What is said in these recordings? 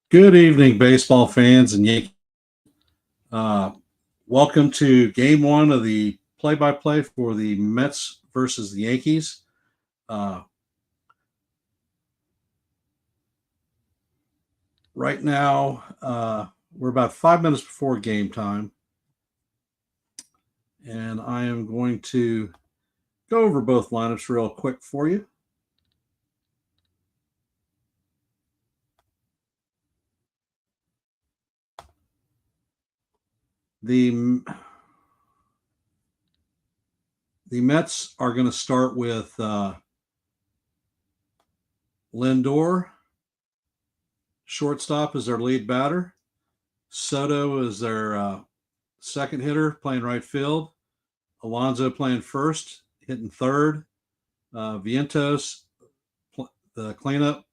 Good evening, baseball fans and Yankee. Uh, Welcome to Game One of the play-by-play for the Mets versus the Yankees. Uh, right now, we're about 5 minutes before game time, and I am going to go over both lineups real quick for you. The the Mets are going to start with Lindor. Shortstop is their lead batter. Soto is their second hitter playing right field. Alonso playing first, hitting third. Vientos, the cleanup,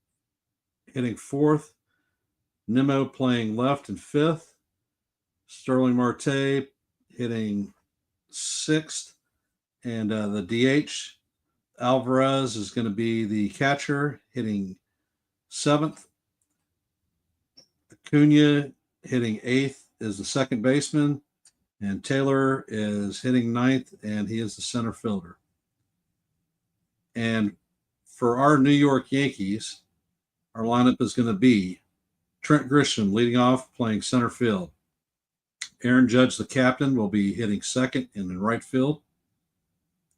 hitting fourth. Nimmo playing left and fifth. Sterling Marte hitting sixth. And the DH, Alvarez, is going to be the catcher, hitting seventh. Acuna hitting eighth is the second baseman. And Taylor is hitting ninth, and he is the center fielder. And for our New York Yankees, our lineup is going to be Trent Grisham leading off, playing center field. Aaron Judge, the captain, will be hitting second and in right field.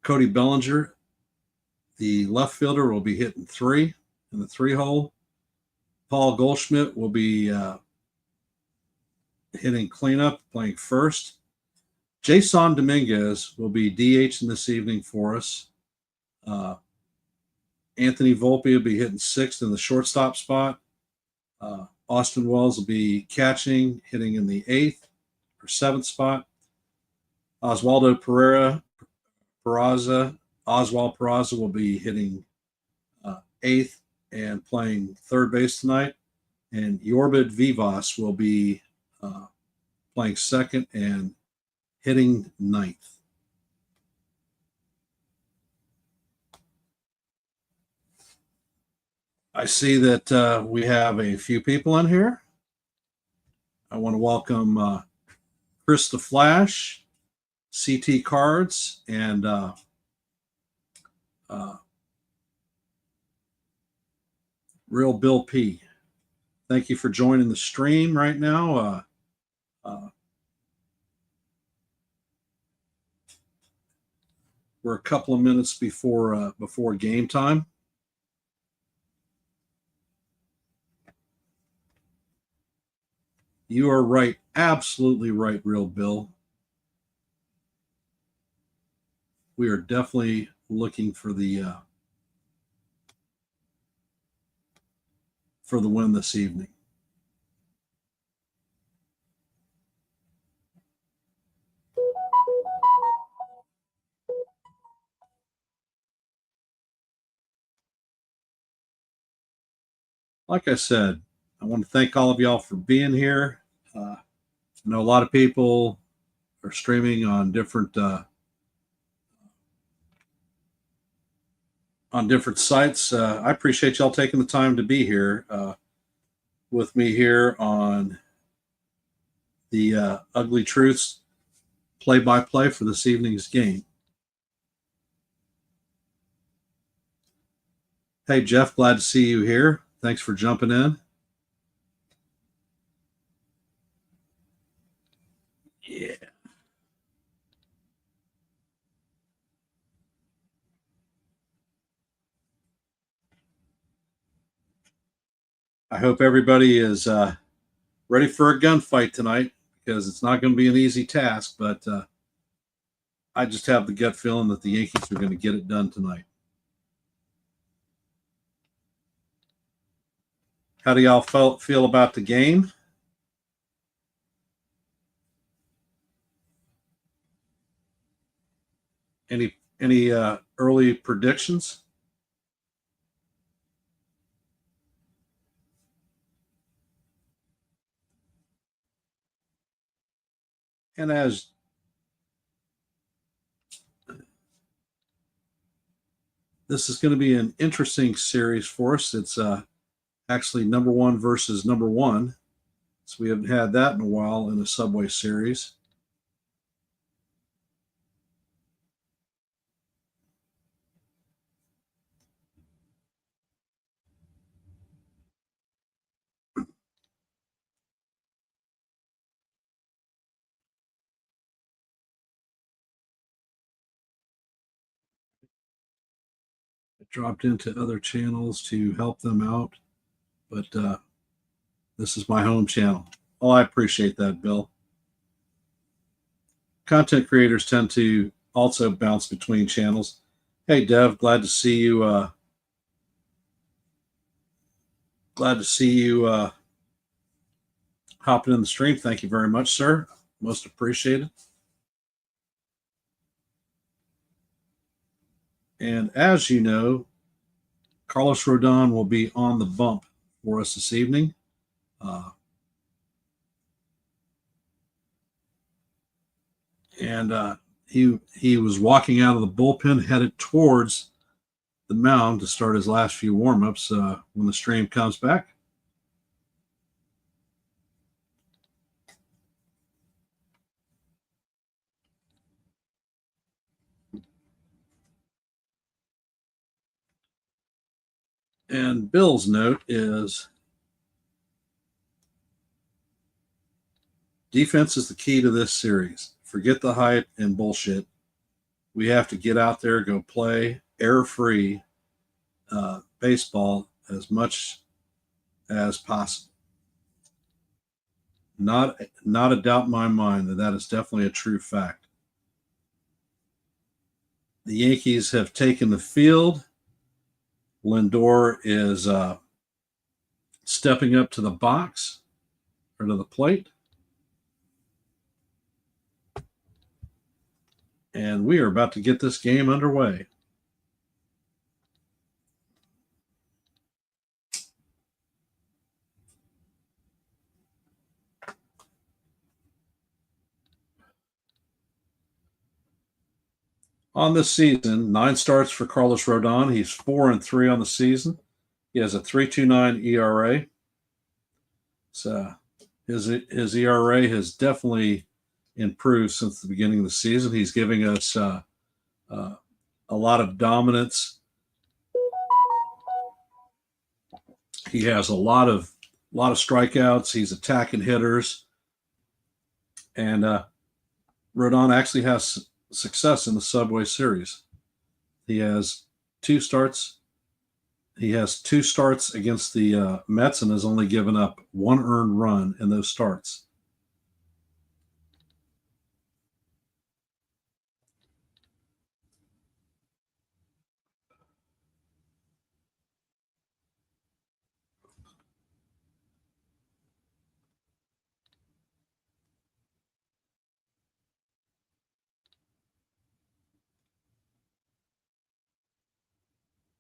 Cody Bellinger, the left fielder, will be hitting three in the three hole. Paul Goldschmidt will be hitting cleanup, playing first. Jason Dominguez will be DH in this evening for us. Anthony Volpe will be hitting sixth in the shortstop spot. Austin Wells will be catching, hitting in the eighth or seventh spot. Oswald Peraza will be hitting eighth and playing third base tonight. And Yorbid Vivas will be playing second and hitting ninth. I see that we have a few people in here. I want to welcome Chris the Flash, CT Cards, and Real Bill P. Thank you for joining the stream right now. We're a couple of minutes before game time. You are right, absolutely right, Real Bill. We are definitely looking for the win this evening. Like I said, I want to thank all of y'all for being here. I know a lot of people are streaming on different sites. I appreciate y'all taking the time to be here with me here on the Ugly Truths play-by-play for this evening's game. Hey, Jeff, glad to see you here. Thanks for jumping in. Yeah. I hope everybody is ready for a gunfight tonight because it's not going to be an easy task, but I just have the gut feeling that the Yankees are going to get it done tonight. How do y'all feel about the game? Any early predictions? And as this is going to be an interesting series for us, it's Actually, number one versus number one. So we haven't had that in a while in a Subway series. I dropped into other channels to help them out, but this is my home channel. Oh, I appreciate that, Bill. Content creators tend to also bounce between channels. Hey, Dev, glad to see you. Glad to see you hopping in the stream. Thank you very much, sir. Most appreciated. And as you know, Carlos Rodon will be on the bump for us this evening. And he was walking out of the bullpen, headed towards the mound to start his last few warm-ups when the stream comes back. And Bill's note is defense is the key to this series. Forget the hype and bullshit. We have to get out there, go play error-free baseball as much as possible. Not a doubt in my mind that is definitely a true fact. The Yankees have taken the field. Lindor is stepping up to the box or to the plate. And we are about to get this game underway. On this season, 9 starts for Carlos Rodon. He's 4-3 on the season. He has a 3.29 ERA. So his ERA has definitely improved since the beginning of the season. He's giving us a lot of dominance. He has a lot of strikeouts. He's attacking hitters, and Rodon actually has success in the Subway Series. He has 2 starts. He has 2 starts against the Mets and has only given up 1 earned run in those starts.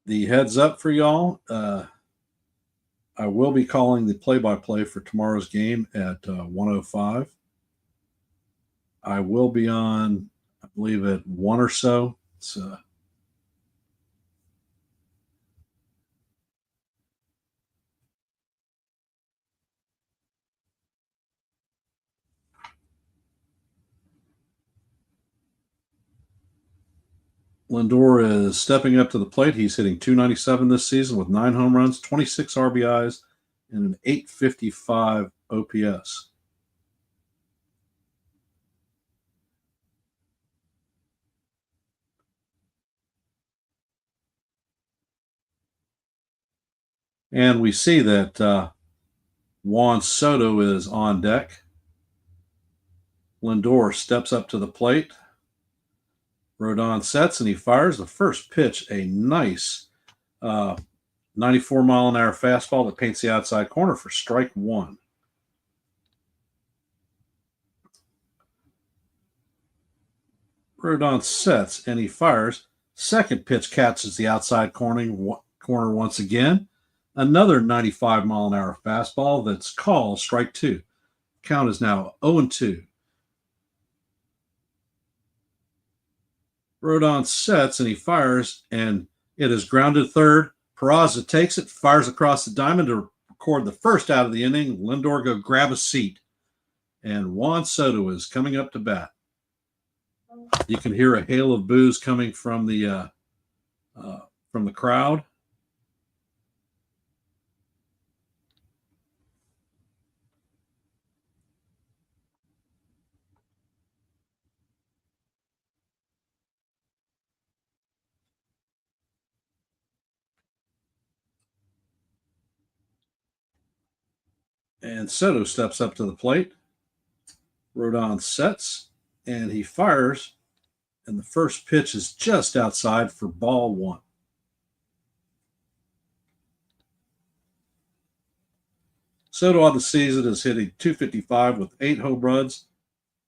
The heads up for y'all, I will be calling the play-by-play for tomorrow's game at 1:05. I will be on, I believe, at 1 or so. So Lindor is stepping up to the plate. He's hitting .297 this season with 9 home runs, 26 RBIs, and an .855 OPS. And we see that Juan Soto is on deck. Lindor steps up to the plate. Rodon sets and he fires the first pitch, a nice 94-mile-an-hour fastball that paints the outside corner for strike 1. Rodon sets and he fires. Second pitch catches the outside corner once again. Another 95-mile-an-hour fastball that's called strike 2. Count is now 0-2. Rodon sets and he fires, and it is grounded third. Peraza takes it, fires across the diamond to record the first out of the inning. Lindor, go grab a seat. And Juan Soto is coming up to bat. You can hear a hail of boos coming from the crowd. And Soto steps up to the plate. Rodon sets, and he fires, and the first pitch is just outside for ball one. Soto on the season is hitting .255 with 8 home runs,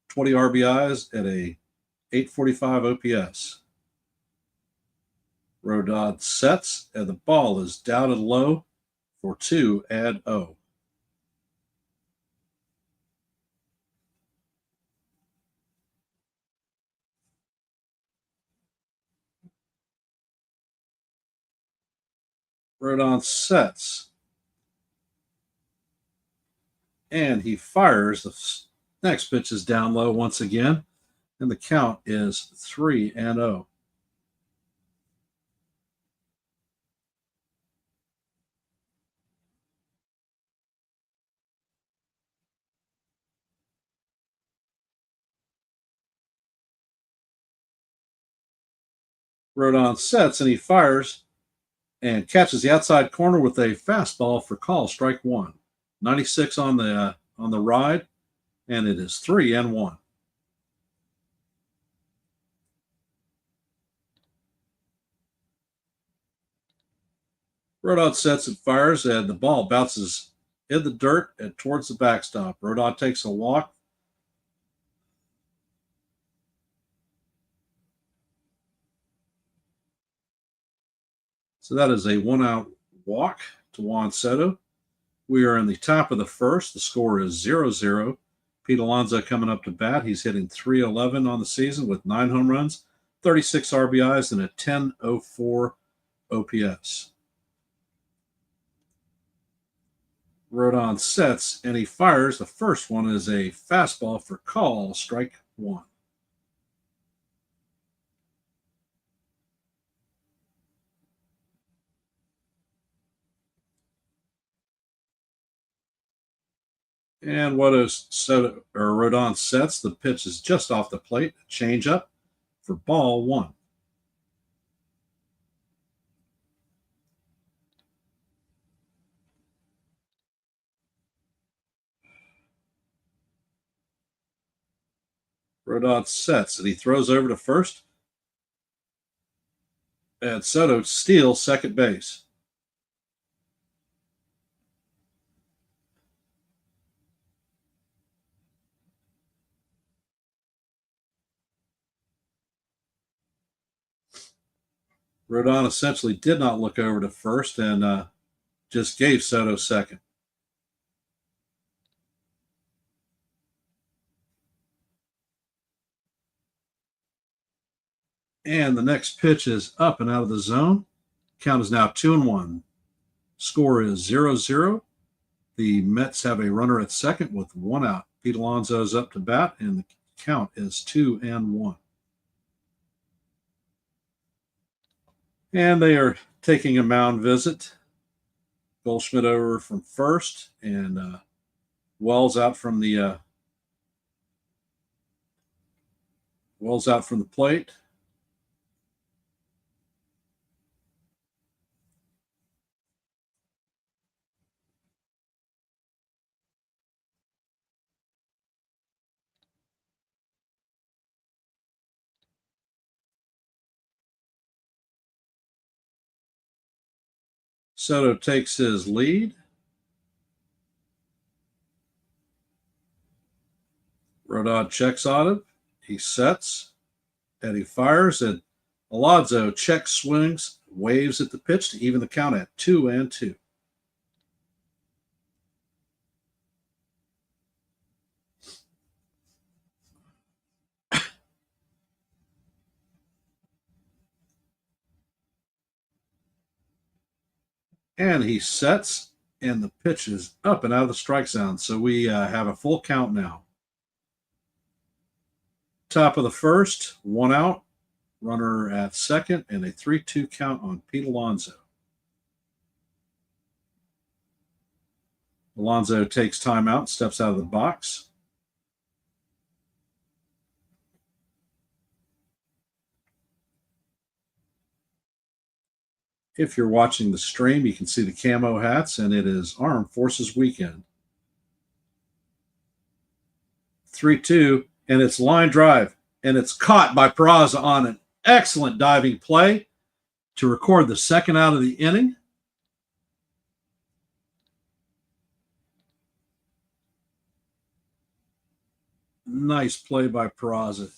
20 RBIs at a .845 OPS. Rodon sets, and the ball is down and low for 2-0. Rodon sets, and he fires. The next pitch is down low once again, and the count is 3-0. Rodon sets, and he fires and catches the outside corner with a fastball for call, strike one. 96 on the ride, and it is 3-1. Rodon sets and fires, and the ball bounces in the dirt and towards the backstop. Rodon takes a walk. So that is a 1-out walk to Juan Soto. We are in the top of the first. The score is 0-0. Pete Alonso coming up to bat. He's hitting .311 on the season with 9 home runs, 36 RBIs, and a .1004 OPS. Rodon sets, and he fires. The first one is a fastball for call, strike one. And what is Rodon sets? The pitch is just off the plate, a changeup for ball one. Rodon sets, and he throws over to first. And Soto steals second base. Rodon essentially did not look over to first and just gave Soto second. And the next pitch is up and out of the zone. Count is now 2-1. Score is 0-0. The Mets have a runner at second with 1 out. Pete Alonso is up to bat, and the count is 2-1. And they are taking a mound visit. Goldschmidt over from first, and Wells out from the plate. Soto takes his lead. Rodon checks on him. He sets, and he fires, and Alonso checks, swings, waves at the pitch to even the count at 2-2. And he sets, And the pitch is up and out of the strike zone. So we have a full count now. Top of the first, one out, runner at second, and a 3-2 count on Pete Alonso. Alonso takes time out, steps out of the box. If you're watching the stream, you can see the camo hats, and it is Armed Forces Weekend. 3-2, and it's line drive, and it's caught by Peraza on an excellent diving play to record the second out of the inning. Nice play by Peraza.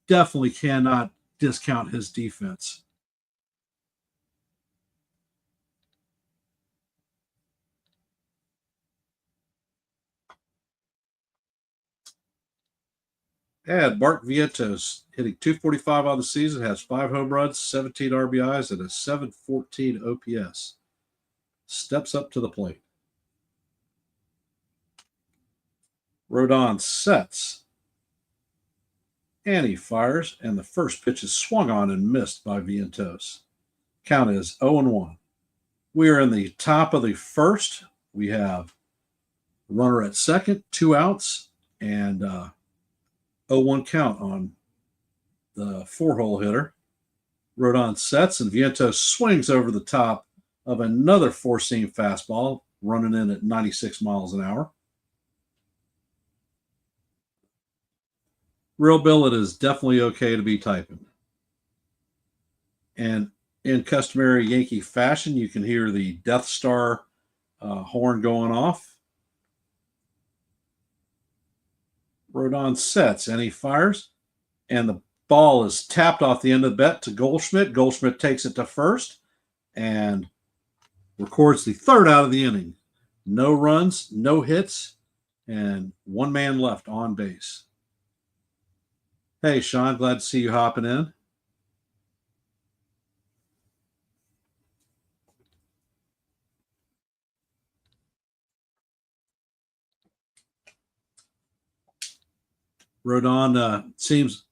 Definitely cannot discount his defense. And Bart Vientos hitting 245 on the season, has 5 home runs, 17 RBIs, and a 714 OPS. Steps up to the plate. Rodon sets. And he fires, and the first pitch is swung on and missed by Vientos. Count is 0-1. We are in the top of the first. We have runner at second, 2 outs, and 0-1 count on the 4-hole hitter. Rodon sets, and Vientos swings over the top of another four-seam fastball, running in at 96 miles an hour. Real Bill, it is definitely okay to be typing. And in customary Yankee fashion, you can hear the Death Star horn going off. Rodon sets, and he fires, and the ball is tapped off the end of the bat to Goldschmidt. Goldschmidt takes it to first and records the third out of the inning. No runs, no hits, and one man left on base. Hey, Sean, glad to see you hopping in. Rodon seems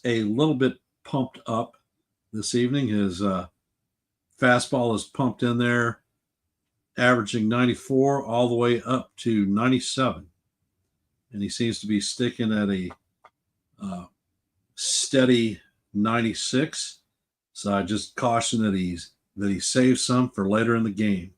a little bit pumped up this evening. His fastball is pumped in there, averaging 94 all the way up to 97. And he seems to be sticking at a steady 96. So I just caution that he saves some for later in the game.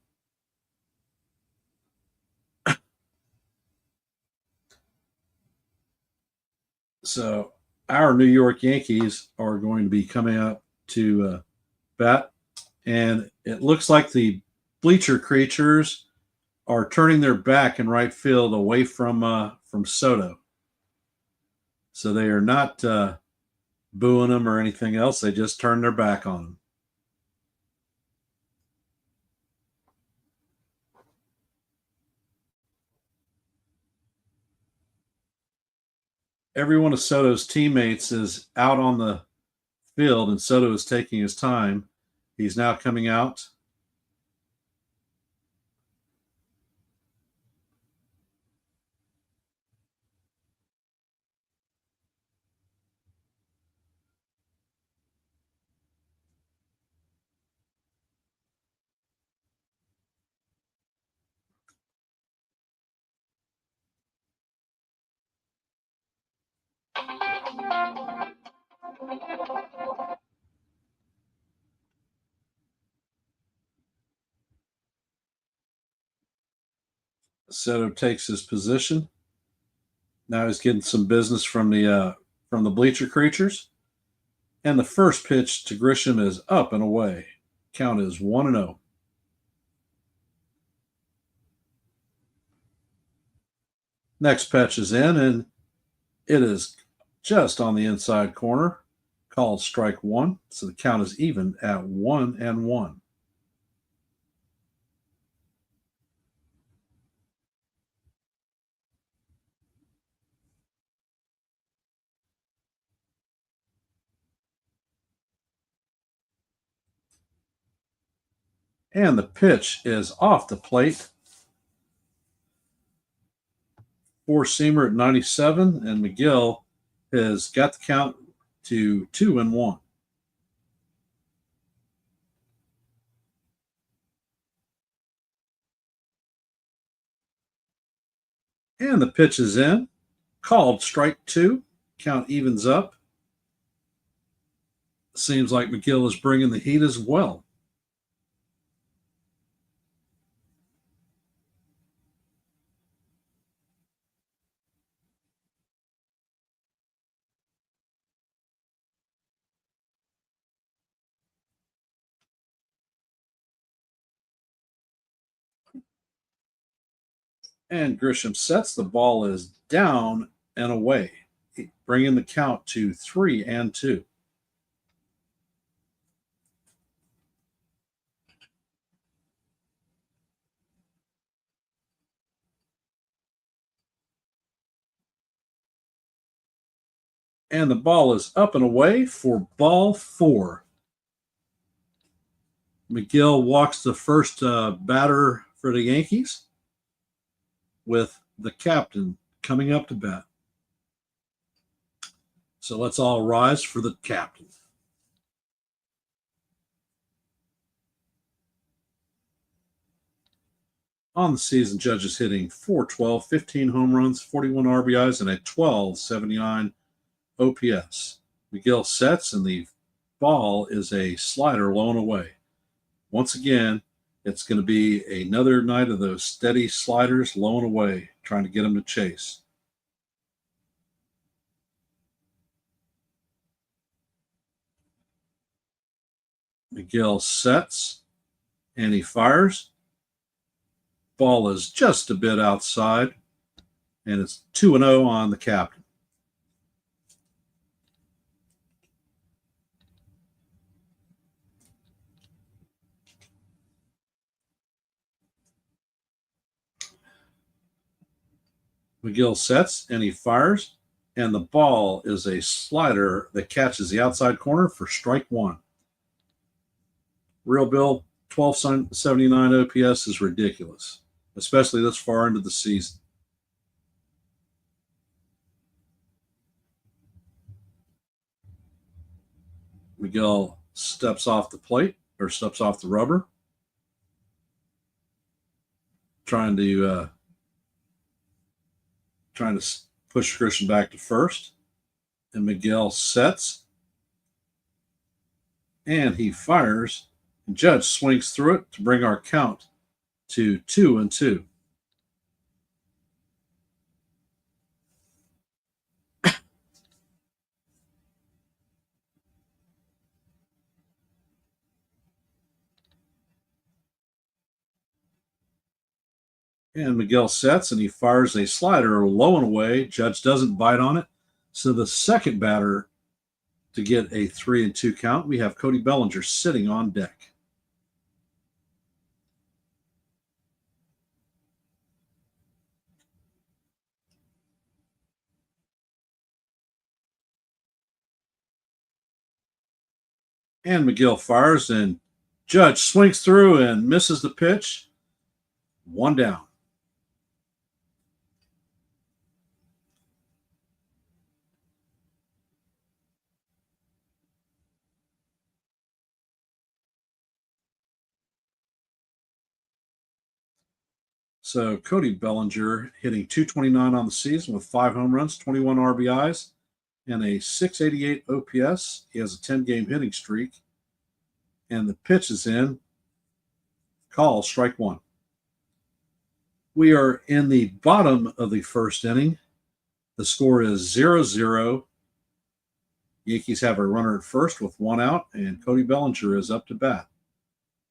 So our New York Yankees are going to be coming out to bat, and it looks like the bleacher creatures are turning their back in right field away from Soto. So they are not booing him or anything else. They just turned their back on him. Every one of Soto's teammates is out on the field, and Soto is taking his time. He's now coming out. Soto takes his position. Now he's getting some business from the bleacher creatures. And the first pitch to Grisham is up and away. Count is 1-0. Next pitch is in, and it is just on the inside corner, called strike one. So the count is even at 1-1. And the pitch is off the plate. Four-seamer at 97, and McGill has got the count to 2-1. And the pitch is in. Called strike two. Count evens up. Seems like McGill is bringing the heat as well. And Grisham sets. The ball is down and away, bringing the count to 3-2. And the ball is up and away for ball four. McGill walks the first batter for the Yankees with the captain coming up to bat. So let's all rise for the captain. On the season, Judge is hitting .412, 15 home runs, 41 RBIs, and a .1279 OPS. McGill sets, and the ball is a slider low and away. Once again, it's going to be another night of those steady sliders low and away, trying to get them to chase. McGill sets, and he fires. Ball is just a bit outside, and it's 2-0 on the captain. McGill sets, and he fires, and the ball is a slider that catches the outside corner for strike one. Real Bill, 1279 OPS is ridiculous, especially this far into the season. McGill steps off the plate, or steps off the rubber, trying to push Christian back to first. And McGill sets, and he fires. And Judge swings through it to bring our count to 2-2. And McGill sets, and he fires a slider low and away. Judge doesn't bite on it. So the second batter to get a 3-2 count, we have Cody Bellinger sitting on deck. And McGill fires, and Judge swings through and misses the pitch. One down. So Cody Bellinger hitting .229 on the season with 5 home runs, 21 RBIs, and a .688 OPS. He has a 10-game hitting streak. And the pitch is in. Call, strike one. We are in the bottom of the first inning. The score is 0-0. Yankees have a runner at first with one out, and Cody Bellinger is up to bat.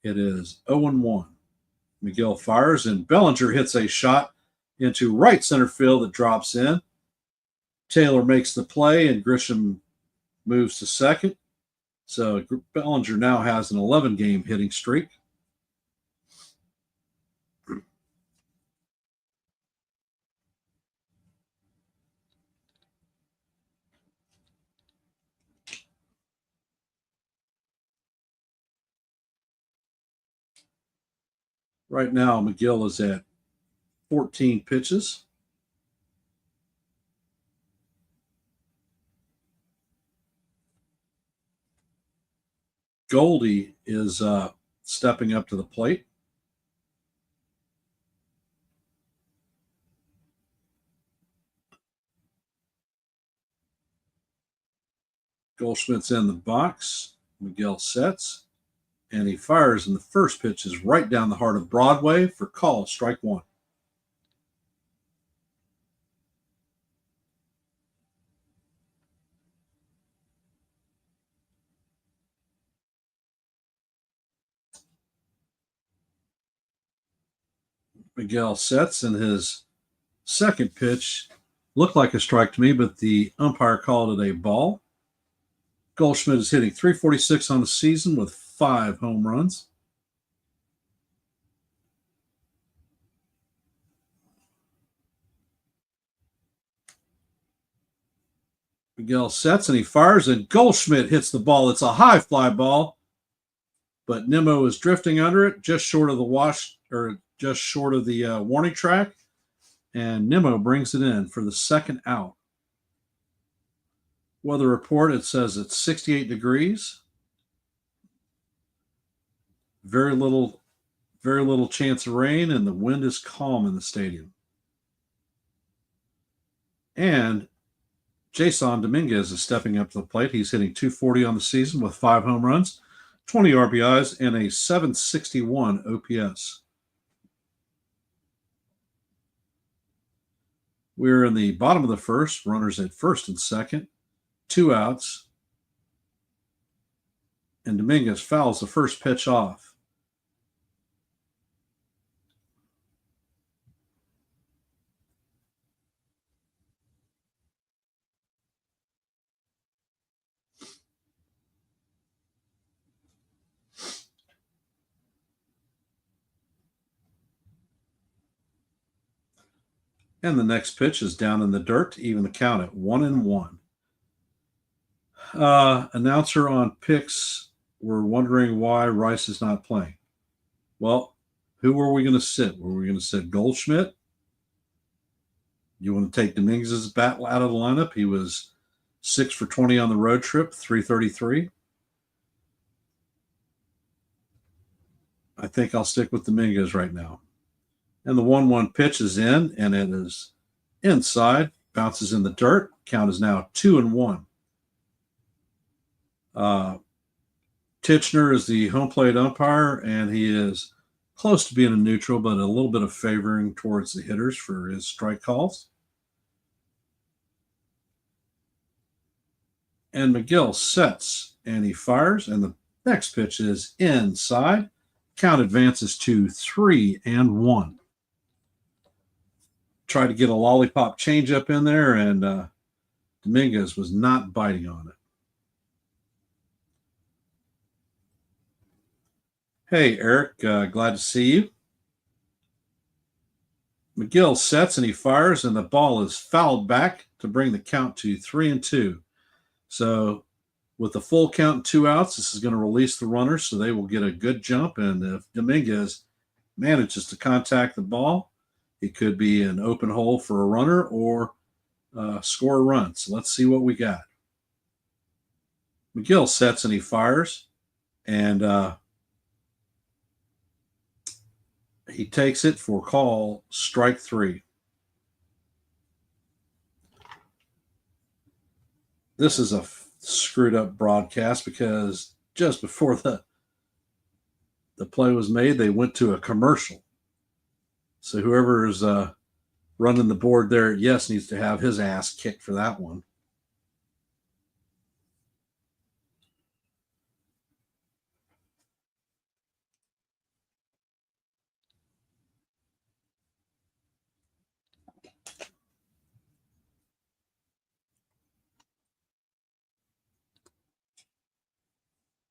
It is 0-1. McGill fires, and Bellinger hits a shot into right center field that drops in. Taylor makes the play, and Grisham moves to second. So Bellinger now has an 11-game hitting streak. Right now, McGill is at 14 pitches. Goldie is stepping up to the plate. Goldschmidt's in the box. McGill sets, and he fires, and the first pitch is right down the heart of Broadway for call, strike one. Miguel sets, and his second pitch looked like a strike to me, but the umpire called it a ball. Goldschmidt is hitting 346 on the season with 5 home runs. Miguel sets and he fires, and Goldschmidt hits the ball. It's a high fly ball, but Nimmo is drifting under it, just short of the warning track, and Nimmo brings it in for the second out. Weather report, it says it's 68 degrees. Very little chance of rain, and the wind is calm in the stadium. And Jason Dominguez is stepping up to the plate. He's hitting 240 on the season with 5 home runs, 20 RBIs, and a 761 OPS. We're in the bottom of the first, runners at first and second, 2 outs, and Dominguez fouls the first pitch off. And the next pitch is down in the dirt to even the count at 1-1. Announcer on picks were wondering why Rice is not playing. Well, who were we going to sit? Were we going to sit Goldschmidt? You want to take Dominguez's bat out of the lineup? He was 6 for 20 on the road trip, 333. I think I'll stick with Dominguez right now. And the 1-1 pitch is in, and it is inside, bounces in the dirt. Count is now 2-1. Titchener is the home plate umpire, and he is close to being a neutral, but a little bit of favoring towards the hitters for his strike calls. And McGill sets, and he fires, and the next pitch is inside. Count advances to 3-1. Tried to get a lollipop changeup in there, and Dominguez was not biting on it. Hey, Eric, glad to see you. McGill sets and he fires, and the ball is fouled back to bring the count to 3-2. So with the full count and 2 outs, this is going to release the runners, so they will get a good jump. And if Dominguez manages to contact the ball, it could be an open hole for a runner or score a run. So let's see what we got. McGill sets and he fires, and he takes it for call, strike 3. This is a screwed up broadcast because just before the play was made, they went to a commercial. So whoever is running the board there at Yes needs to have his ass kicked for that one.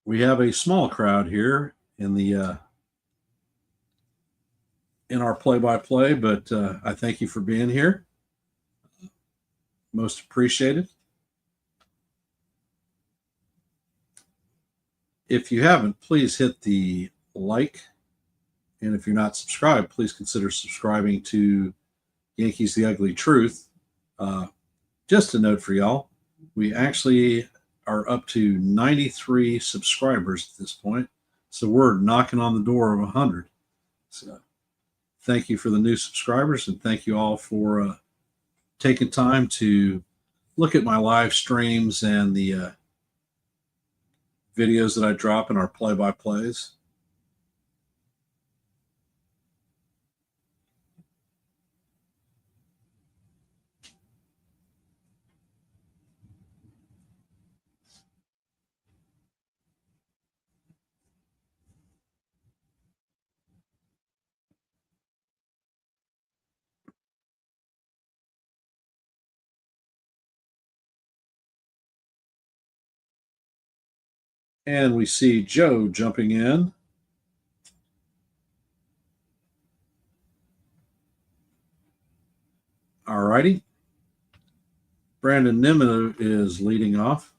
We have a small crowd here in the in our play-by-play, but I thank you for being here. Most appreciated. If you haven't, please hit the like And if you're not subscribed, please consider subscribing to Yankees The Ugly Truth. Just a note for y'all, we actually are up to 93 subscribers at this point. So we're knocking on the door of 100. So thank you for the new subscribers, and thank you all for taking time to look at my live streams and the videos that I drop in our play-by-plays. And we see Joe jumping in. All righty. Brandon Nimmo is leading off.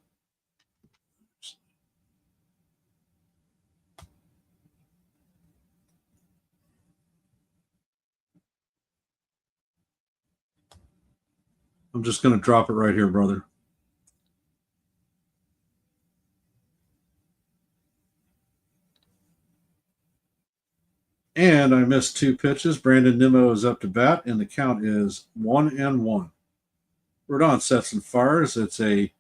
I'm just going to drop it right here, brother. And I missed 2 pitches. Brandon Nimmo is up to bat, and the count is 1-1. Rodon sets and fires. It's a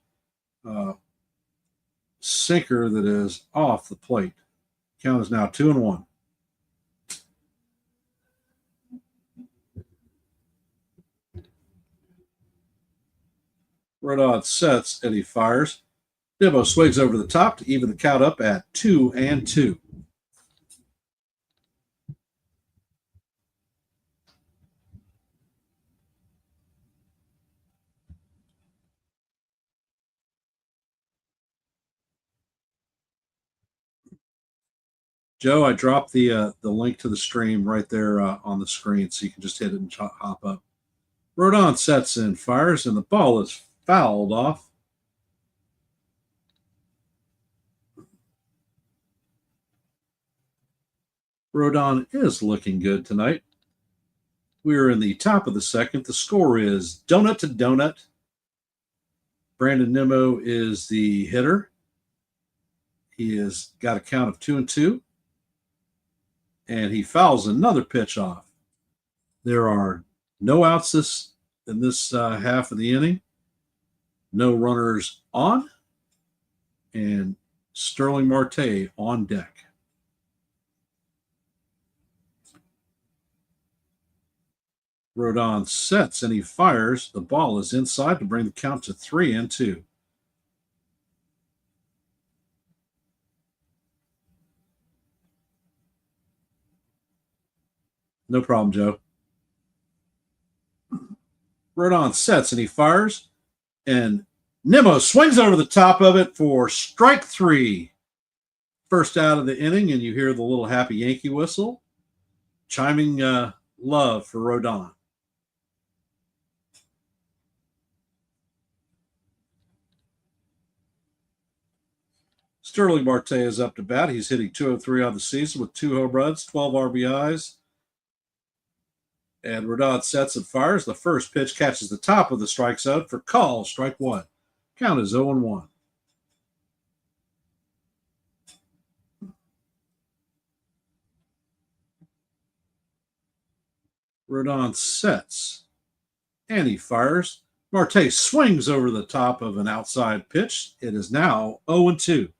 sinker that is off the plate. Count is now 2-1. Rodon sets and he fires. Nimmo swings over the top to even the count up at 2-2. Joe, I dropped the link to the stream right there on the screen, so you can just hit it and hop up. Rodon sets and fires, and the ball is fouled off. Rodon is looking good tonight. We are in the top of the second. The score is donut to donut. Brandon Nimmo is the hitter. He has got a count of 2-2. And he fouls another pitch off. There are no outs in this half of the inning. No runners on. And Sterling Marte on deck. Rodon sets and he fires. The ball is inside to bring the count to 3-2. No problem, Joe. Rodon sets and he fires. And Nimmo swings over the top of it for strike 3. First out of the inning, and you hear the little happy Yankee whistle. Chiming love for Rodon. Sterling Marte is up to bat. He's hitting 203 on the season with 2 home runs, 12 RBIs. And Rodon sets and fires. The first pitch catches the top of the strike zone for call, strike 1. Count is 0-1. Rodon sets and he fires. Marte swings over the top of an outside pitch. It is now 0-2.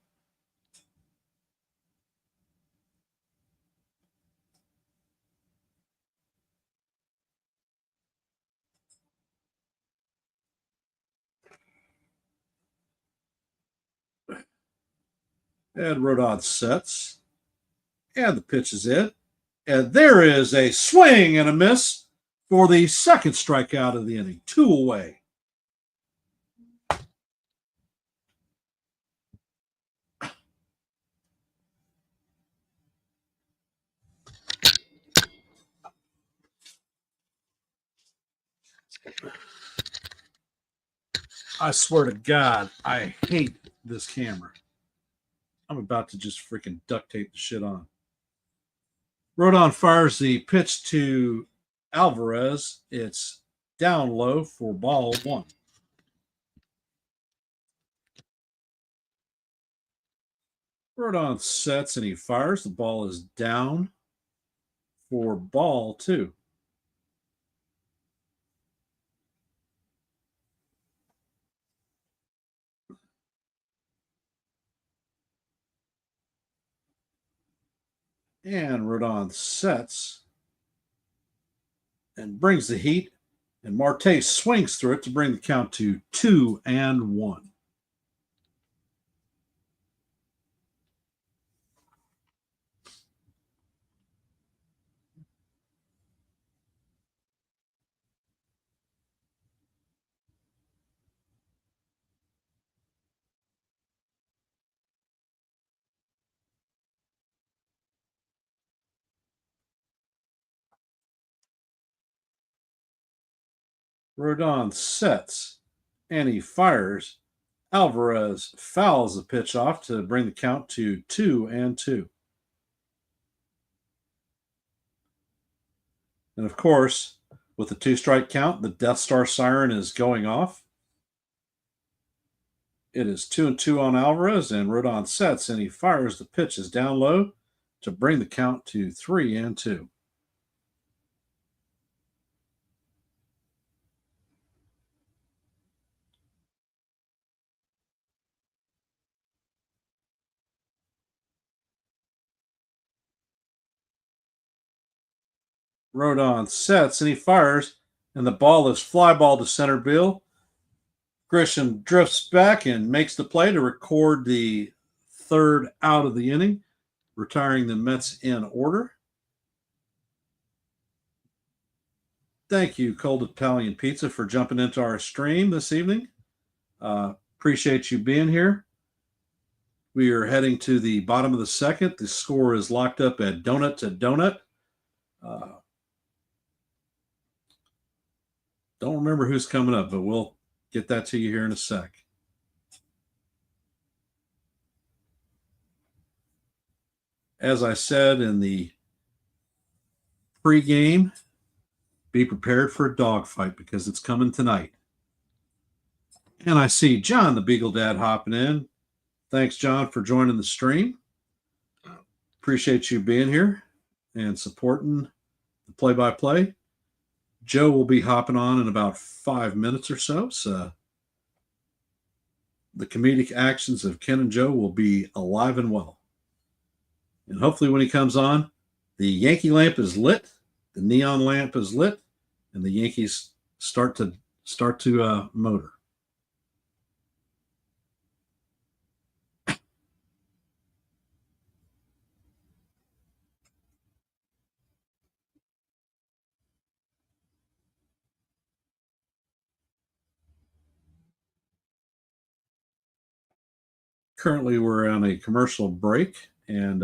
And Rodon sets. And the pitch is in. And there is a swing and a miss for the second strikeout of the inning. 2 away. I swear to God, I hate this camera. I'm about to just freaking duct tape the shit on. Rodon fires the pitch to Alvarez. It's down low for ball one. Rodon sets and he fires. The ball is down for ball two. And Rodon sets and brings the heat. And Marte swings through it to bring the count to 2-1. Rodon sets and he fires. Alvarez fouls the pitch off to bring the count to 2-2. And of course, with the two-strike count, the Death Star siren is going off. It is 2-2 on Alvarez, and Rodon sets and he fires. The pitch is down low to bring the count to 3-2. Rodon sets and he fires, and the ball is fly ball to center field. Grisham drifts back and makes the play to record the third out of the inning, retiring the Mets in order. Thank you, Cold Italian Pizza, for jumping into our stream this evening. Appreciate you being here. We are heading to the bottom of the second. The score is locked up at donut to donut. Don't remember who's coming up, but we'll get that to you here in a sec. As I said in the pregame, be prepared for a dogfight because it's coming tonight. And I see John, the Beagle Dad, hopping in. Thanks, John, for joining the stream. Appreciate you being here and supporting the play-by-play. Joe will be hopping on in about 5 minutes or so. So the comedic actions of Ken and Joe will be alive and well. And hopefully when he comes on, the Yankee lamp is lit, the neon lamp is lit, and the Yankees start to motor. Currently, we're on a commercial break and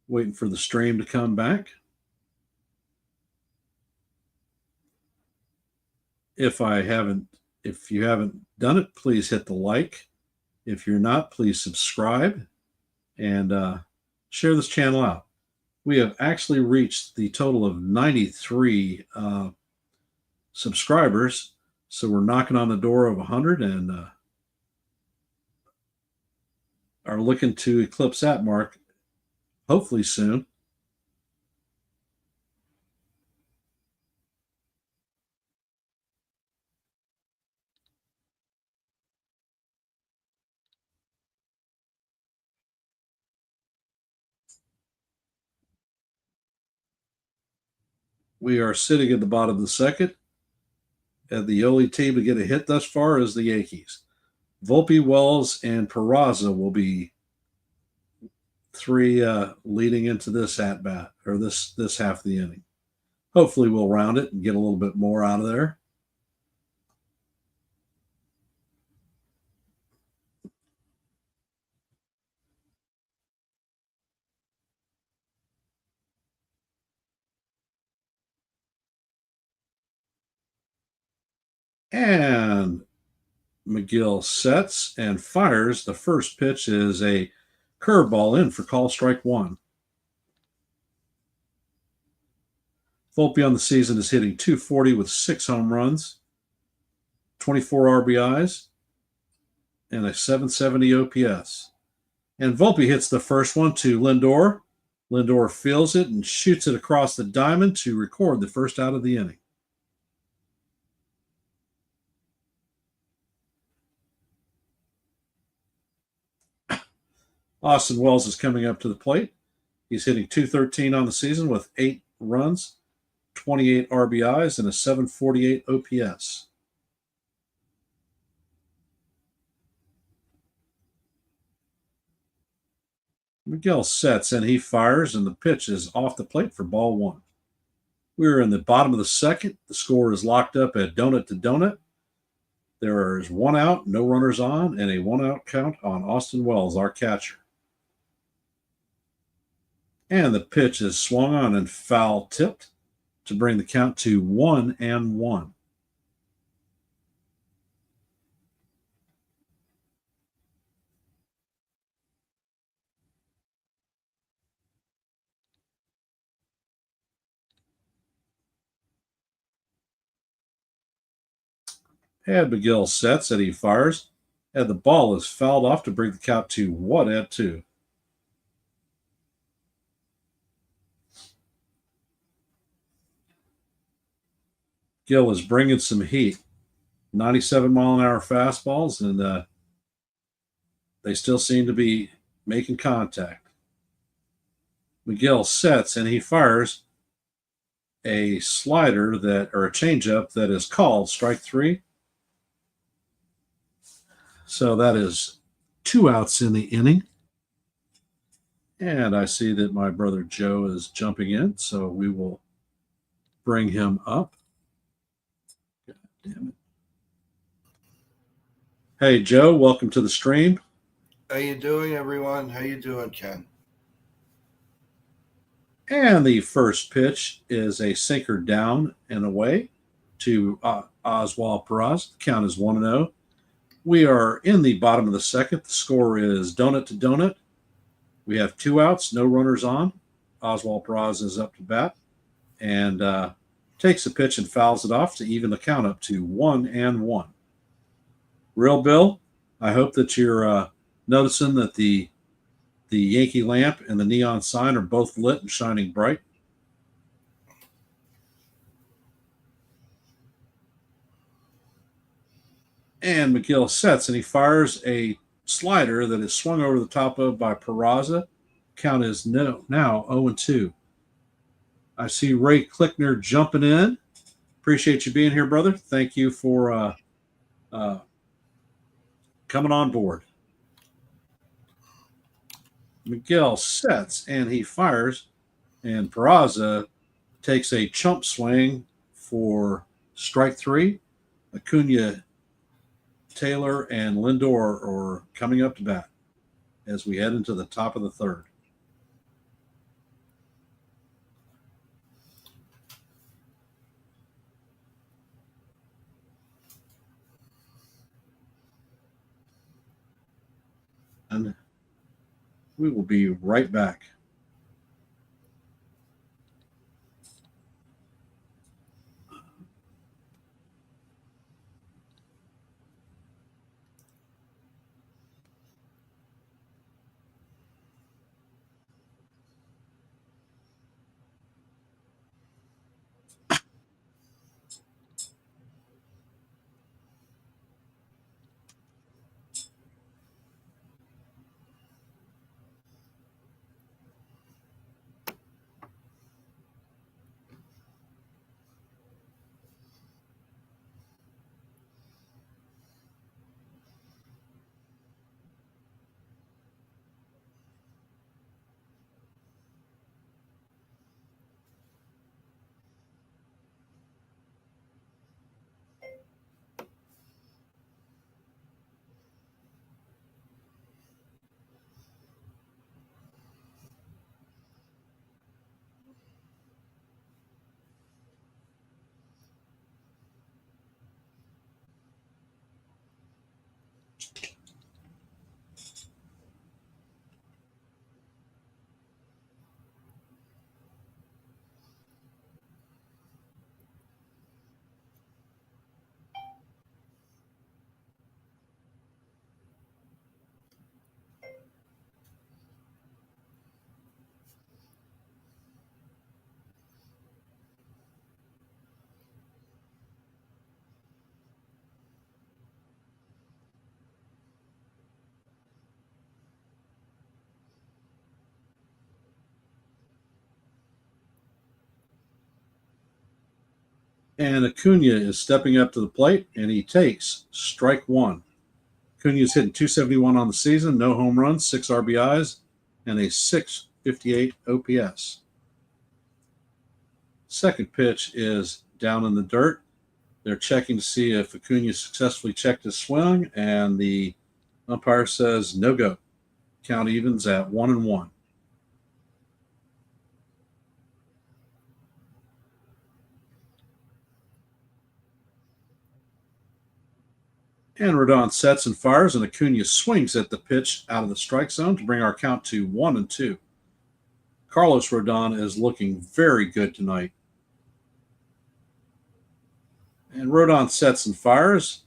waiting for the stream to come back. If you haven't done it, please hit the like. If you're not, please subscribe and share this channel out. We have actually reached the total of 93 subscribers, so we're knocking on the door of 100 and are looking to eclipse that mark hopefully soon. We are sitting at the bottom of the second, and the only team to get a hit thus far is the Yankees. Volpe, Wells, and Peraza will be three leading into this at bat or this half of the inning. Hopefully, we'll round it and get a little bit more out of there. And McGill sets and fires. The first pitch is a curveball in for call strike one. Volpe on the season is hitting 240 with 6 home runs, 24 RBIs, and a 770 OPS. And Volpe hits the first one to Lindor. Lindor fields it and shoots it across the diamond to record the first out of the inning. Austin Wells is coming up to the plate. He's hitting 213 on the season with 8 runs, 28 RBIs, and a 748 OPS. Miguel sets and he fires, and the pitch is off the plate for ball 1. We're in the bottom of the second. The score is locked up at donut to donut. There is 1 out, no runners on, and a 1-out count on Austin Wells, our catcher. And the pitch is swung on and foul tipped to bring the count to 1-1. And McGill sets and he fires, and the ball is fouled off to bring the count to 1-2. Gill is bringing some heat. 97-mile-an-hour fastballs, and they still seem to be making contact. McGill sets and he fires a slider or a changeup that is called strike 3. So that is 2 outs in the inning. And I see that my brother Joe is jumping in, so we will bring him up. God damn it. Hey, Joe, welcome to the stream. How you doing, everyone? How you doing, Ken? And the first pitch is a sinker down and away to Oswald Peraza. The count is 1-0. We are in the bottom of the second. The score is donut to donut. We have 2 outs, no runners on. Oswald Peraza is up to bat and takes the pitch and fouls it off to even the count up to 1-1. Real Bill, I hope that you're noticing that the Yankee lamp and the neon sign are both lit and shining bright. And McGill sets and he fires a slider that is swung over the top of by Peraza. Count is now 0-2. I see Ray Klickner jumping in. Appreciate you being here, brother. Thank you for coming on board. McGill sets and he fires, and Peraza takes a chump swing for strike 3. Acuna, Taylor, and Lindor are coming up to bat as we head into the top of the third. And we will be right back. And Acuna is stepping up to the plate, and he takes strike one. Acuna is hitting 271 on the season, no home runs, 6 RBIs, and a 658 OPS. Second pitch is down in the dirt. They're checking to see if Acuna successfully checked his swing, and the umpire says no go. Count evens at 1-1. And Rodon sets and fires, and Acuna swings at the pitch out of the strike zone to bring our count to 1-2. Carlos Rodon is looking very good tonight. And Rodon sets and fires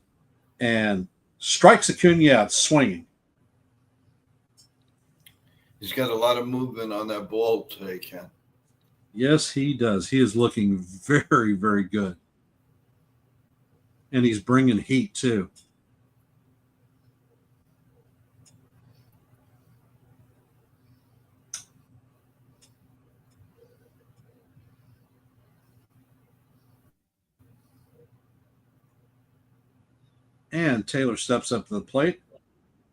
and strikes Acuna out swinging. He's got a lot of movement on that ball today, Ken. Yes, he does. He is looking very, very good. And he's bringing heat, too. And Taylor steps up to the plate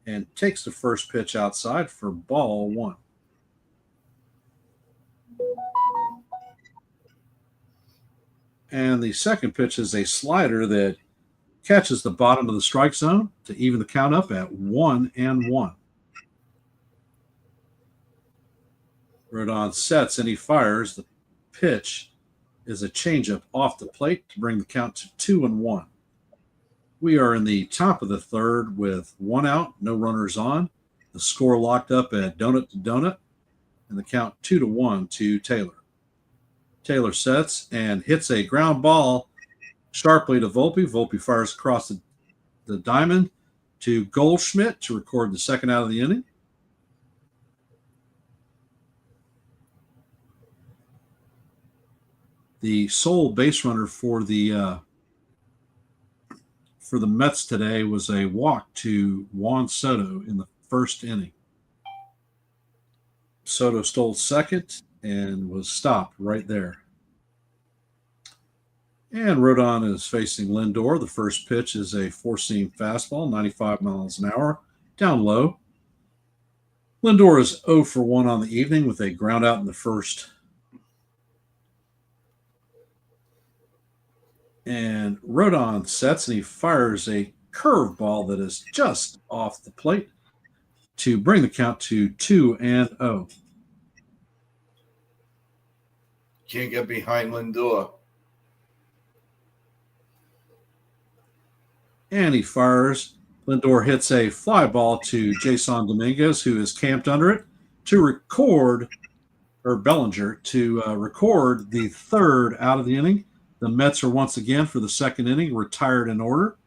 and takes the first pitch outside for ball one. And the second pitch is a slider that catches the bottom of the strike zone to even the count up at 1-1. Rodon sets and he fires. The pitch is a changeup off the plate to bring the count to 2-1. We are in the top of the third with 1 out, no runners on. The score locked up at donut to donut, and the count 2-1 to Taylor. Taylor sets and hits a ground ball sharply to Volpe. Volpe fires across the diamond to Goldschmidt to record the second out of the inning. The sole base runner for the Mets today was a walk to Juan Soto in the first inning. Soto stole second and was stopped right there. And Rodon is facing Lindor. The first pitch is a four-seam fastball, 95 miles an hour, down low. Lindor is 0 for 1 on the evening with a ground out in the first. And Rodon sets and he fires a curveball that is just off the plate to bring the count to 2-0. Can't get behind Lindor. And he fires. Lindor hits a fly ball to Jason Dominguez, who is camped under it, to record, or Bellinger, to record the third out of the inning. The Mets are once again, for the second inning, retired in order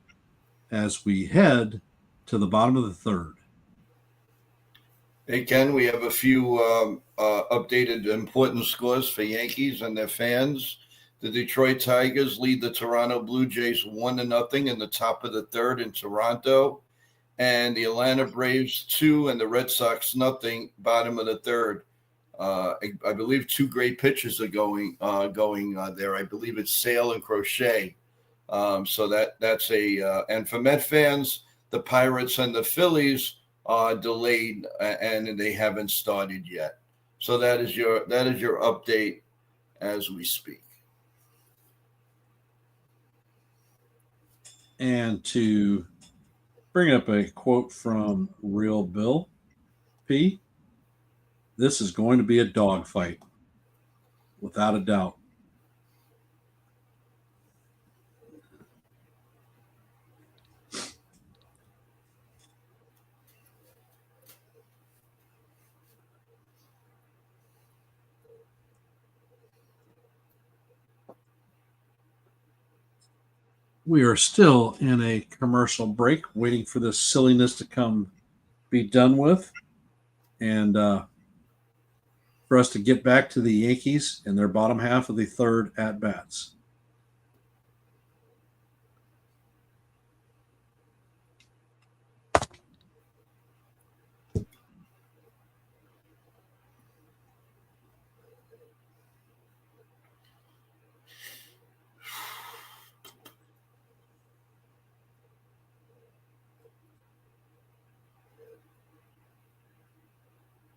as we head to the bottom of the third. Hey, Ken, we have a few updated important scores for Yankees and their fans. The Detroit Tigers lead the Toronto Blue Jays 1-0 in the top of the third in Toronto. And the Atlanta Braves 2 and the Red Sox 0, bottom of the third. I believe 2 great pitchers are going there. I believe it's Sale and Crochet. So that's and for Met fans, the Pirates and the Phillies are delayed and they haven't started yet. So that is your update as we speak. And to bring up a quote from Real Bill P, this is going to be a dogfight, without a doubt. We are still in a commercial break, waiting for this silliness to be done with, and for us to get back to the Yankees in their bottom half of the third at bats.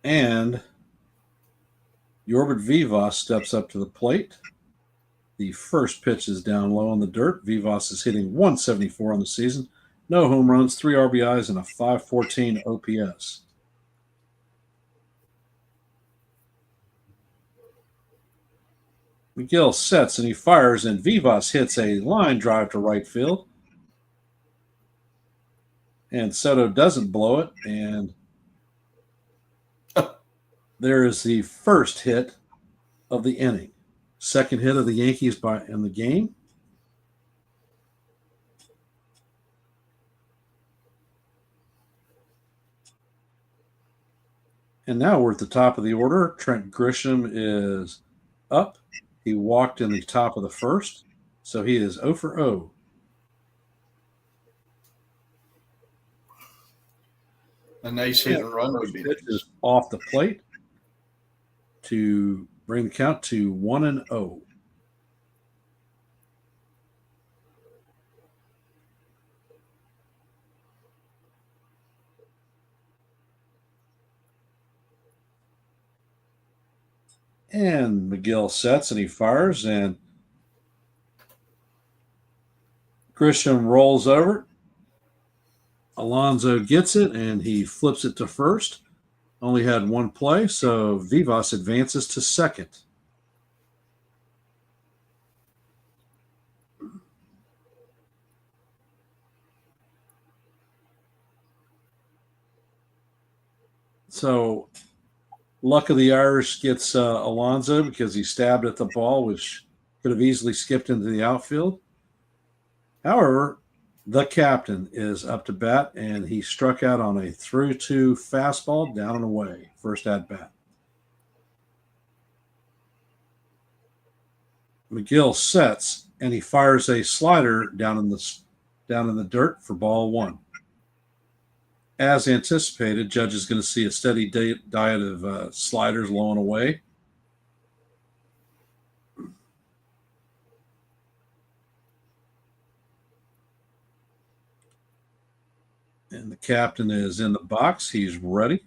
And Yorbit Vivas steps up to the plate. The first pitch is down low on the dirt. Vivas is hitting 174 on the season. No home runs, 3 RBIs, and a 514 OPS. McGill sets and he fires, and Vivas hits a line drive to right field. And Soto doesn't blow it, and there is the first hit of the inning. Second hit of the Yankees in the game. And now we're at the top of the order. Trent Grisham is up. He walked in the top of the first, so he is 0 for 0. A nice hit and run would be nice. Is off the plate to bring the count to 1-0. And McGill sets and he fires, and Grisham rolls over. Alonso gets it, and he flips it to first. Only had one play, so Vivas advances to second. So luck of the Irish gets Alonso because he stabbed at the ball, which could have easily skipped into the outfield. However, the captain is up to bat, and he struck out on a 3-2 fastball down and away, first at bat. McGill sets, and he fires a slider down in the dirt for ball 1. As anticipated, Judge is going to see a steady diet of sliders low and away. And the captain is in the box. He's ready.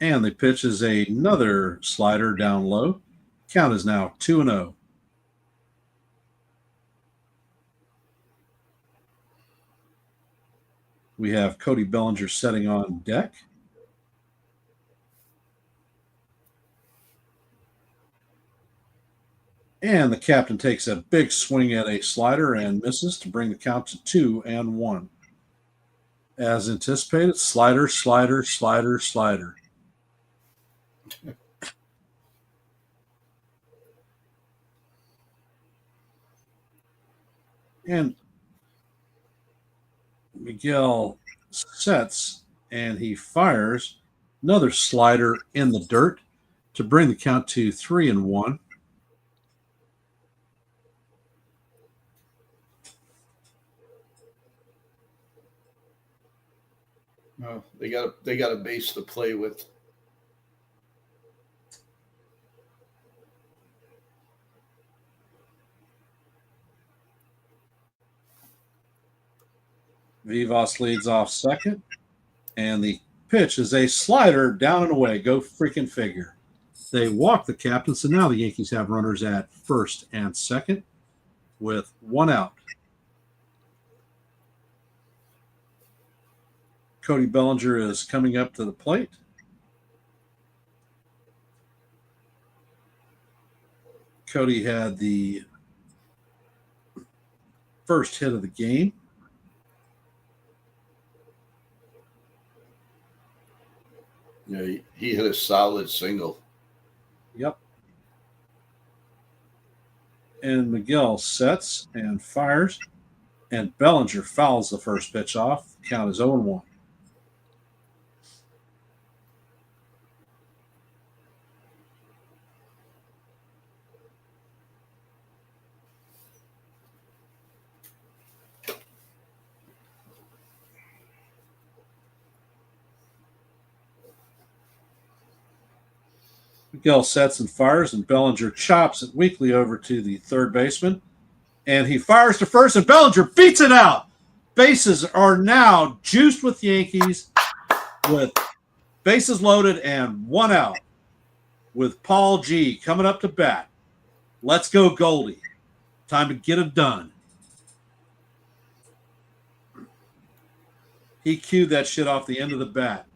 And the pitch is another slider down low. Count is now 2-0. We have Cody Bellinger setting on deck. And the captain takes a big swing at a slider and misses to bring the count to 2-1. As anticipated, slider, slider, slider, slider. And Miguel sets and he fires another slider in the dirt to bring the count to 3-1. Oh, they got a base to play with. Vivas leads off second, and the pitch is a slider down and away. Go freaking figure. They walk the captain, so now the Yankees have runners at first and second with 1 out. Cody Bellinger is coming up to the plate. Cody had the first hit of the game. Yeah, he hit a solid single. Yep. And Miguel sets and fires, and Bellinger fouls the first pitch off. Count is 0-1. Miguel sets and fires, and Bellinger chops it weakly over to the third baseman. And he fires to first, and Bellinger beats it out. bases are now juiced with Yankees with bases loaded and one out with Paul G coming up to bat. Let's go, Goldie. Time to get it done. He cued that shit off the end of the bat.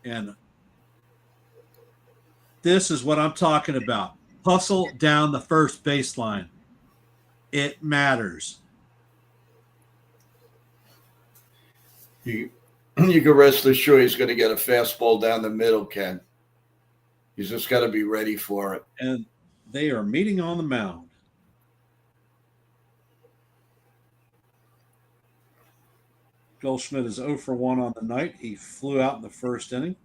And this is what I'm talking about. Hustle down the first baseline. It matters. You can rest assured he's going to get a fastball down the middle, Ken. He's just got to be ready for it. And they are meeting on the mound. Goldschmidt is 0 for 1 on the night. He flew out in the first inning.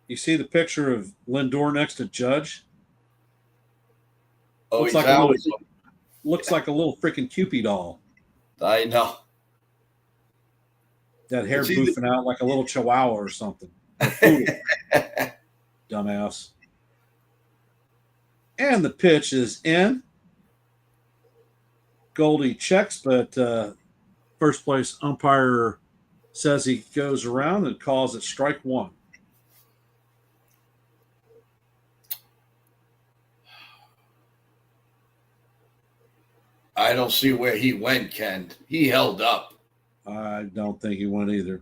You see the picture of Lindor next to Judge? Oh, looks he's like out. Looks like a little freaking Cupid doll. I know. That hair boofing out like a little chihuahua or something. Dumbass. And the pitch is in. Goldie checks, but first place umpire says he goes around and calls it strike one. I don't see where he went, Ken. He held up. I don't think he went either.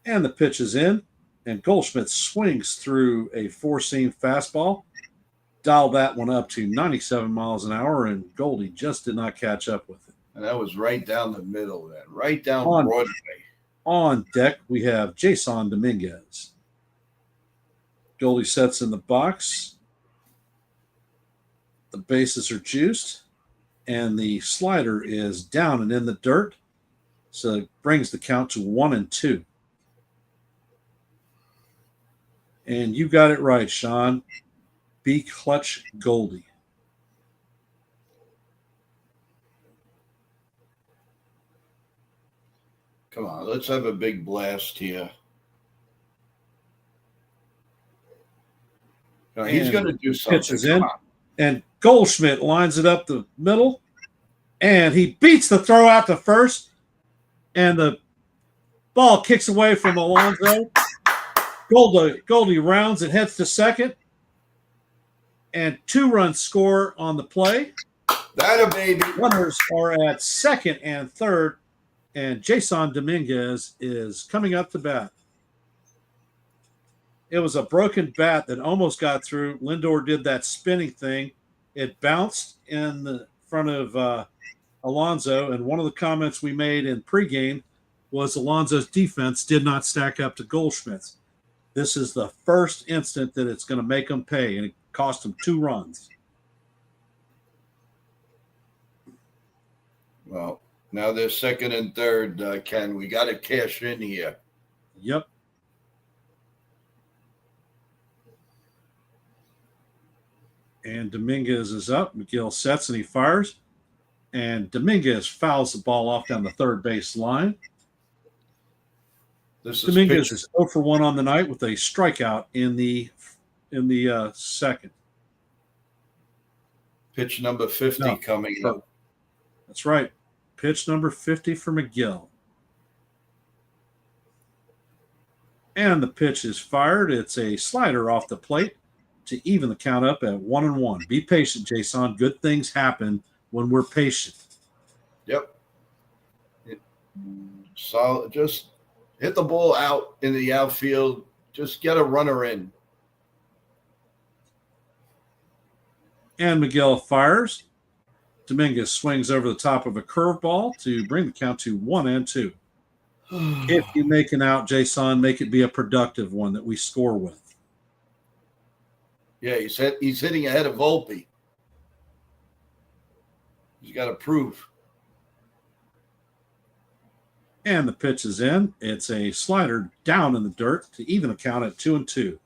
And the pitch is in, and Goldschmidt swings through a four-seam fastball, dialed that one up to 97 miles an hour, and Goldie just did not catch up with it. And that was right down the middle then, right down Broadway. On deck, we have Jason Dominguez. Goldie sets in the box. The bases are juiced, and the slider is down and in the dirt, so it brings the count to 1-2. And you got it right, Sean. Be clutch, Goldie. Come on, let's have a big blast here. No, he's going to do something. Pitches in, and Goldschmidt lines it up the middle, and he beats the throw out to first, and the ball kicks away from Alonso. Goldie rounds and heads to second, and 2-run score on the play. That a baby. Runners are at second and third, and Jason Dominguez is coming up to bat. It was a broken bat that almost got through. Lindor did that spinning thing. It bounced in the front of Alonso, and one of the comments we made in pregame was Alonso's defense did not stack up to Goldschmidt's. This is the first instant that it's going to make them pay, and it cost them 2 runs. Well, now they're second and third, Ken. We got to cash in here. Yep. And Dominguez is up. McGill sets and he fires. And Dominguez fouls the ball off down the third base line. Dominguez is 0 for 1 on the night with a strikeout in the second. Pitch number 50 coming up. That's right. Pitch number 50 for McGill. And the pitch is fired. It's a slider off the plate to even the count up at 1-1. Be patient, Jason. Good things happen when we're patient. Yep. So just hit the ball out in the outfield. Just get a runner in. And McGill fires. Dominguez swings over the top of a curveball to bring the count to 1-2. If you make an out, Jason, make it be a productive one that we score with. Yeah, he's hitting ahead of Volpe. He's got to prove. And the pitch is in. It's a slider down in the dirt to even the count at 2-2.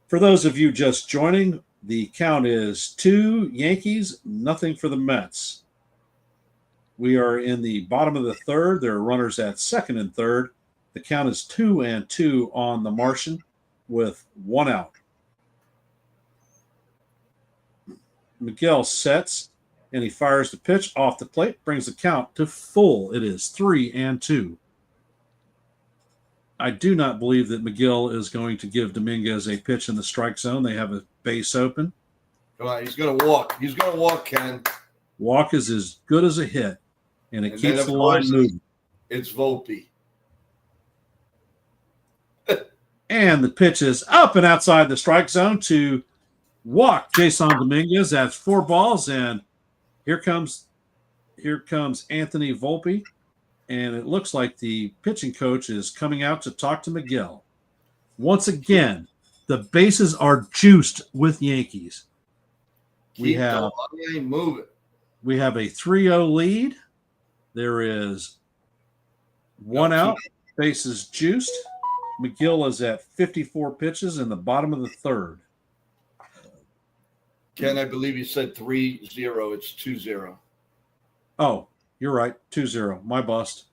For those of you just joining, The count is 2 Yankees, nothing for the Mets. We are in the bottom of the third. There are runners at second and third. The count is 2-2 on the Martian with 1 out. Miguel sets and he fires the pitch off the plate, brings the count to full. It is 3-2. I do not believe that Miguel is going to give Dominguez a pitch in the strike zone. They have a base open. Come on, he's going to walk. He's going to walk, Ken. Walk is as good as a hit, and it And keeps then, the of line course, moving. It's Volpe. And the pitch is up and outside the strike zone to walk Jason Dominguez. That's 4 balls, and here comes Anthony Volpe, and it looks like the pitching coach is coming out to talk to Miguel. Once again, the bases are juiced with Yankees. We have the line moving. We have a 3-0 lead. There is 1 out. Bases juiced. McGill is at 54 pitches in the bottom of the third. Ken, I believe you said 3-0. It's 2-0. Oh, you're right. 2-0. My bust.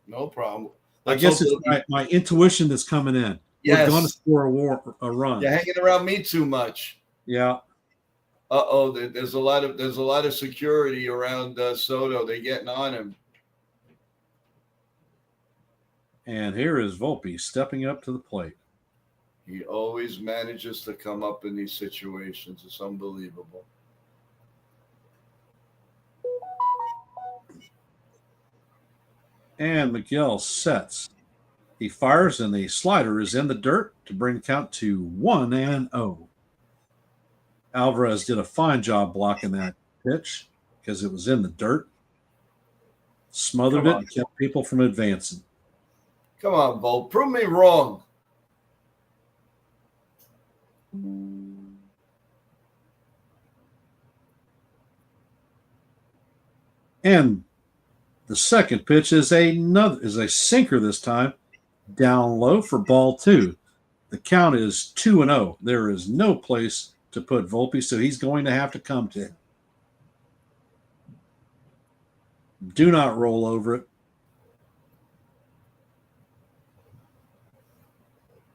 No problem. I guess it's my intuition that's coming in. Yes. We're going to score a run. You're hanging around me too much. Yeah. There's a lot of security around Soto. They're getting on him. And here is Volpe stepping up to the plate. He always manages to come up in these situations. It's unbelievable. And Miguel sets. He fires, and the slider is in the dirt to bring the count to 1-0. Alvarez did a fine job blocking that pitch because it was in the dirt. Smothered it and kept people from advancing. Come on, Vol. Prove me wrong. And the second pitch is a sinker this time, down low for ball 2. The count is 2-0. There is no place to put Volpe, so he's going to have to come to him. Do not roll over it.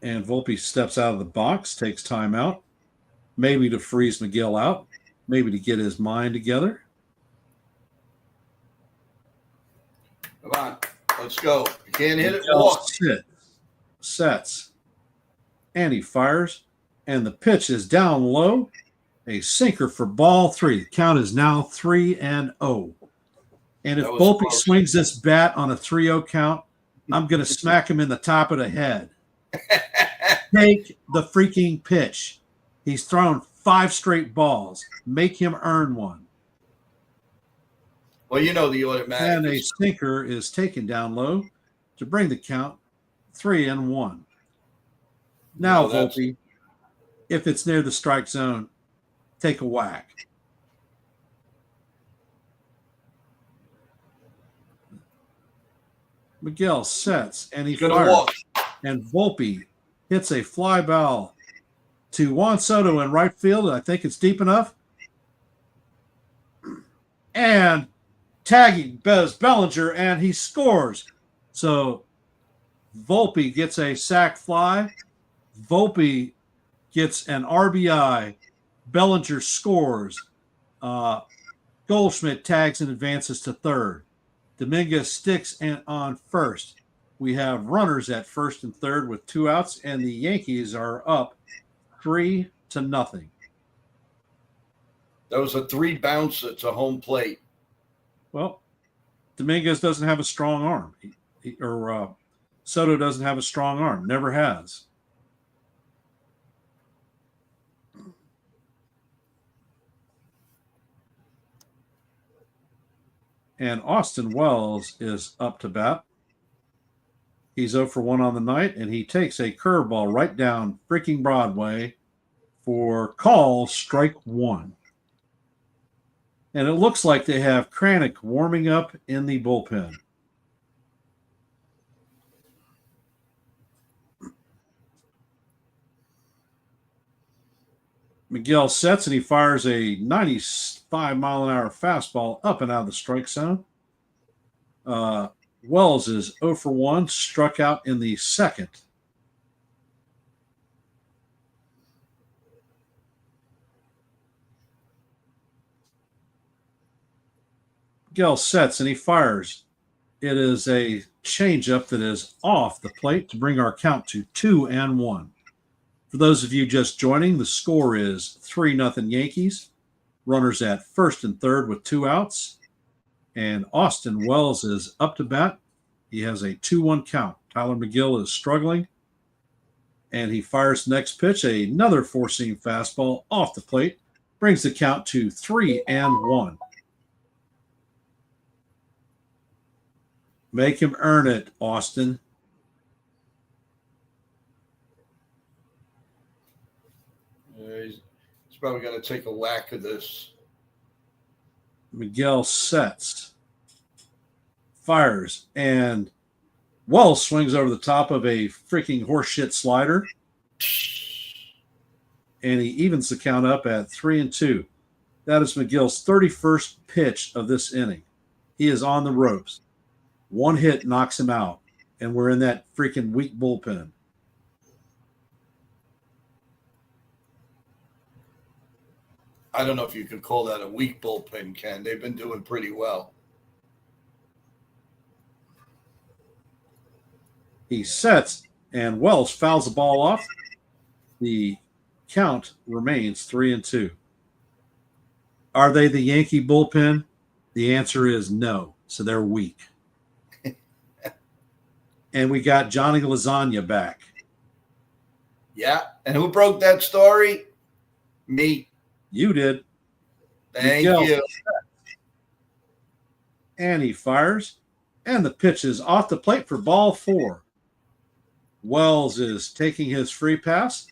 And Volpe steps out of the box, takes time out, maybe to freeze Miguel out, maybe to get his mind together. Come on, let's go. You can't hit it. Walk. Sets, and he fires, and the pitch is down low. A sinker for ball 3. The count is now 3-0. And if Volpe swings this bat on a 3-0 count, I'm going to smack him in the top of the head. Take the freaking pitch. He's thrown 5 straight balls. Make him earn one. Well, you know the automatic. And a sinker is taken down low to bring the count 3-1. Now, Volpe, if it's near the strike zone, take a whack. Miguel sets, and he fires. And Volpe hits a fly ball to Juan Soto in right field. I think it's deep enough. And tagging Bez Bellinger, and he scores. So Volpe gets a sac fly. Volpe gets an RBI. Bellinger scores. Goldschmidt tags and advances to third. Dominguez sticks on first. We have runners at first and third with 2 outs, and the Yankees are up 3-0. That was a 3 bouncer to home plate. Well, Dominguez doesn't have a strong arm, Soto doesn't have a strong arm. Never has. And Austin Wells is up to bat. He's 0 for 1 on the night, and he takes a curveball right down freaking Broadway for call strike 1. And it looks like they have Kranick warming up in the bullpen. Miguel sets and he fires a 95-mile-an-hour fastball up and out of the strike zone. Wells is 0 for 1, struck out in the second. Miguel sets and he fires. It is a changeup that is off the plate to bring our count to 2-1. For those of you just joining, the score is 3-0 Yankees. Runners at first and third with 2 outs. And Austin Wells is up to bat. He has a 2-1 count. Tyler McGill is struggling. And he fires the next pitch, another four-seam fastball off the plate. Brings the count to 3-1. Make him earn it, Austin. He's probably going to take a whack of this. Miguel sets, fires, and Wells swings over the top of a freaking horseshit slider. And he evens the count up at 3-2. That is McGill's 31st pitch of this inning. He is on the ropes. One hit knocks him out, and we're in that freaking weak bullpen. I don't know if you could call that a weak bullpen, Ken. They've been doing pretty well. He sets, and Wells fouls the ball off. The count remains 3-2. Are they the Yankee bullpen? The answer is no. So they're weak. And we got Johnny Lasagna back. Yeah. And who broke that story? Me. You did. Thank you. And he fires. And the pitch is off the plate for ball 4. Wells is taking his free pass.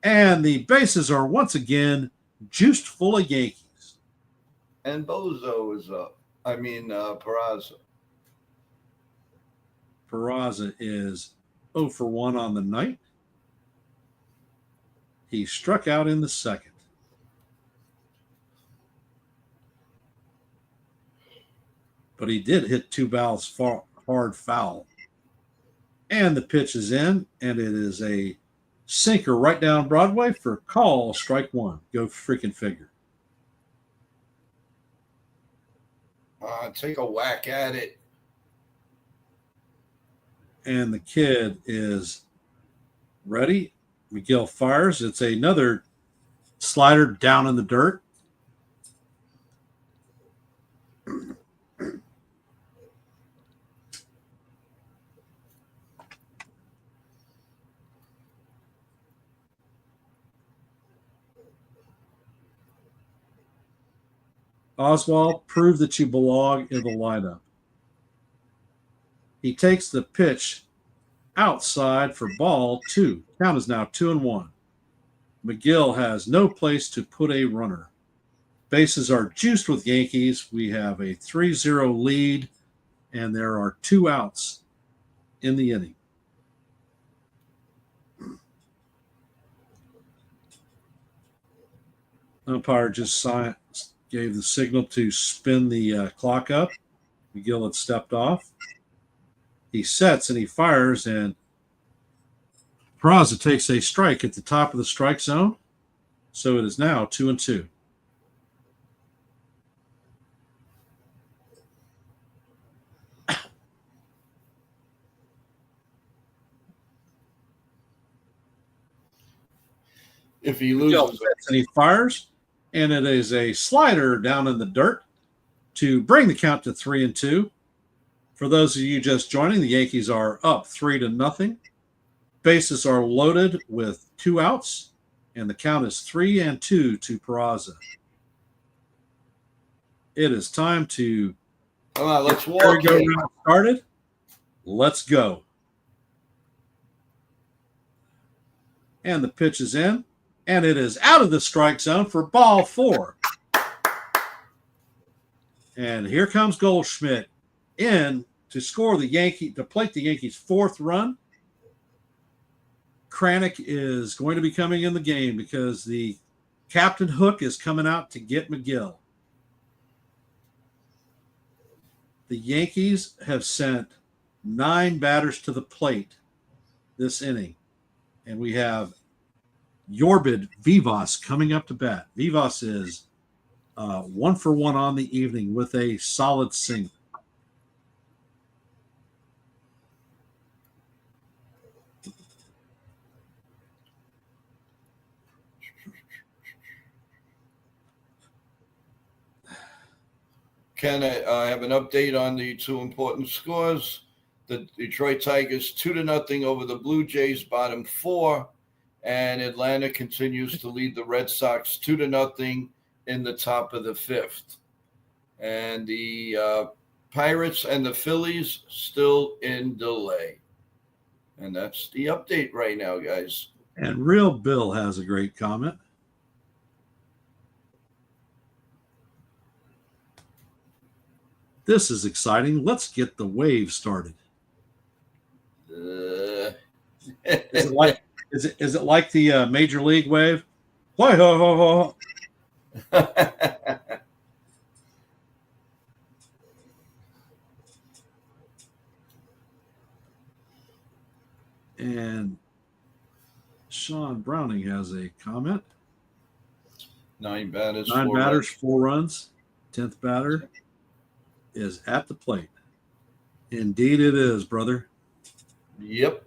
And the bases are once again juiced full of Yankees. And Bozo is up. Peraza. Peraza is 0 for 1 on the night. He struck out in the second. But he did hit 2 balls hard foul. And the pitch is in, and it is a sinker right down Broadway for call, strike 1. Go freaking figure. Take a whack at it. And the kid is ready. McGill fires. It's another slider down in the dirt. Oswald, prove that you belong in the lineup. He takes the pitch outside for ball 2. Count is now 2-1. McGill has no place to put a runner. Bases are juiced with Yankees. We have a 3-0 lead, and there are 2 outs in the inning. Umpire just gave the signal to spin the clock up. McGill had stepped off. He sets and he fires, and Peraza takes a strike at the top of the strike zone. So it is now 2-2. If he loses, and he fires, and it is a slider down in the dirt to bring the count to 3-2. For those of you just joining, the Yankees are up 3-0. Bases are loaded with 2 outs, and the count is 3-2 to Peraza. It is time to come on, let's walk. Started. Let's go. And the pitch is in, and it is out of the strike zone for ball 4. And here comes Goldschmidt in to score to plate the Yankees' 4th run. Kranick is going to be coming in the game because the Captain Hook is coming out to get McGill. The Yankees have sent 9 batters to the plate this inning, and we have Yorbid Vivas coming up to bat. Vivas is 1 for 1 on the evening with a solid single. Ken, I have an update on the 2 important scores. The Detroit Tigers 2-0 over the Blue Jays, bottom 4, and Atlanta continues to lead the Red Sox 2-0 in the top of the 5th. And the Pirates and the Phillies still in delay. And that's the update right now, guys. And Real Bill has a great comment. This is exciting. Let's get the wave started. Is it like the Major League wave? And Sean Browning has a comment. 9 batters, 9 4 batters, runs. 4 runs. 10th batter is at the plate. Indeed it is, brother. Yep.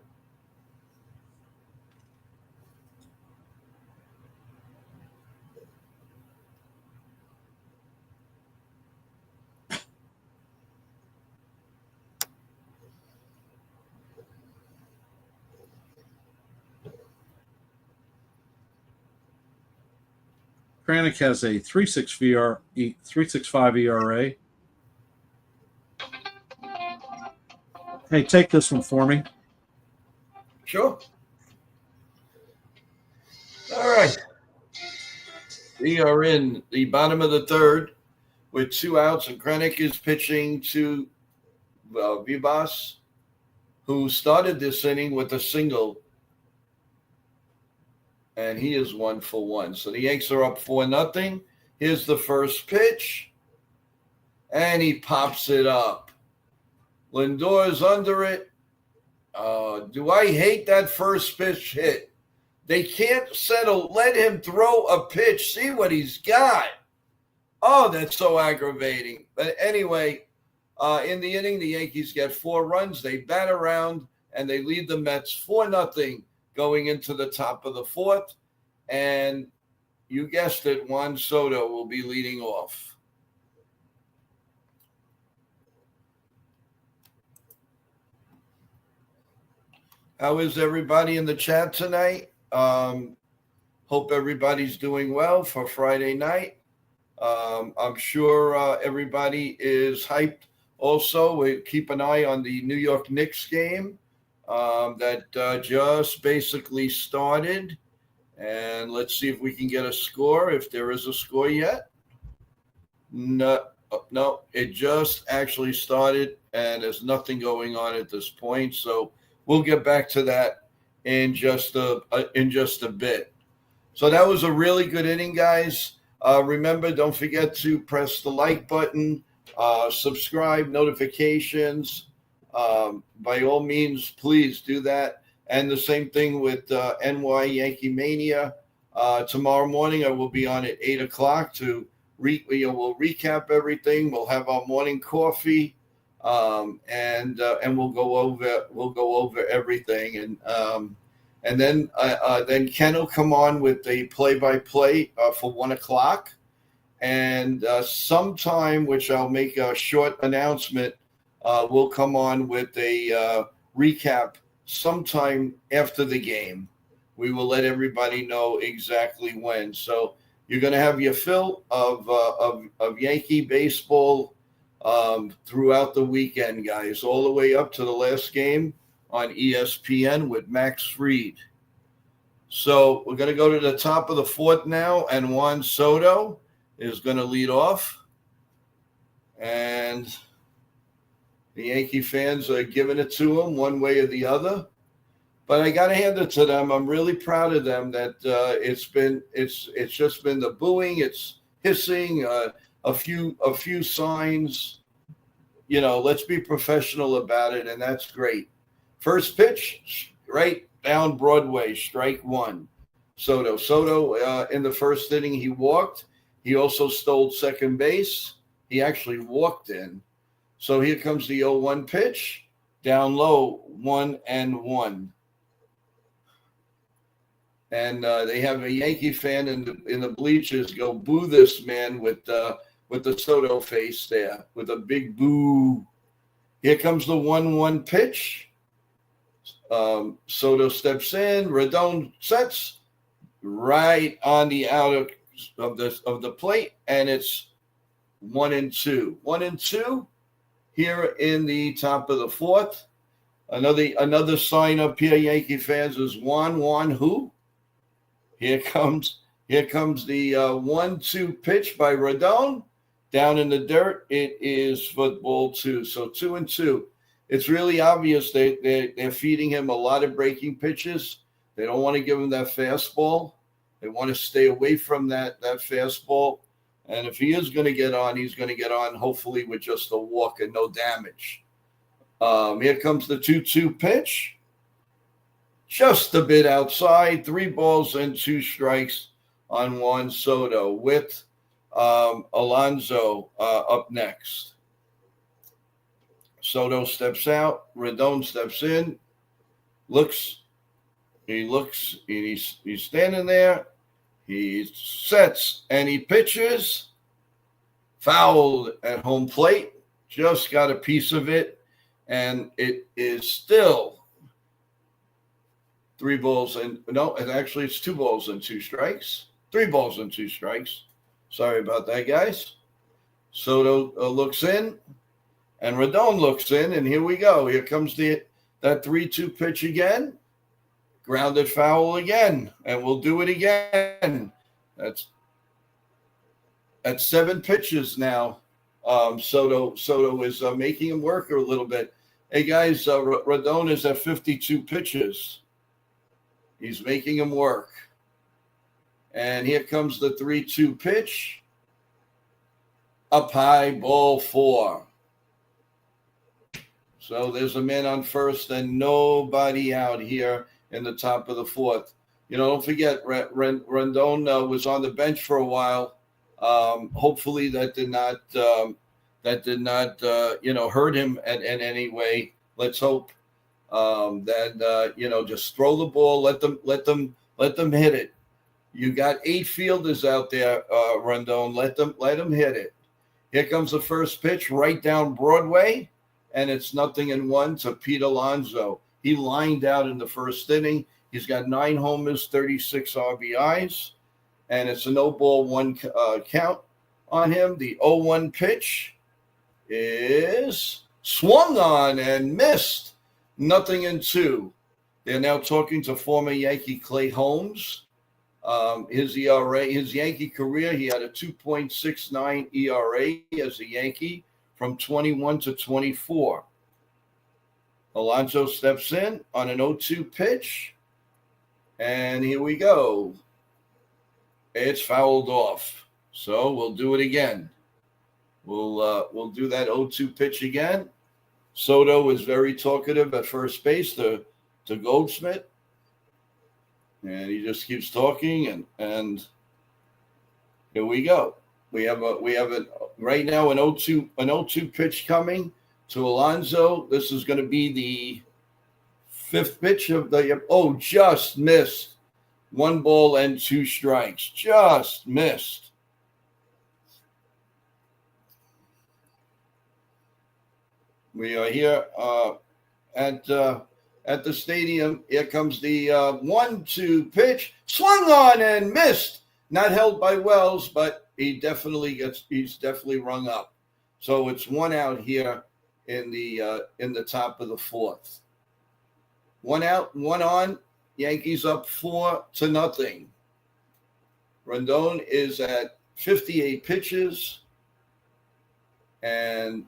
Kranick has a 3.65 ERA. Hey, take this one for me. Sure. All right. We are in the bottom of the 3rd with 2 outs, and Kranick is pitching to Vivas, who started this inning with a single, and he is 1 for 1. So the Yanks are up 4-0. Here's the first pitch, and he pops it up. Lindor's under it. Do I hate that first pitch hit? They can't settle. Let him throw a pitch. See what he's got. Oh, that's so aggravating. But anyway, in the inning, the Yankees get 4 runs. They bat around, and they lead the Mets 4-0 going into the top of the 4th. And you guessed it, Juan Soto will be leading off. How is everybody in the chat tonight? Hope everybody's doing well for Friday night. I'm sure everybody is hyped. Also, we keep an eye on the New York Knicks game that just basically started. And let's see if we can get a score, if there is a score yet. No, it just actually started, and there's nothing going on at this point. So we'll get back to that in just a bit. So that was a really good inning, guys. Remember, don't forget to press the like button, subscribe, notifications. By all means, please do that. And the same thing with NY Yankee Mania. Tomorrow morning, I will be on at 8 o'clock to we'll recap everything. We'll have our morning coffee. And we'll go over everything, and then Ken will come on with the play-by-play for 1 o'clock, and sometime, which I'll make a short announcement, we'll come on with a recap sometime after the game. We will let everybody know exactly when. So you're going to have your fill of Yankee baseball throughout the weekend, guys, all the way up to the last game on ESPN with Max Fried. So we're going to go to the top of the 4th now, and Juan Soto is going to lead off. And the Yankee fans are giving it to him one way or the other. But I got to hand it to them. I'm really proud of them that it's just been the booing, it's hissing, a few signs. Let's be professional about it, and that's great. First pitch, right down Broadway, strike one. Soto in the first inning, he walked. He also stole second base. He actually walked in. So here comes the 0-1 pitch, down low, 1-1. And they have a Yankee fan in the bleachers go boo this man with the Soto face there with a big boo. Here comes the 1-1 pitch. Soto steps in. Rodon sets right on the outer of the plate, and it's 1-2. 1-2 here in the top of the fourth. Another sign up here, Yankee fans, is Juan who? Here comes the 1-2 pitch by Rodon down in the dirt. It is football 2. So 2-2. It's really obvious they're feeding him a lot of breaking pitches. They don't want to give him that fastball. They want to stay away from that fastball. And if he is going to get on, he's going to get on hopefully with just a walk and no damage. Here comes the 2-2 pitch. Just a bit outside, 3 balls and 2 strikes on Juan Soto with Alonso up next. Soto steps out. Rodon steps in. He's standing there. He sets and he pitches. Fouled at home plate. Just got a piece of it. And it is still 3 balls and no, actually it's 2 balls and 2 strikes. 3 balls and 2 strikes. Sorry about that, guys. Soto looks in, and Rodon looks in, and here we go. Here comes that 3-2 pitch again. Grounded foul again, and we'll do it again. That's 7 pitches now. Soto is making him work a little bit. Hey, guys, Rodon is at 52 pitches. He's making him work. And here comes the 3-2 pitch. Up high, ball 4. So there's a man on first and nobody out here in the top of the fourth. Don't forget, Rendon was on the bench for a while. Hopefully that did not hurt him in any way. Let's hope that just throw the ball, let them hit it. You got 8 fielders out there, Rendon. Let them hit it. Here comes the first pitch right down Broadway, and it's 0-1 to Pete Alonso. He lined out in the first inning. He's got 9 homers, 36 RBIs, and it's a no-ball 1 count on him. The 0-1 pitch is swung on and missed. 0-2. They're now talking to former Yankee Clay Holmes. His ERA, his Yankee career, he had a 2.69 ERA as a Yankee from 21 to 24. Alonso steps in on an 0-2 pitch, and here we go. It's fouled off. So we'll do it again. We'll do that 0-2 pitch again. Soto is very talkative at first base to Goldsmith. And he just keeps talking, and here we go. We have right now an 0-2 pitch coming to Alonso. This is going to be the 5th pitch of the just missed. 1 ball and 2 strikes. Just missed. We are here at the stadium. Here comes the 1-2 pitch. Swung on and missed. Not held by Wells, but he's definitely rung up. So it's 1 out here in the top of the 4th. 1 out, 1 on. Yankees up 4-0. Rendon is at 58 pitches. And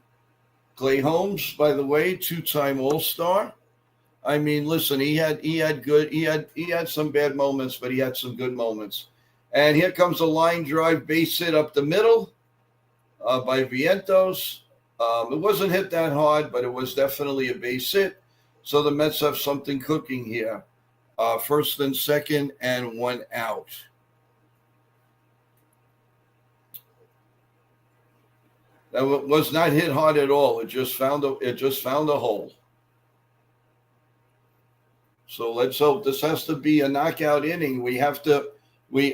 Clay Holmes, by the way, 2-time All-Star. I mean, listen, he had some bad moments, but he had some good moments. And here comes a line drive base hit up the middle by Vientos. It wasn't hit that hard, but it was definitely a base hit. So the Mets have something cooking here. First and second, and one out. That was not hit hard at all. It just found a hole. So let's hope this has to be a knockout inning. We have to, we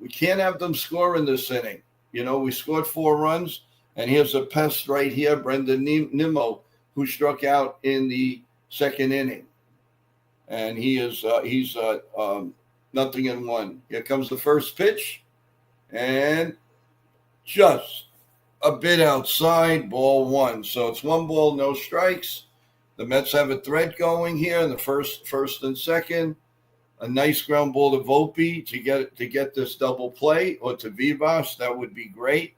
can't have them score in this inning. We scored 4 runs, and here's a pest right here, Brendan Nimmo, who struck out in the second inning, and he's 0-1. Here comes the first pitch, and just a bit outside, ball 1. So it's 1 ball, no strikes. The Mets have a threat going here in the first and second. A nice ground ball to Volpe to get this double play, or to Vivas. That would be great.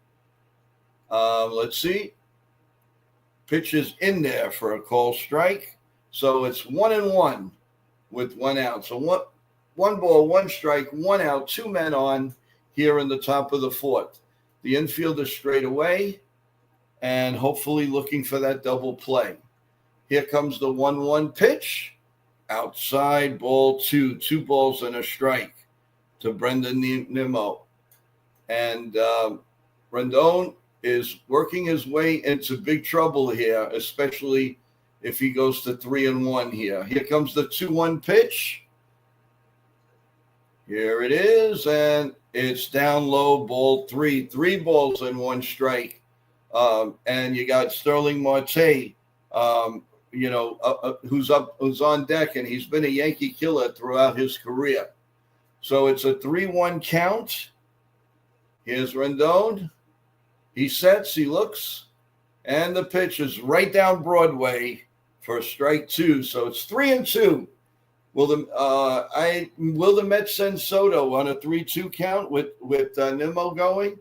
Let's see. Pitch is in there for a call strike. So it's 1-1 with 1 out. So 1 ball, 1 strike, 1 out, 2 men on here in the top of the 4th. The infielder straight away, and hopefully looking for that double play. Here comes the 1-1 pitch. Outside, ball 2. 2 balls and a strike to Brendan Nimmo. And Rendon is working his way into big trouble here, especially if he goes to 3-1 here. Here comes the 2-1 pitch. Here it is, and it's down low, ball 3. 3 balls and 1 strike. And you got Sterling Marte, who's on deck, and he's been a Yankee killer throughout his career. So it's a 3-1 count. Here's Rendon. He sets, he looks, and the pitch is right down Broadway for strike 2. So it's 3-2. Will the Mets send Soto on a 3-2 count with Nimmo going?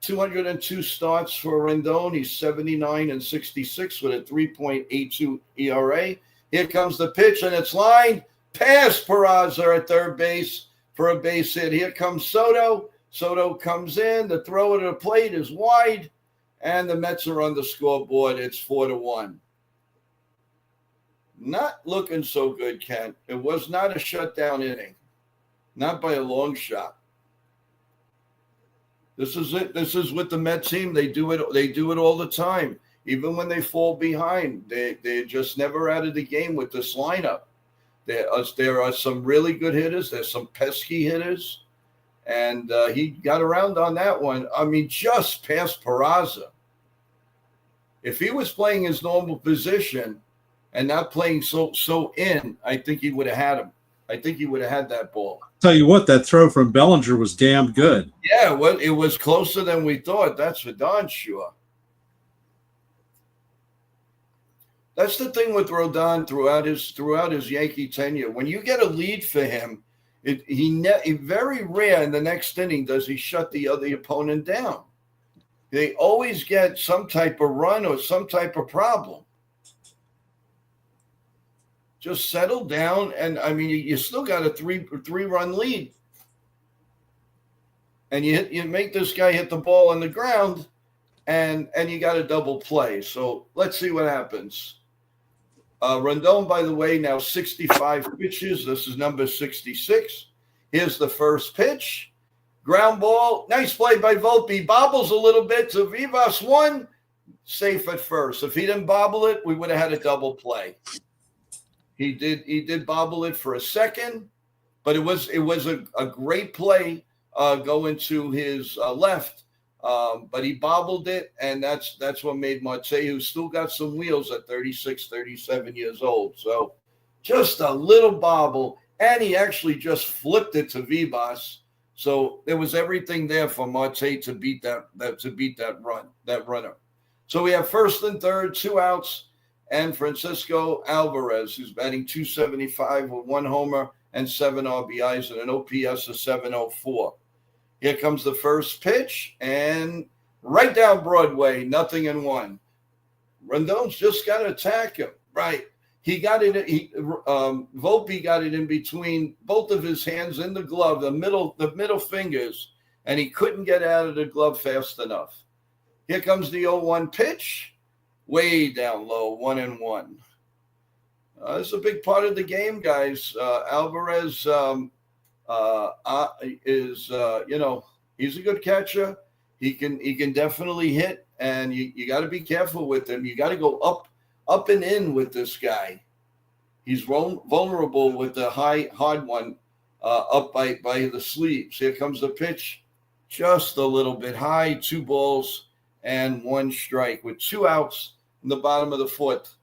202 starts for Rendon. He's 79-66 with a 3.82 ERA. Here comes the pitch, and it's lined past Peraza at third base for a base hit. Here comes Soto. Soto comes in. The throw to the plate is wide, and the Mets are on the scoreboard. It's 4-1. Not looking so good, Kent. It was not a shutdown inning, not by a long shot. This is it. This is with the Met team. They do it. They do it all the time. Even when they fall behind, they're just never out of the game with this lineup. There are some really good hitters. There's some pesky hitters, and he got around on that one. I mean, just past Peraza. If he was playing his normal position and not playing so in, I think he would have had him. I think he would have had that ball. Tell you what, that throw from Bellinger was damn good. Yeah, well, it was closer than we thought. That's for darn sure. That's the thing with Rodon throughout his Yankee tenure. When you get a lead for him, he very rare in the next inning does he shut the other opponent down. They always get some type of run or some type of problem. Just settle down, and I mean, you still got a three-run lead, and you make this guy hit the ball on the ground, and you got a double play. So let's see what happens. Rendon, by the way, now 65 pitches. This is number 66. Here's the first pitch. Ground ball. Nice play by Volpe. Bobbles a little bit to Vivas. 1. Safe at first. If he didn't bobble it, we would have had a double play. He did bobble it for a second, but it was a great play going to his left. But he bobbled it, and that's what made Marte, who's still got some wheels at 36, 37 years old. So just a little bobble, and he actually just flipped it to Vivas. So there was everything there for Marte to beat that runner. So we have first and third, 2 outs, and Francisco Alvarez, who's batting .275 with 1 homer and 7 RBIs and an OPS of .704. Here comes the first pitch, and right down Broadway, 0-1. Rendon's just got to attack him. Right. He got it. Volpe got it in between both of his hands in the glove, the middle fingers, and he couldn't get out of the glove fast enough. Here comes the 0-1 pitch, way down low, 1-1. This is a big part of the game, guys. Alvarez is, he's a good catcher. He can definitely hit, and you got to be careful with him. You got to go up and in with this guy. He's vulnerable with the hard one up by the sleeves. Here comes the pitch, just a little bit high, 2 balls and 1 strike with 2 outs in the bottom of the fourth.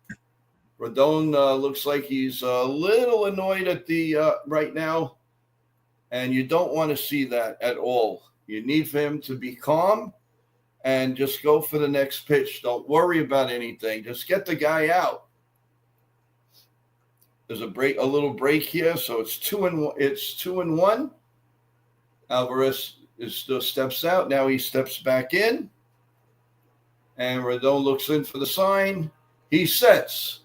Rodon looks like he's a little annoyed at the right now, and you don't want to see that at all. You need for him to be calm and just go for the next pitch. Don't worry about anything. Just get the guy out. There's a little break here, so it's 2-1. It's 2-1. Alvarez still steps out. Now he steps back in, and Rodon looks in for the sign. He sets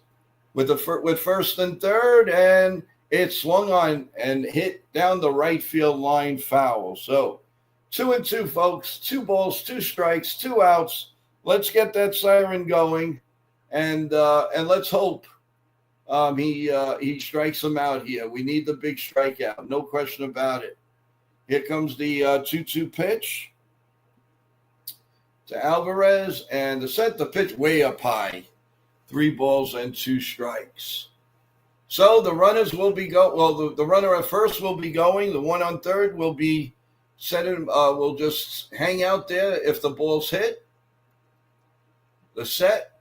with first and third, and it swung on and hit down the right field line, foul. So 2-2, folks. 2 balls, 2 strikes, 2 outs. Let's get that siren going, and let's hope he strikes him out here. We need the big strikeout, no question about it. Here comes the 2-2 pitch to Alvarez, and the pitch way up high. 3 balls and 2 strikes. So the runners will be the runner at first will be going. The one on third will be setting. Will just hang out there if the ball's hit. The set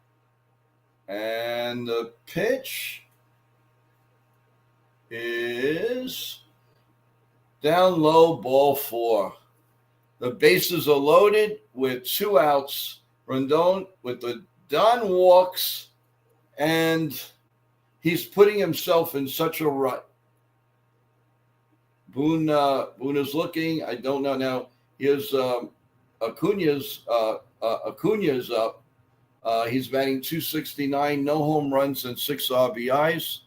and the pitch is down low, ball 4. The bases are loaded with 2 outs. Rodon with the Don walks, and he's putting himself in such a rut. Boone is looking. I don't know now. Here's Acuna's up. He's batting .269, no home runs and 6 RBIs.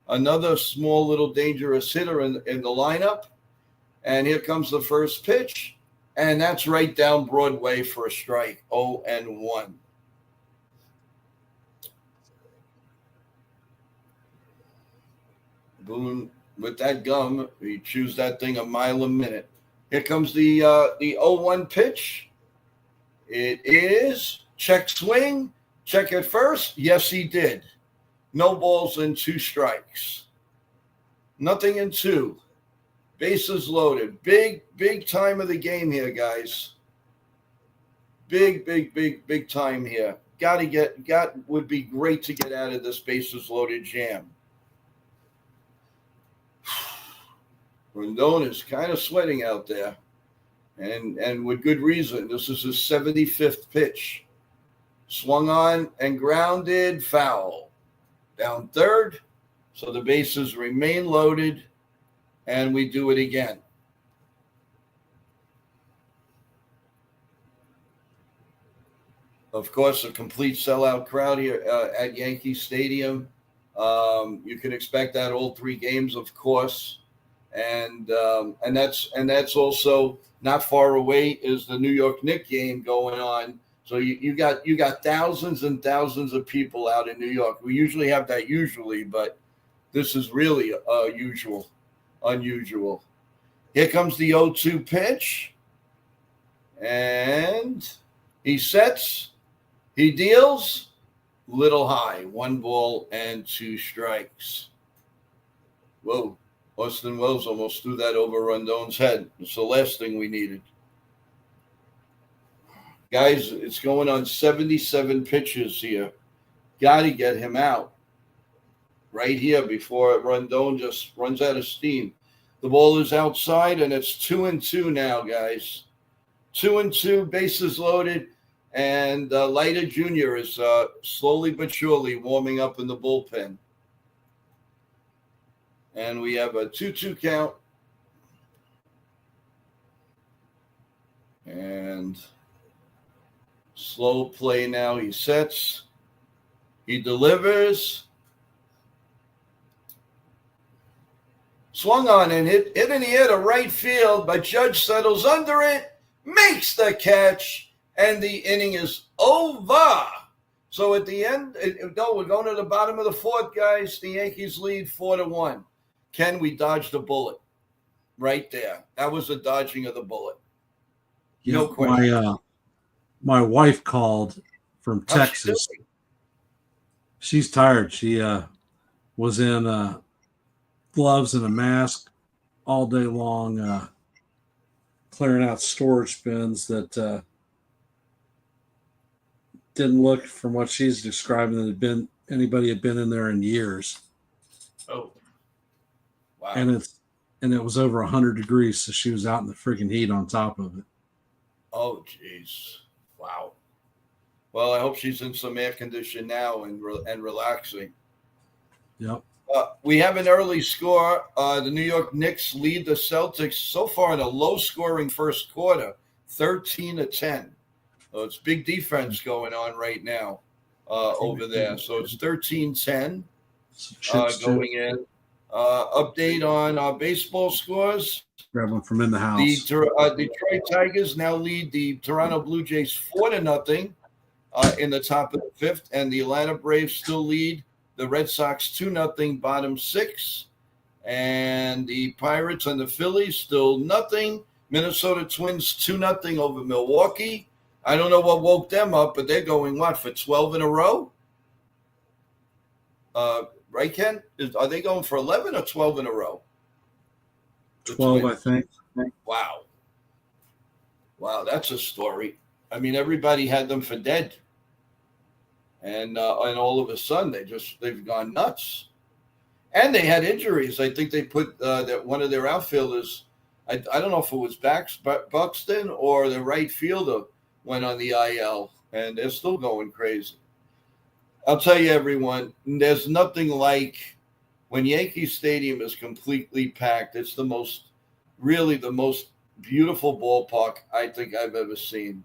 Another small little dangerous hitter in the lineup. And here comes the first pitch, and that's right down Broadway for a strike. 0-1. Boone with that gum, he chews that thing a mile a minute. Here comes the 0-1 pitch. It is check swing, check at first. Yes, he did. No balls and 2 strikes. Nothing in 2. Bases loaded. Big time of the game here, guys. Big time here. Would be great to get out of this bases loaded jam. Rodon is kind of sweating out there, and with good reason. This is his 75th pitch. Swung on and grounded, foul. Down third, so the bases remain loaded, and we do it again. Of course, a complete sellout crowd here at Yankee Stadium. You can expect that all 3 games, of course. And that's also not far away is the New York Knicks game going on. So you got thousands and thousands of people out in New York. We usually have that but this is really unusual. Here comes the 0-2 pitch, and he sets, he deals, little high, 1 ball and 2 strikes. Whoa. Austin Wells almost threw that over Rondon's head. It's the last thing we needed. Guys, it's going on 77 pitches here. Got to get him out right here before Rondon just runs out of steam. The ball is outside, and it's 2-2 now, guys. 2-2, bases loaded, and Leiter Jr. is slowly but surely warming up in the bullpen. And we have a 2-2 count. And slow play now. He sets. He delivers. swung on and hit in the air to right field, but Judge settles under it, makes the catch, and the inning is over. So at the end, we're going to the bottom of the fourth, guys. The Yankees lead 4-1. Ken, we dodged a bullet right there. That was the dodging of the bullet. No question. My wife called from Texas. She's tired. She was in gloves and a mask all day long, clearing out storage bins that didn't look, from what she's describing, that anybody had been in there in years. Oh, wow! And it was over 100 degrees, so she was out in the freaking heat on top of it. Oh, jeez! Wow. Well, I hope she's in some air condition now and relaxing. Yep. We have an early score. The New York Knicks lead the Celtics so far in a low-scoring first quarter, 13-10. So it's big defense going on right now over there. So it's 13-10 going in. Update on our baseball scores. Grab one from in the house. The Detroit Tigers now lead the Toronto Blue Jays 4-0 in the top of the fifth, and the Atlanta Braves still lead the Red Sox 2-0 bottom six, and the Pirates and the Phillies still nothing. Minnesota Twins 2-0 over Milwaukee. I don't know what woke them up, but they're going, for 12 in a row? Right, Ken? Are they going for 11 or 12 in a row? 12, I think. Wow, that's a story. I mean, everybody had them for dead. And all of a sudden, they've gone nuts. And they had injuries. I think they put that one of their outfielders, I don't know if it was Buxton or the right fielder, went on the IL, and they're still going crazy. I'll tell you, everyone, there's nothing like when Yankee Stadium is completely packed. It's the most beautiful ballpark I think I've ever seen.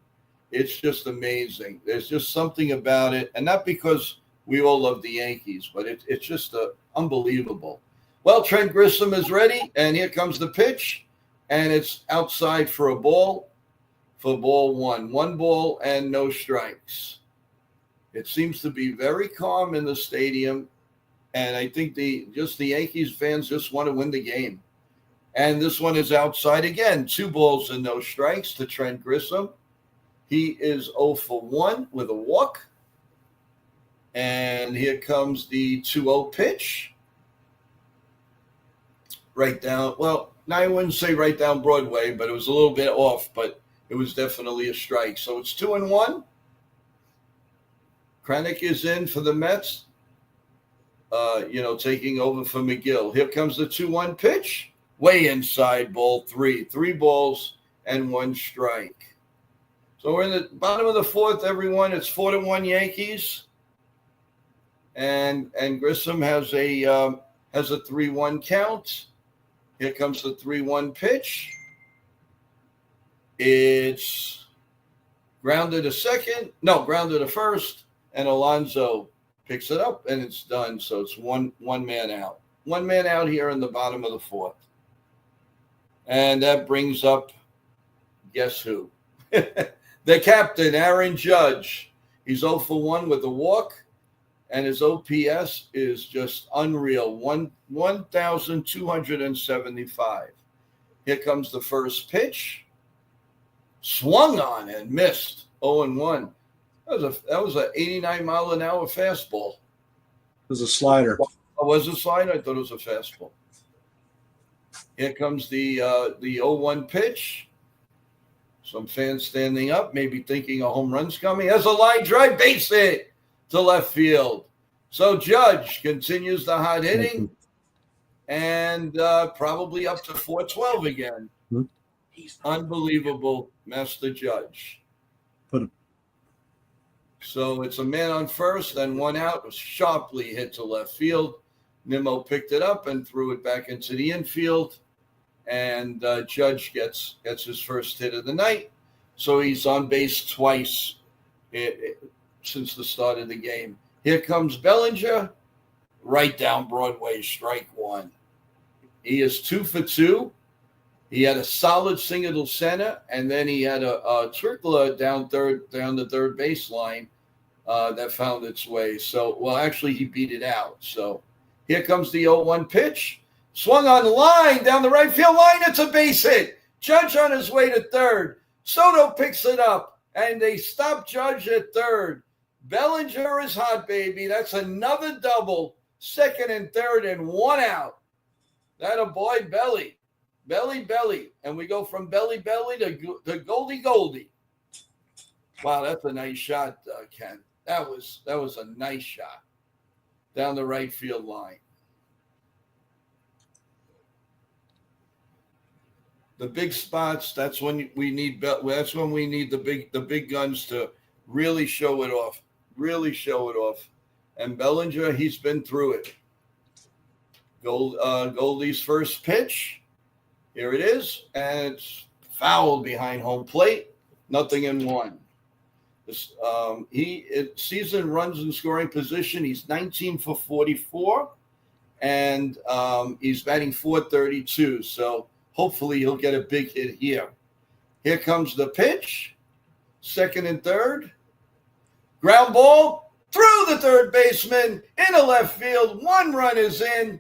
It's just amazing. There's just something about it, and not because we all love the Yankees, but it's just unbelievable. Well, Trent Grissom is ready, and here comes the pitch, and it's outside for a ball. For ball one. 1 ball and no strikes. It seems to be very calm in the stadium, and I think the Yankees fans just want to win the game. And this one is outside again. 2 balls and no strikes to Trent Grissom. He is 0 for 1 with a walk. And here comes the 2-0 pitch. Right down, I wouldn't say right down Broadway, but it was a little bit off, but it was definitely a strike. So it's 2-1. Kranick is in for the Mets, taking over for McGill. Here comes the 2-1 pitch. Way inside, ball 3. 3 balls and 1 strike. So we're in the bottom of the fourth, everyone. It's 4-1 Yankees. And Grissom has a 3-1 count. Here comes the 3-1 pitch. It's grounded to first, and Alonso picks it up, and it's done. So it's one man out. 1 man out here in the bottom of the fourth. And that brings up, guess who? The captain, Aaron Judge. He's 0 for 1 with a walk, and his OPS is just unreal, 1,275. Here comes the first pitch. Swung on and missed, 0-1. That was a 89-mile-an-hour fastball. It was a slider. Oh, was it a slider? I thought it was a fastball. Here comes the 0-1 pitch. Some fans standing up, maybe thinking a home run's coming. There's a line drive, base hit to left field. So Judge continues the hot hitting, and probably up to 412 again. Unbelievable, Master Judge. So it's a man on first, then 1 out, was sharply hit to left field. Nimmo picked it up and threw it back into the infield, and Judge gets his first hit of the night. So he's on base twice since the start of the game. Here comes Bellinger, right down Broadway, strike 1. He is 2 for 2. He had a solid single to center, and then he had a trickler down the third baseline that found its way. So, well, actually, he beat it out. So here comes the 0-1 pitch. Swung on the line, down the right field line. It's a base hit. Judge on his way to third. Soto picks it up, and they stop Judge at third. Bellinger is hot, baby. That's another double. Second and third and 1 out. That a boy, Belly. Belly. And we go from Belly to Goldie. Wow, that's a nice shot, Ken. That was a nice shot down the right field line. The big spots, that's when we need the big guns to really show it off. And Bellinger, he's been through it. Goldie's first pitch. Here it is, and it's fouled behind home plate. 0-1. Season runs in scoring position. He's 19 for 44, and he's batting .432. So hopefully he'll get a big hit here. Here comes the pitch. Second and third. Ground ball through the third baseman into left field. 1 run is in,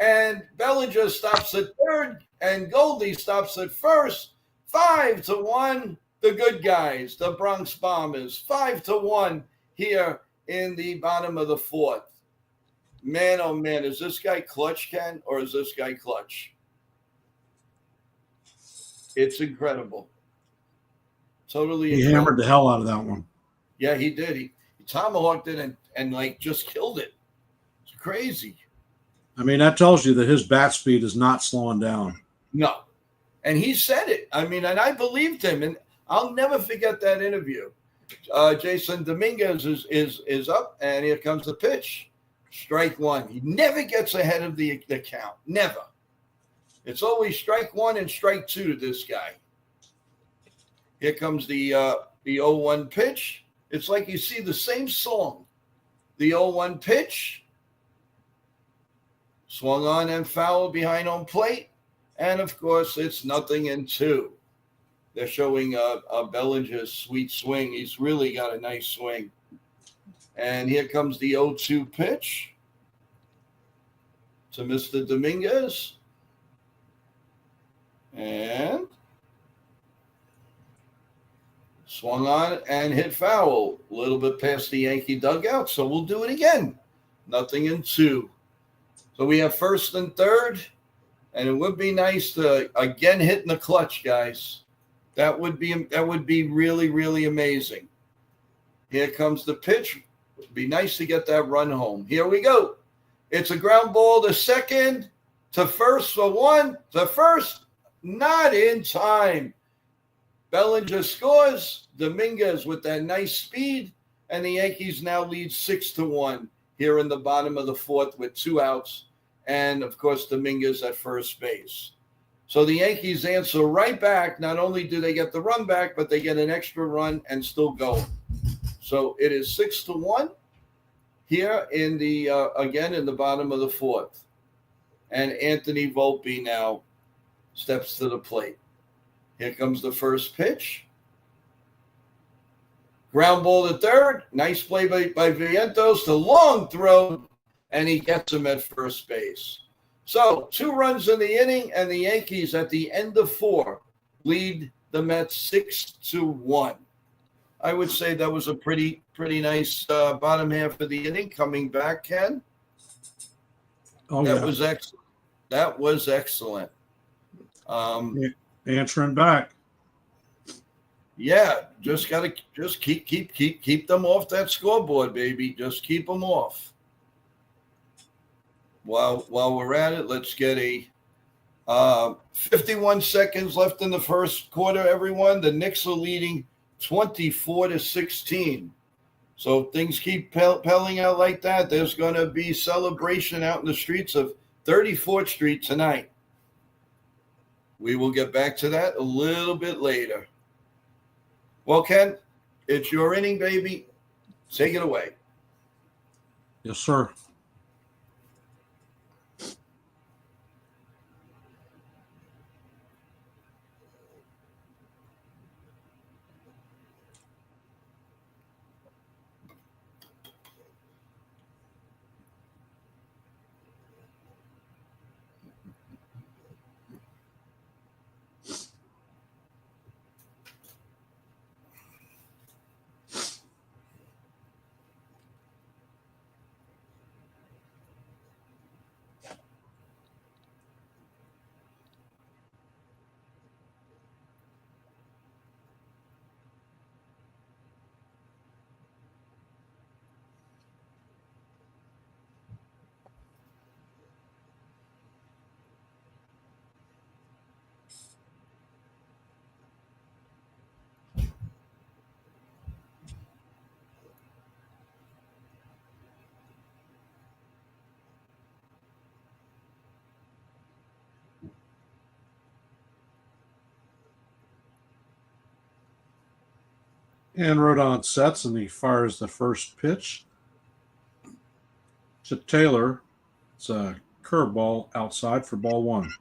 and Bellinger stops at third, and Goldie stops at first. 5-1. The good guys, the Bronx Bombers, 5-1 here in the bottom of the fourth. Man, oh man, is this guy clutch, Ken, or is this guy clutch? It's incredible. Totally He incredible. hammered the hell out of that one. Yeah, he did. He tomahawked it and like just killed it. It's crazy. I mean, that tells you that his bat speed is not slowing down. No. And he said it. I mean, and I believed him. And I'll never forget that interview. Jason Dominguez is up, and here comes the pitch. Strike 1. He never gets ahead of the count. Never. It's always strike 1 and strike 2 to this guy. Here comes the 0-1 pitch. It's like you see the same song. The 0-1 pitch. Swung on and fouled behind home plate. And, of course, it's 0-2. They're showing Bellinger's sweet swing. He's really got a nice swing. And here comes the 0-2 pitch to Mr. Dominguez. And swung on and hit foul. A little bit past the Yankee dugout, so we'll do it again. 0-2. So we have first and third, and it would be nice to again hit in the clutch, guys. That would be really, really amazing. Here comes the pitch. It would be nice to get that run home. Here we go. It's a ground ball to second, to first for 1, to first, not in time. Bellinger scores. Dominguez with that nice speed, and the Yankees now lead 6-1 here in the bottom of the fourth with 2 outs, and of course Dominguez at first base. So the Yankees answer right back. Not only do they get the run back, but they get an extra run and still go. So it is 6-1 here in the again in the bottom of the fourth. And Anthony Volpe now steps to the plate. Here comes the first pitch. Ground ball to third. Nice play by Vientos. The long throw, and he gets him at first base. So 2 runs in the inning, and the Yankees at the end of 4 lead the Mets 6-1. I would say that was a pretty nice bottom half of the inning coming back, Ken. Oh, that yeah. was excellent. That was excellent. Answering back. Yeah, just keep them off that scoreboard, baby. Just keep them off. While we're at it, let's get a 51 seconds left in the first quarter, everyone. The Knicks are leading 24-16. So if things keep pelling out like that, there's going to be celebration out in the streets of 34th Street tonight. We will get back to that a little bit later. Well, Ken, it's your inning, baby. Take it away. Yes, sir. And Rodon sets and he fires the first pitch to Taylor. It's a curveball outside for ball one.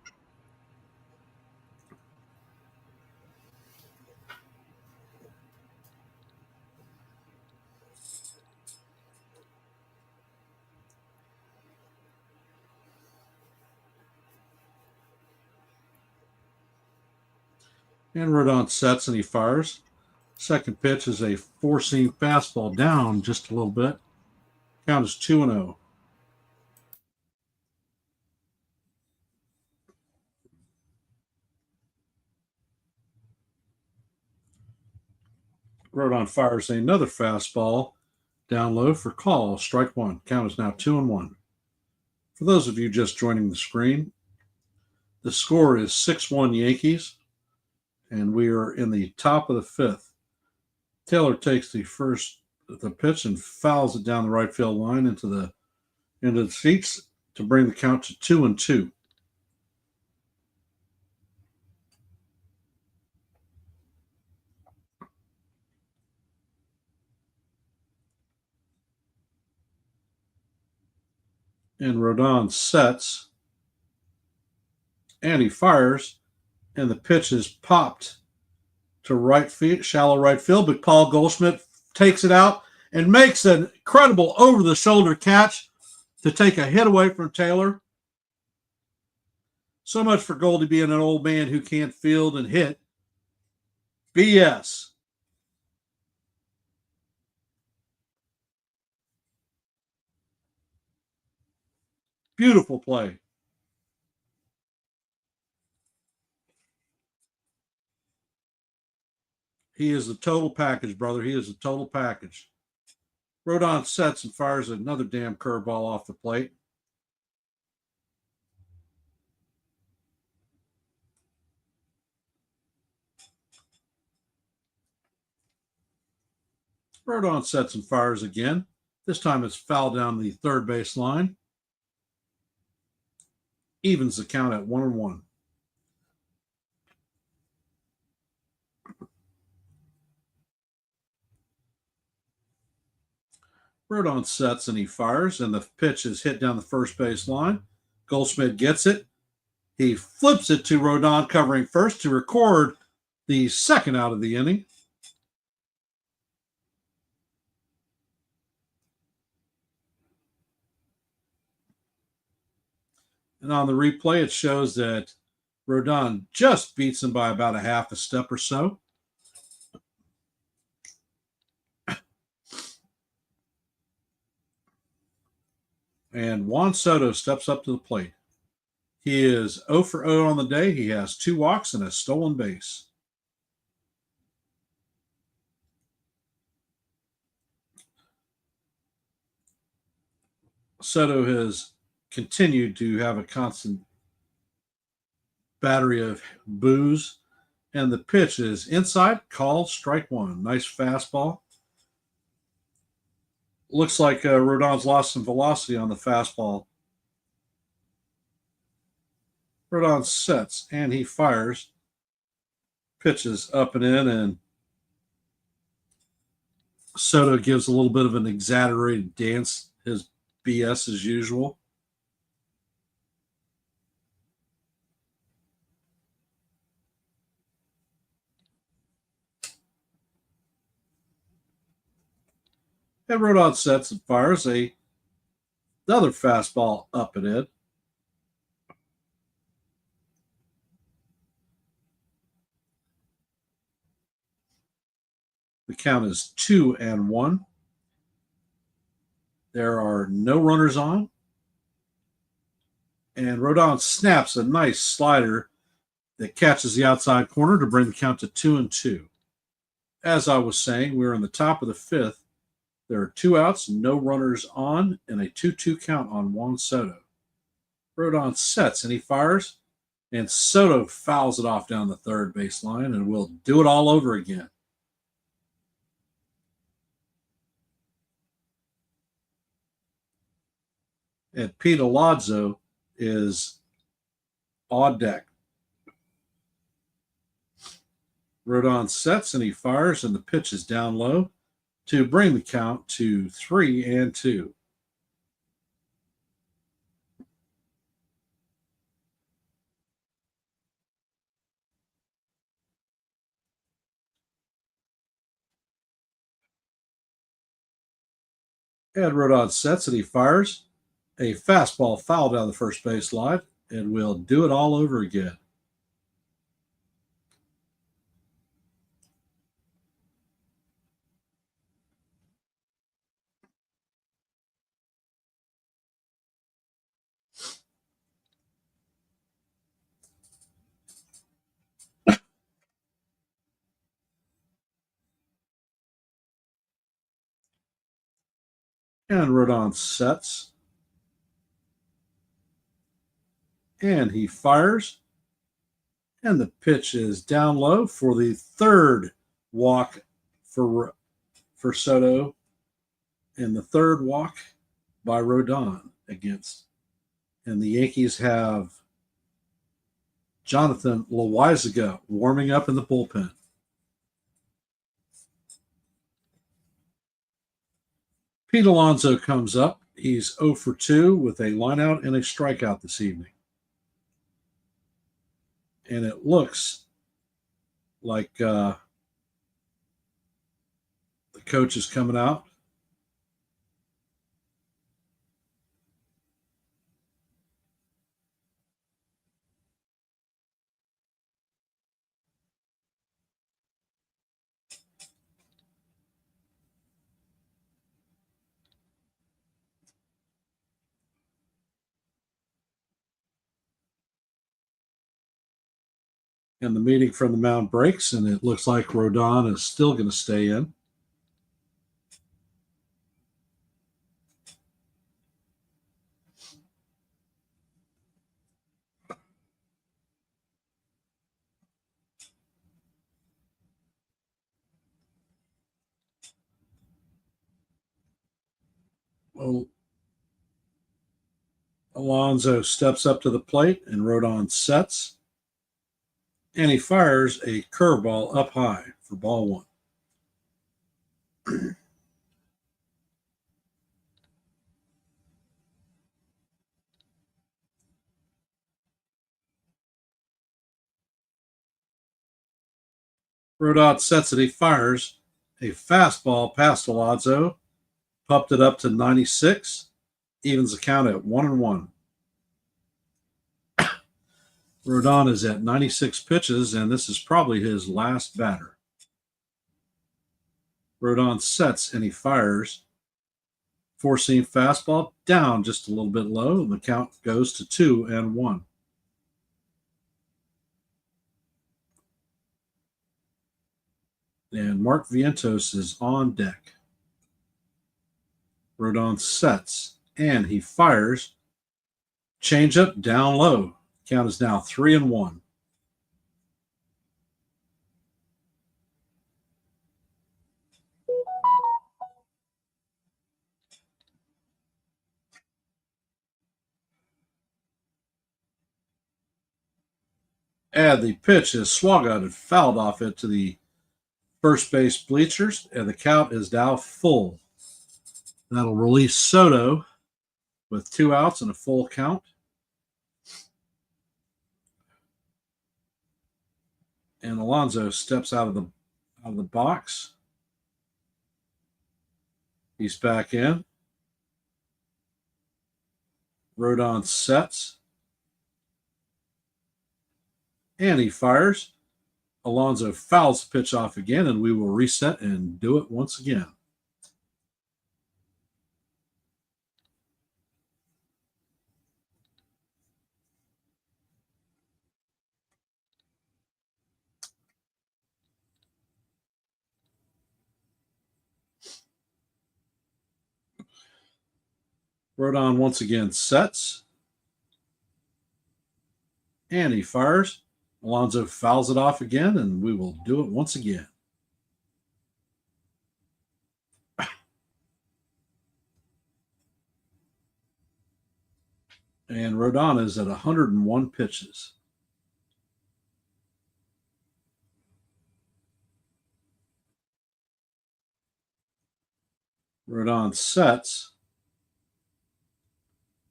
And Rodon sets and he fires. Second pitch is a four-seam fastball down just a little bit. Count is 2-0. Rodon fires another fastball down low for call. Strike one. Count is now 2-1. For those of you just joining the screen, the score is 6-1 Yankees, and we are in the top of the fifth. Taylor takes the pitch and fouls it down the right field line into the seats to bring the count to 2-2. And Rodon sets, and he fires, and the pitch is popped to right field, shallow right field, but Paul Goldschmidt takes it out and makes an incredible over-the-shoulder catch to take a hit away from Taylor. So much for Goldie being an old man who can't field and hit. BS. Beautiful play. He is the total package, brother. He is the total package. Rodon sets and fires another damn curveball off the plate. Rodon sets and fires again. This time it's fouled down the third base line. Evens the count at 1-1. Rodon sets and he fires, and the pitch is hit down the first base line. Goldschmidt gets it. He flips it to Rodon covering first to record the second out of the inning. And on the replay, it shows that Rodon just beats him by about a half a step or so. And Juan Soto steps up to the plate. He is 0 for 0 on the day. He has 2 walks and a stolen base. Soto has continued to have a constant battery of boos. And the pitch is inside, called, strike one. Nice fastball. Looks like Rodon's lost some velocity on the fastball. Rodon sets and he fires. Pitches up and in, and Soto gives a little bit of an exaggerated dance, his BS as usual. And Rodon sets and fires another fastball up and in. The count is 2-1. There are no runners on. And Rodon snaps a nice slider that catches the outside corner to bring the count to 2-2. As I was saying, we're in the top of the fifth. There are 2 outs, no runners on, and a 2-2 count on Juan Soto. Rodon sets and he fires, and Soto fouls it off down the third baseline, and we'll do it all over again. And Pete Alonso is on deck. Rodon sets and he fires, and the pitch is down low to bring the count to 3-2. And Rodon sets and he fires. A fastball foul down the first base line, and we'll do it all over again. And Rodon sets. And he fires. And the pitch is down low for the third walk for Soto. And the third walk by Rodon against. And the Yankees have Jonathan Loizaga warming up in the bullpen. Pete Alonso comes up. He's 0 for 2 with a lineout and a strikeout this evening. And it looks like the coach is coming out. And the meeting from the mound breaks, and it looks like Rodon is still going to stay in. Well, Alonso steps up to the plate, and Rodon sets. And he fires a curveball up high for ball one. Rodon sets it. He fires a fastball past Alonso, pumped it up to 96, evens the count at 1-1. Rodon is at 96 pitches, and this is probably his last batter. Rodon sets and he fires. Four-seam fastball down just a little bit low, and the count goes to 2-1. And Mark Vientos is on deck. Rodon sets and he fires. Changeup down low. Count is now 3-1. And the pitch is swung on and fouled off it to the first base bleachers, and the count is now full. That'll release Soto with 2 outs and a full count. And Alonso steps out of the box. He's back in. Rodon sets. And he fires. Alonso fouls the pitch off again, and we will reset and do it once again. Rodon once again sets. And he fires. Alonso fouls it off again, and we will do it once again. And Rodon is at 101 pitches. Rodon sets.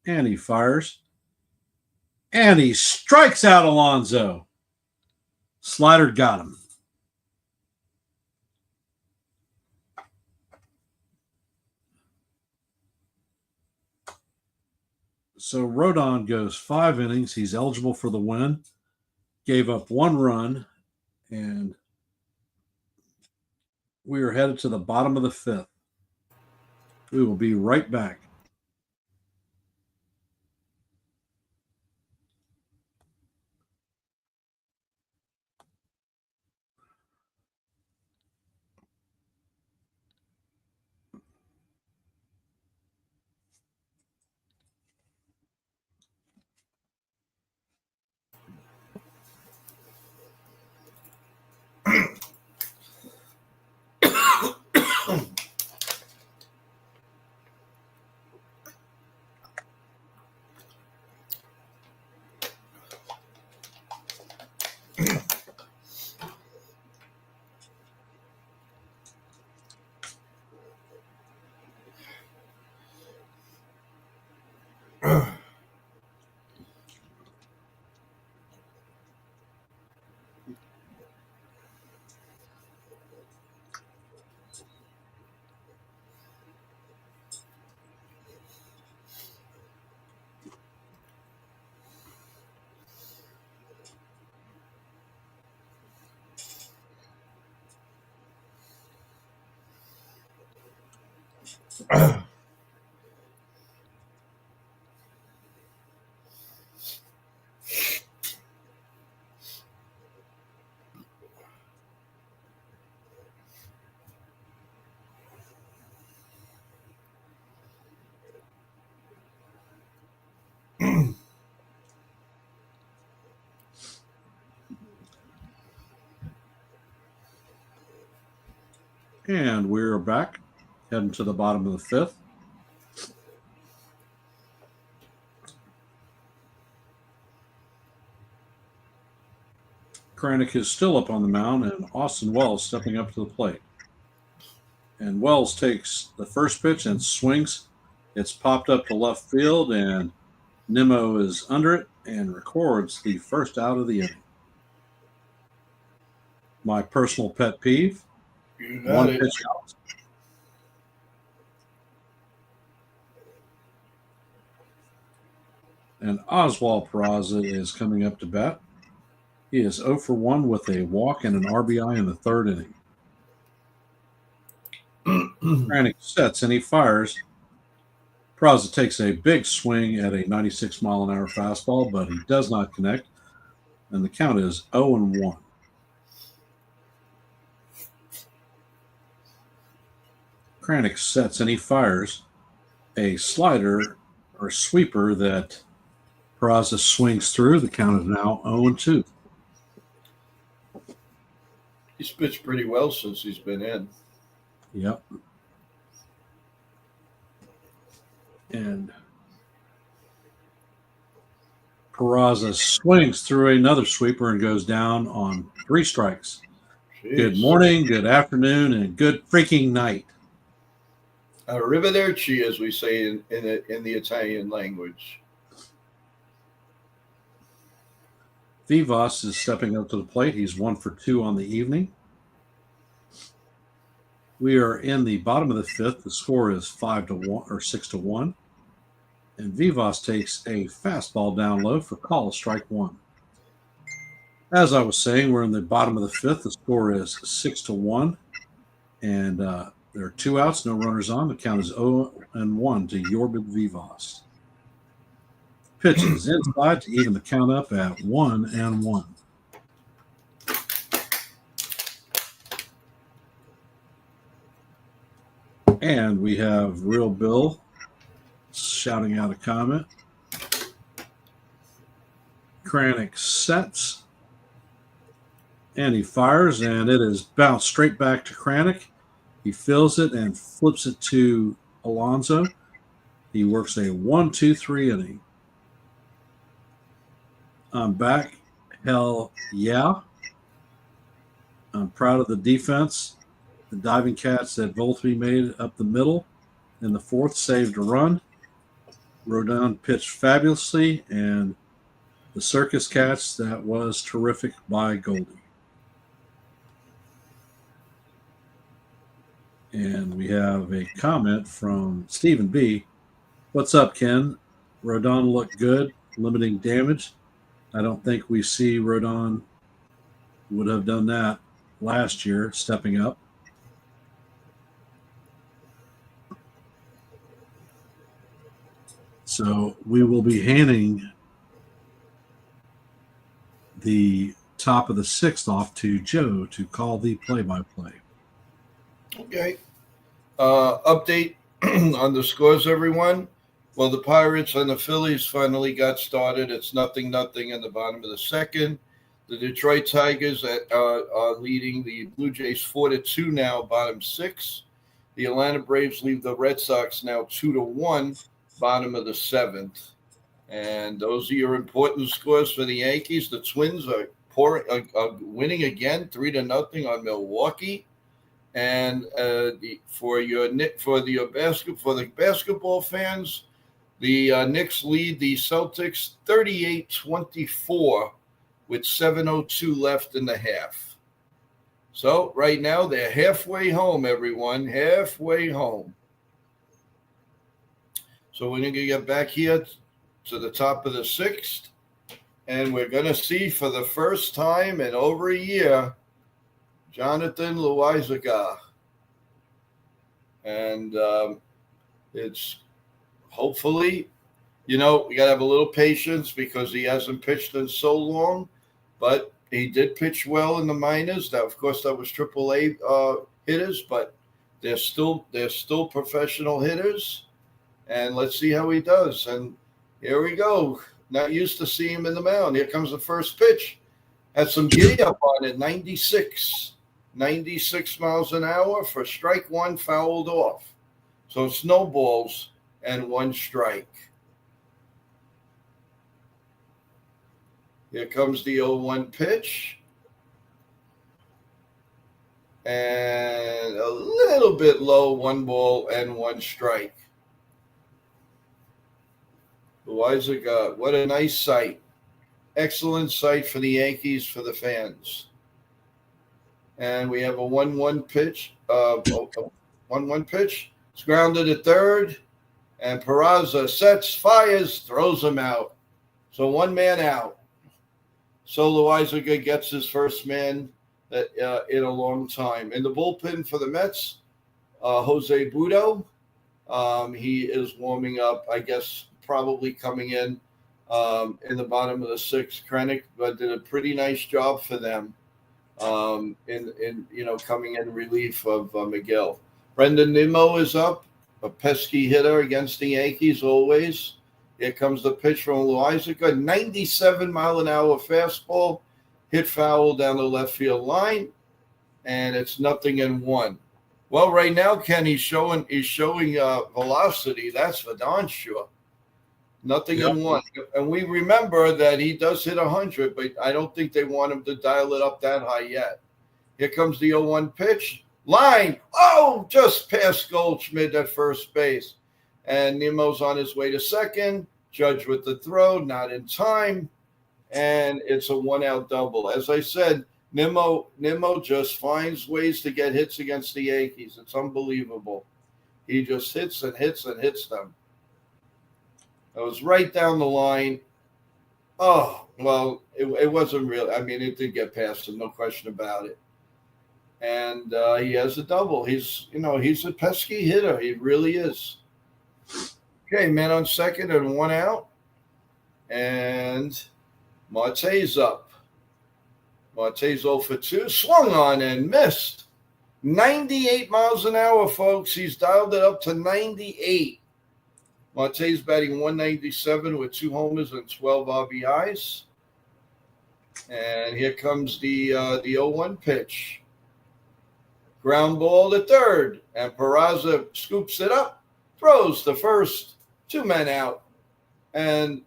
And he fires. And he strikes out Alonso. Slider got him. So Rodon goes 5 innings. He's eligible for the win. Gave up 1 run. And we are headed to the bottom of the 5th. We will be right back. And we're back, heading to the bottom of the 5th. Kranick is still up on the mound, and Austin Wells stepping up to the plate. And Wells takes the first pitch and swings. It's popped up to left field, and Nimmo is under it and records the first out of the inning. My personal pet peeve. One pitch out. And Oswald Peraza is coming up to bat. He is 0 for 1 with a walk and an RBI in the 3rd inning. Kranick sets and he fires. Peraza takes a big swing at a 96-mile-an-hour fastball, but he does not connect. And the count is 0-1. Kranick sets and he fires a slider or sweeper that Peraza swings through. The count is now 0-2. He's pitched pretty well since he's been in. Yep. And Peraza swings through another sweeper and goes down on 3 strikes. Jeez. Good morning, good afternoon, and good freaking night. Arrivederci, as we say in the Italian language. Vivas is stepping up to the plate. He's 1 for 2 on the evening. We are in the bottom of the 5th. The score is 5-1 or 6-1. And Vivas takes a fastball down low for call, strike 1. As I was saying, we're in the bottom of the 5th. The score is 6-1. And there are 2 outs, no runners on. The count is 0-1 to Yorbid Vivas. Pitches inside to even the count up at 1-1. And we have Real Bill shouting out a comment. Kranick sets. And he fires, and it is bounced straight back to Kranick. He fills it and flips it to Alonso. He works a 1-2-3 inning. I'm back. Hell yeah. I'm proud of the defense. The diving catch that Volpe made up the middle in the fourth saved a run. Rodon pitched fabulously, and the Circus Cats, that was terrific by Goldie. And we have a comment from Stephen B. What's up, Ken? Rodon looked good, limiting damage. I don't think we see Rodon would have done that last year, stepping up. So we will be handing the top of the sixth off to Joe to call the play-by-play. Okay. Update on the scores, everyone. Well, the Pirates and the Phillies finally got started. It's 0-0 in the bottom of the second. The Detroit Tigers are leading the Blue Jays 4-2 now, bottom six. The Atlanta Braves leave the Red Sox now 2-1, bottom of the seventh. And those are your important scores for the Yankees. The Twins are winning again, 3-0 on Milwaukee. And for the basketball fans, the Knicks lead the Celtics 38-24 with 7:02 left in the half. So right now they're halfway home, everyone, halfway home. So we're going to get back here to the top of the sixth, and we're going to see for the first time in over a year Jonathan Loizaga. And it's hopefully, we got to have a little patience because he hasn't pitched in so long, but he did pitch well in the minors. Now, of course, that was AAA hitters, but they're still professional hitters. And let's see how he does. And here we go. Not used to seeing him in the mound. Here comes the first pitch. Had some giddy up on it, 96 miles an hour for strike one, fouled off. So snowballs and one strike. Here comes the 0-1 pitch. And a little bit low, 1 ball and 1 strike. Loizaga, what a nice sight. Excellent sight for the Yankees, for the fans. And we have a 1-1 pitch. 1-1 pitch. It's grounded at third. And Peraza sets, fires, throws him out. So 1 man out. So Loizaga gets his first man in a long time. In the bullpen for the Mets, Jose Budo. He is warming up, I guess, probably coming in the bottom of the sixth. Krennic did a pretty nice job for them coming in relief of Miguel. Brendan Nimmo is up, a pesky hitter against the Yankees always. Here comes the pitch from Loizaga, 97-mile-an-hour fastball, hit foul down the left field line, and it's 0-1. Well, right now, Ken, he's showing velocity. That's for darn sure. 0-1. And we remember that he does hit 100, but I don't think they want him to dial it up that high yet. Here comes the 0-1 pitch. Line. Oh, just past Goldschmidt at first base. And Nimmo's on his way to second. Judge with the throw, not in time. And it's a 1-out double. As I said, Nimmo just finds ways to get hits against the Yankees. It's unbelievable. He just hits and hits and hits them. It was right down the line. Oh, well, it wasn't real. I mean, it did get past him, no question about it. And he has a double. He's a pesky hitter. He really is. Okay, man on second and 1 out. And Marte's up. Marte's 0 for 2. Swung on and missed. 98 miles an hour, folks. He's dialed it up to 98. Marte's batting 197 with 2 homers and 12 RBIs. And here comes the 0-1 pitch. Ground ball to third. And Peraza scoops it up, throws the first, 2 men out. And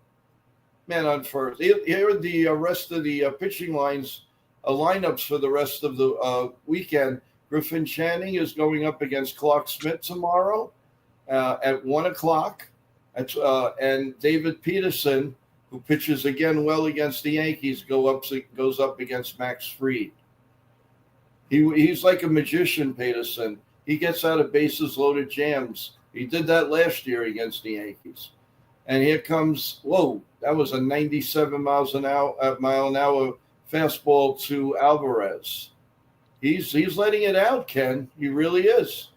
man on first. Here are the rest of the pitching lineups for the rest of the weekend. Griffin Channing is going up against Clark Smith tomorrow. at 1 o'clock. And David Peterson, who pitches again well against the Yankees, goes up against Max Fried. He's like a magician, Peterson. He gets out of bases loaded jams. He did that last year against the Yankees. And here comes, whoa, that was a 97 mile an hour fastball to Alvarez. He's letting it out, Ken. He really is.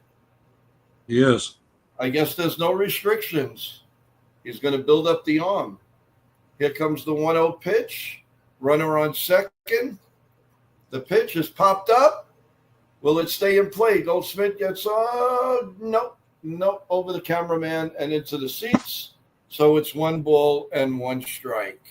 He is. I guess there's no restrictions. He's going to build up the arm. Here comes the 1-0 pitch. Runner on second. The pitch is popped up. Will it stay in play? Goldschmidt gets nope, over the cameraman and into the seats. So it's 1 ball and 1 strike.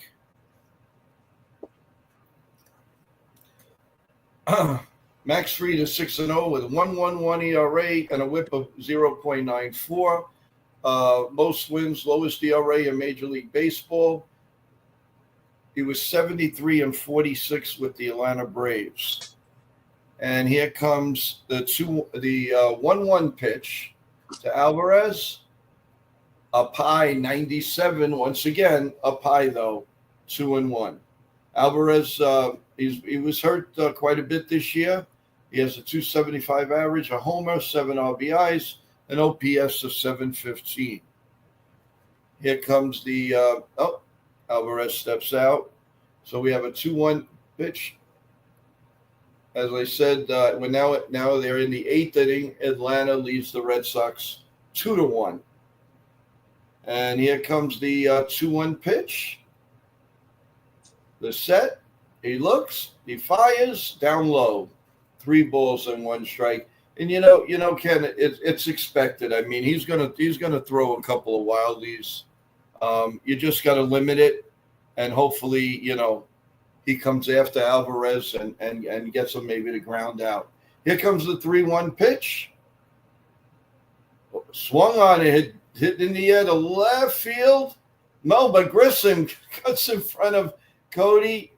Max Fried is 6-0 with 1.11 ERA and a WHIP of 0.94. Most wins, lowest ERA in Major League Baseball. He was 73-46 with the Atlanta Braves. And here comes the 1-1 pitch to Alvarez. Up high, 97. Once again, up high though, 2-1. Alvarez, he was hurt quite a bit this year. He has a 275 average, a homer, 7 RBIs, an OPS of 715. Here comes the Alvarez steps out. So we have a 2-1 pitch. As I said, now they're in the 8th inning. Atlanta leads the Red Sox 2-1. And here comes the 2-1 pitch. The set. He looks. He fires down low. 3 balls and 1 strike. And you know, Ken, it's expected. I mean, he's gonna throw a couple of wildies. You just got to limit it, and hopefully, he comes after Alvarez and gets him maybe to ground out. Here comes the 3-1 pitch. Swung on it, hit in the air to left field. Melba Grissom cuts in front of Cody.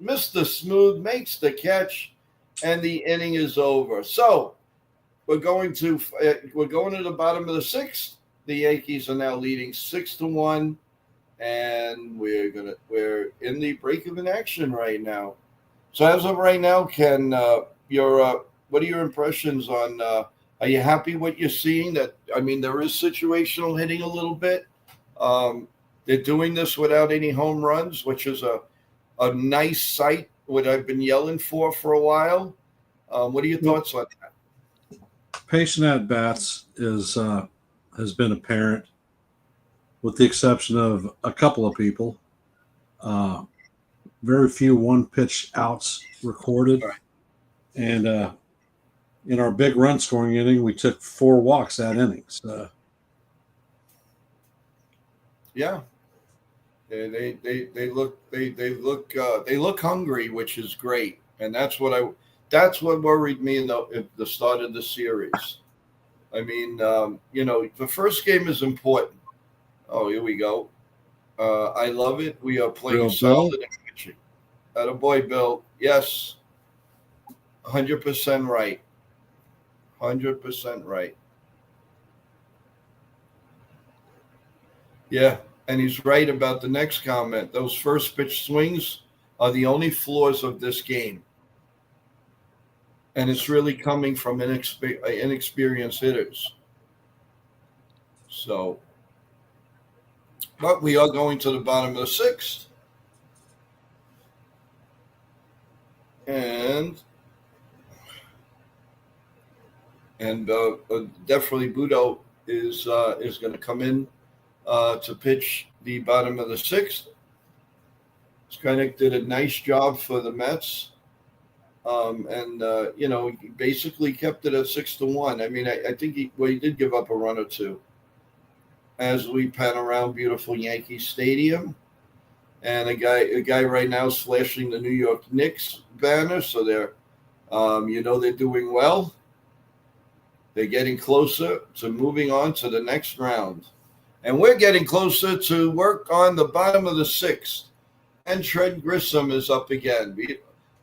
Mr. Smooth makes the catch, and the inning is over. So we're going to the bottom of the 6th. The Yankees are now leading 6-1, and we're in the break of an action right now. So as of right now, Ken, what are your impressions on? Are you happy what you're seeing? There is situational hitting a little bit. They're doing this without any home runs, which is a nice sight. What I've been yelling for a while. What are your thoughts on that? Patient at bats has been apparent, with the exception of a couple of people. Very few 1-pitch outs recorded, Right. And in our big run scoring inning, we took 4 walks that inning. Yeah, they look hungry, which is great, and that's what worried me in the start of the series. I mean, the first game is important. Oh, here we go. I love it. We are playing Real solid and pitching. Attaboy, Bill. Yes, 100% right. 100% right. Yeah, and he's right about the next comment. Those first pitch swings are the only flaws of this game. And it's really coming from inexperienced hitters. So, but we are going to the bottom of the 6th. And definitely Budo is going to come in to pitch the bottom of the 6th. Skynick did a nice job for the Mets, basically kept it at 6-1. I mean, I think he did give up a run or two. As we pan around beautiful Yankee Stadium, and a guy right now is flashing the New York Knicks banner, so they're doing well. They're getting closer to moving on to the next round. And we're getting closer to work on the bottom of the 6th. And Trent Grissom is up again.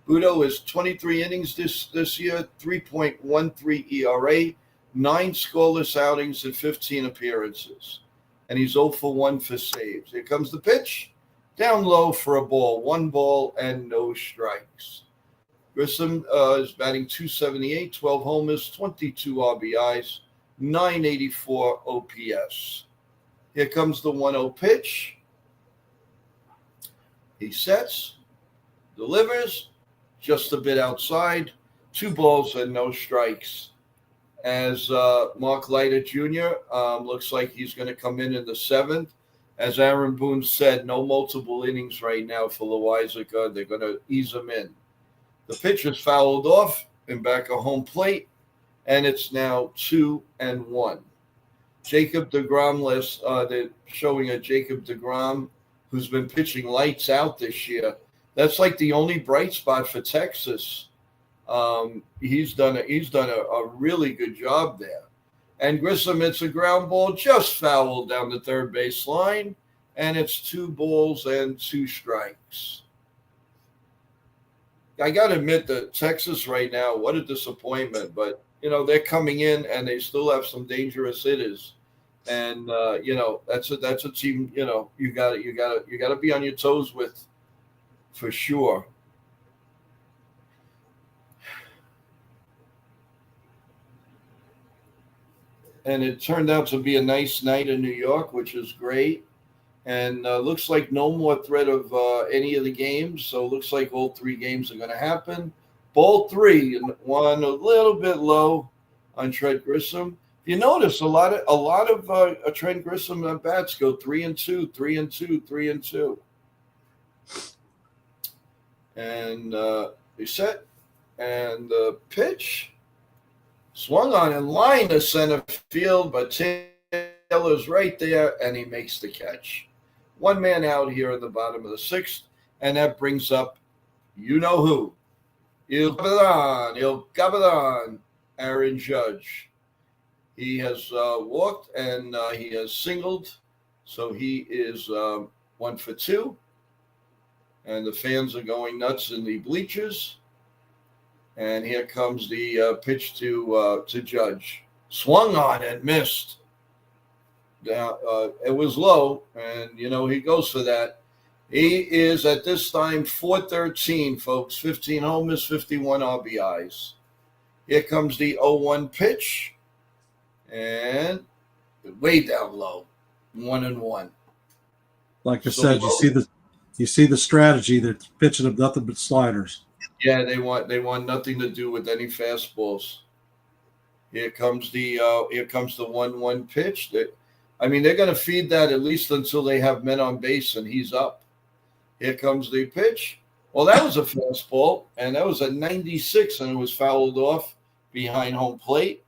Budo is 23 innings this year, 3.13 ERA, 9 scoreless outings and 15 appearances. And he's 0 for 1 for saves. Here comes the pitch. Down low for a ball. 1 ball and no strikes. Grissom is batting .278, 12 homers, 22 RBIs, .984 OPS. Here comes the 1-0 pitch. He sets, delivers, just a bit outside, 2 balls and no strikes. As Mark Leiter Jr. Looks like he's going to come in the 7th. As Aaron Boone said, no multiple innings right now for Loizaga. They're going to ease him in. The pitch is fouled off in back of home plate, and it's now 2-1. Jacob deGrom, they're showing a Jacob deGrom who's been pitching lights out this year. That's like the only bright spot for Texas. He's done a really good job there. And Grissom, it's a ground ball just fouled down the third base line, and it's 2 balls and 2 strikes. I got to admit that Texas right now, what a disappointment. But, they're coming in and they still have some dangerous hitters. And, that's a team, you got to be on your toes with for sure. And it turned out to be a nice night in New York, which is great. And looks like no more threat of any of the games. So it looks like all 3 games are going to happen. Ball 3, and 1 a little bit low on Trent Grissom. If you notice, a lot of Trent Grissom at bats go 3-2, 3-2, 3-2. And they set, and the pitch swung on in line to center field, but Taylor's right there, and he makes the catch. 1 man out here in the bottom of the 6th, and that brings up who. Il Capitan, Aaron Judge. He has walked, and he has singled, so he is 1 for 2. And the fans are going nuts in the bleachers. And here comes the pitch to Judge. Swung on and missed. It was low, and, he goes for that. He is, at this time, 413, folks. 15 homers, 51 RBIs. Here comes the 0-1 pitch. And way down low. 1-1. Like I said, you see the strategy. They're pitching them nothing but sliders. Yeah, they want nothing to do with any fastballs. Here comes the 1-1 pitch. They're going to feed that at least until they have men on base and he's up. Here comes the pitch. Well, that was a fastball, and that was a 96, and it was fouled off behind home plate.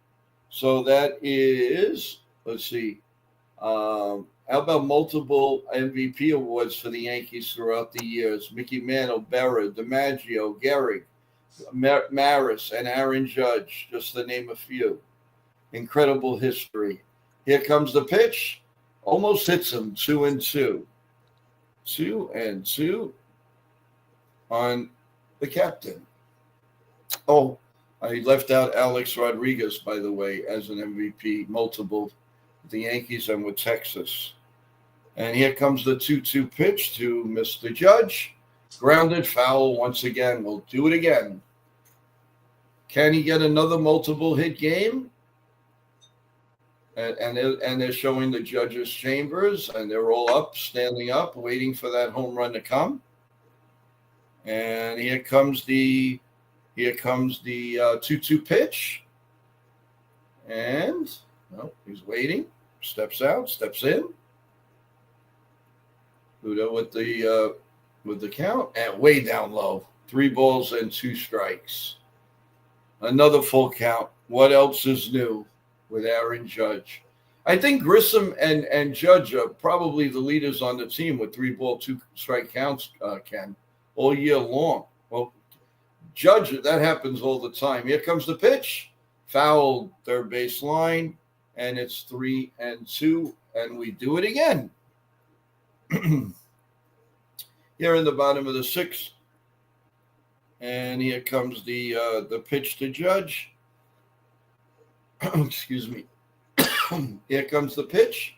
So that is, let's see, how about multiple MVP awards for the Yankees throughout the years? Mickey Mantle, Berra, DiMaggio, Gehrig, Maris, and Aaron Judge, just to name a few. Incredible history. Here comes the pitch. Almost hits him, 2-2. 2-2 on the captain. Oh, I left out Alex Rodriguez, by the way, as an MVP, multiple with the Yankees and with Texas. And here comes the 2-2 pitch to Mr. Judge. Grounded foul once again. We'll do it again. Can he get another multiple hit game? And they're showing the judges' chambers, and they're all up, standing up, waiting for that home run to come. And here comes the 2-2 pitch. And he's waiting. Steps out, steps in. Ludo with the count, and way down low. 3 balls and 2 strikes. Another full count. What else is new with Aaron Judge? I think Grissom and Judge are probably the leaders on the team with 3 ball, 2 strike counts, Ken, all year long. Well, Judge, that happens all the time. Here comes the pitch. Fouled third base line, and it's 3-2, and we do it again. Here in the bottom of the 6th. And here comes the pitch to Judge. Excuse me. Here comes the pitch.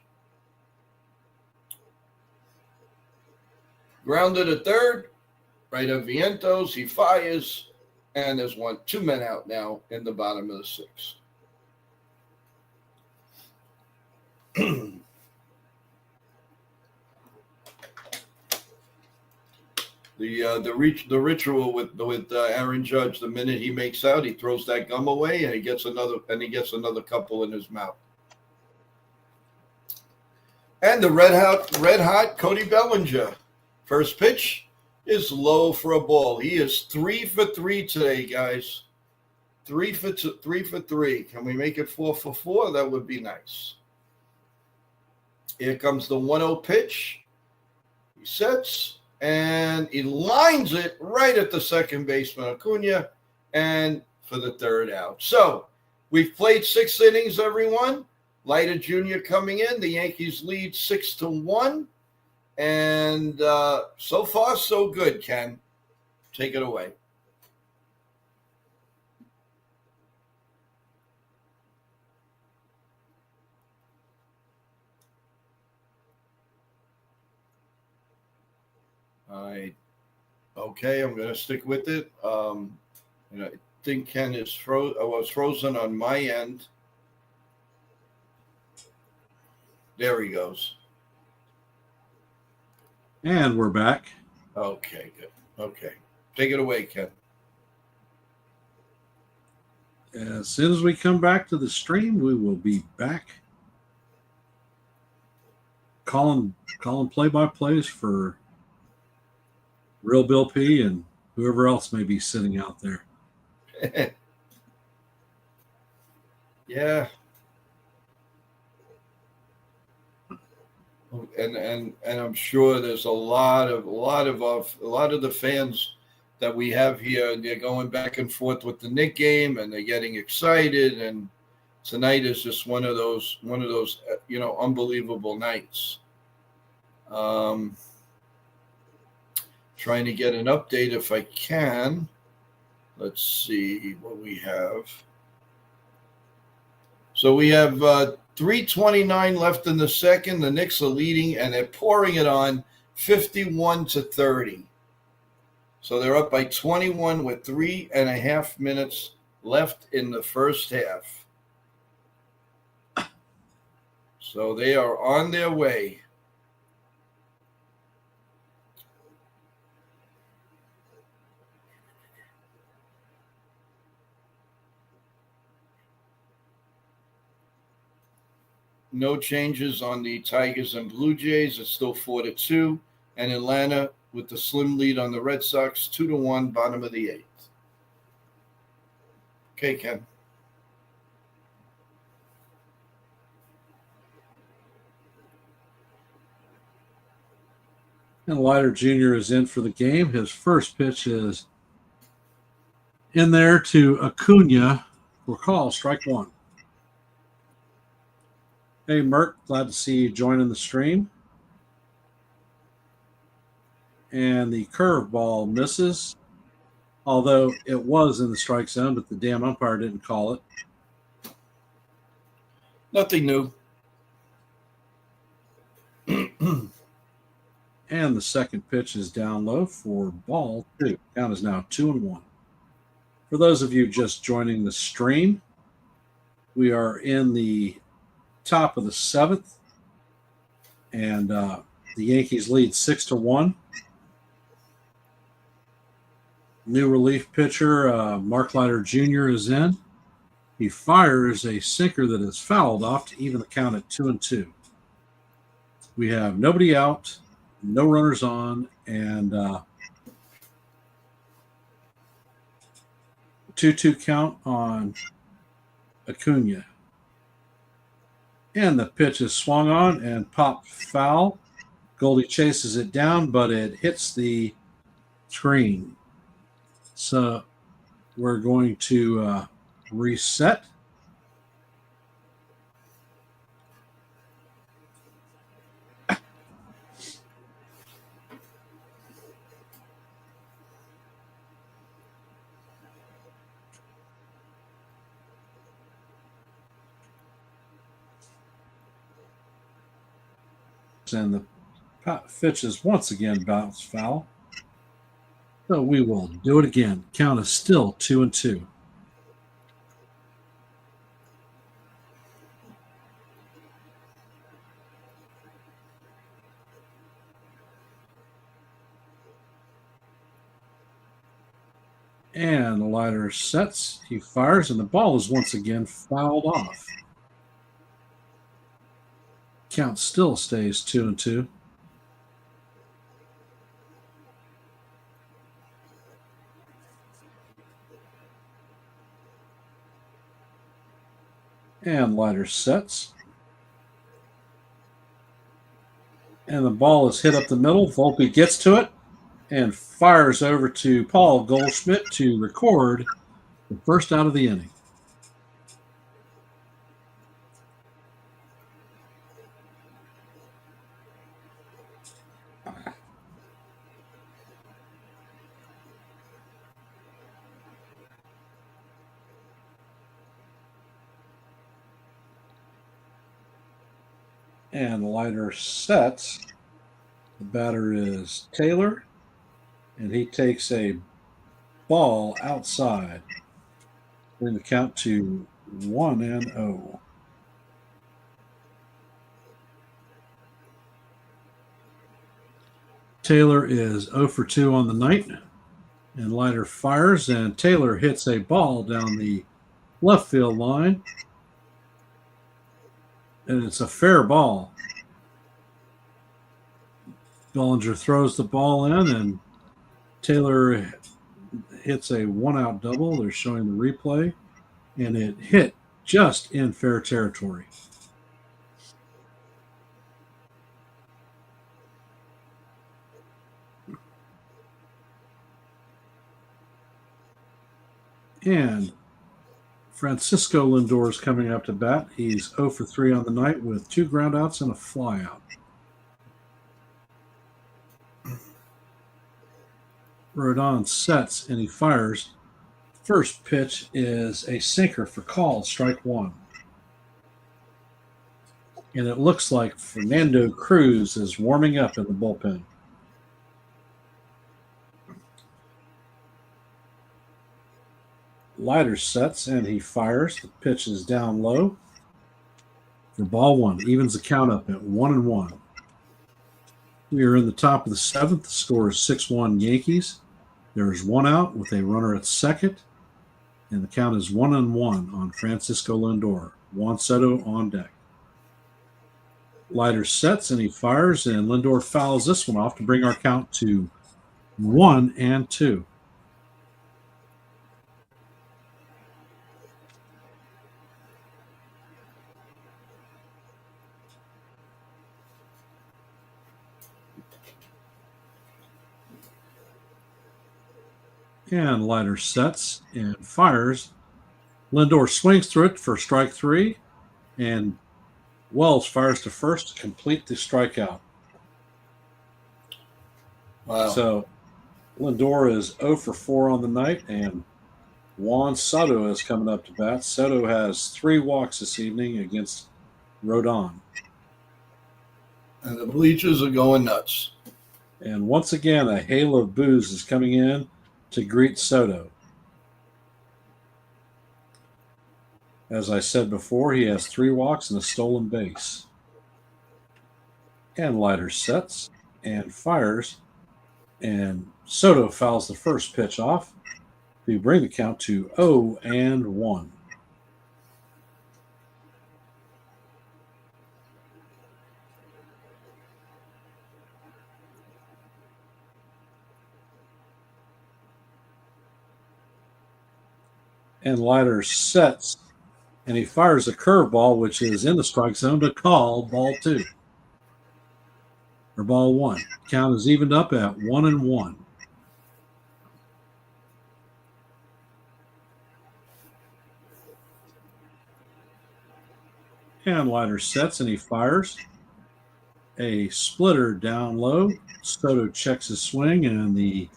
Grounded at third. Right of Vientos. He fires. And there's 2 men out now in the bottom of the sixth. The ritual with Aaron Judge, the minute he makes out, he throws that gum away and he gets another couple in his mouth. And the red hot Cody Bellinger. First pitch is low for a ball. He is 3 for 3 today, guys. 3 for 3. Can we make it 4 for 4? That would be nice. Here comes the 1-0 pitch. He sets and he lines it right at the second baseman, Acuna, and for the third out. So we've played 6 innings, everyone. Leiter Jr. coming in. The Yankees lead 6-1. And so far, so good, Ken. Take it away. Okay, I'm going to stick with it. And I think Ken is was frozen on my end. There he goes. And we're back. Okay, good. Okay. Take it away, Ken. As soon as we come back to the stream, we will be back calling play-by-plays for Real Bill P and whoever else may be sitting out there. Yeah. And I'm sure there's a lot of the fans that we have here. They're going back and forth with the Knick game, and they're getting excited. And tonight is just one of those unbelievable nights. Trying to get an update if I can. Let's see what we have. So we have 3:29 left in the second. The Knicks are leading, and they're pouring it on 51-30. So they're up by 21 with 3.5 minutes left in the first half. So they are on their way. No changes on the Tigers and Blue Jays. It's still 4-2. And Atlanta with the slim lead on the Red Sox, 2-1, bottom of the 8th. Okay, Ken. And Leiter Jr. is in for the game. His first pitch is in there to Acuna for call, strike 1. Hey, Mert, glad to see you joining the stream. And the curveball misses, although it was in the strike zone, but the damn umpire didn't call it. Nothing new. And the second pitch is down low for ball 2. Count is now 2-1. For those of you just joining the stream, we are in the top of the 7th, and the Yankees lead 6-1. New relief pitcher Mark Leiter Jr. is in. He fires a sinker that is fouled off to even the count at 2-2. We have nobody out, no runners on, and 2-2 count on Acuna. And the pitch is swung on and popped foul. Goldie chases it down, but it hits the screen. So we're going to reset. and the pitch is once again bounced foul. So we will do it again. Count is still 2-2. And the Leiter sets. He fires, and the ball is once again fouled off. Count still stays 2-2. And Leiter sets. And the ball is hit up the middle. Volpe gets to it and fires over to Paul Goldschmidt to record the first out of the inning. And Leiter sets. The batter is Taylor, and he takes a ball outside. Bring the count to 1-0. Taylor is 0 for 2 on the night, and Leiter fires, and Taylor hits a ball down the left field line, and it's a fair ball. Bellinger throws the ball in, and Taylor hits a one-out double. They're showing the replay, and it hit just in fair territory. And Francisco Lindor is coming up to bat. He's 0 for 3 on the night with 2 groundouts and a flyout. Rodon sets and he fires. First pitch is a sinker for call, strike 1. And it looks like Fernando Cruz is warming up in the bullpen. Leiter sets and he fires. The pitch is down low for ball 1. Evens the count up at 1-1. We are in the top of the 7th. The score is 6-1 Yankees. There is 1 out with a runner at second, and the count is 1-1 on Francisco Lindor. Juan Soto on deck. Leiter sets and he fires, and Lindor fouls this one off to bring our count to 1-2. And Leiter sets and fires. Lindor swings through it for strike 3, and Wells fires to first to complete the strikeout. Wow. So Lindor is 0 for 4 on the night, and Juan Soto is coming up to bat. Soto has 3 walks this evening against Rodon. And the bleachers are going nuts. And once again, a hail of boos is coming in to greet Soto. As I said before, he has 3 walks and a stolen base. And Leiter sets and fires, and Soto fouls the first pitch off to bring the count to 0-1. And Leiter sets, and he fires a curveball, which is in the strike zone to call ball 2. Or ball 1. Count is evened up at 1-1. And Leiter sets and he fires. A splitter down low. Soto checks his swing, and the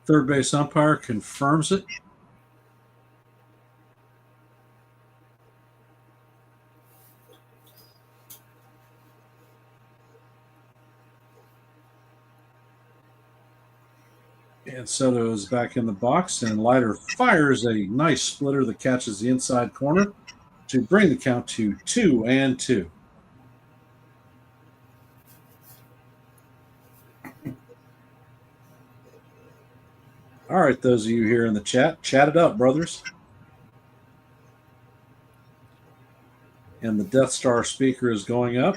third base umpire confirms it. And Soto is back in the box, and Leiter fires a nice splitter that catches the inside corner to bring the count to 2-2. All right, those of you here in the chat, chat it up, brothers. And the Death Star speaker is going up.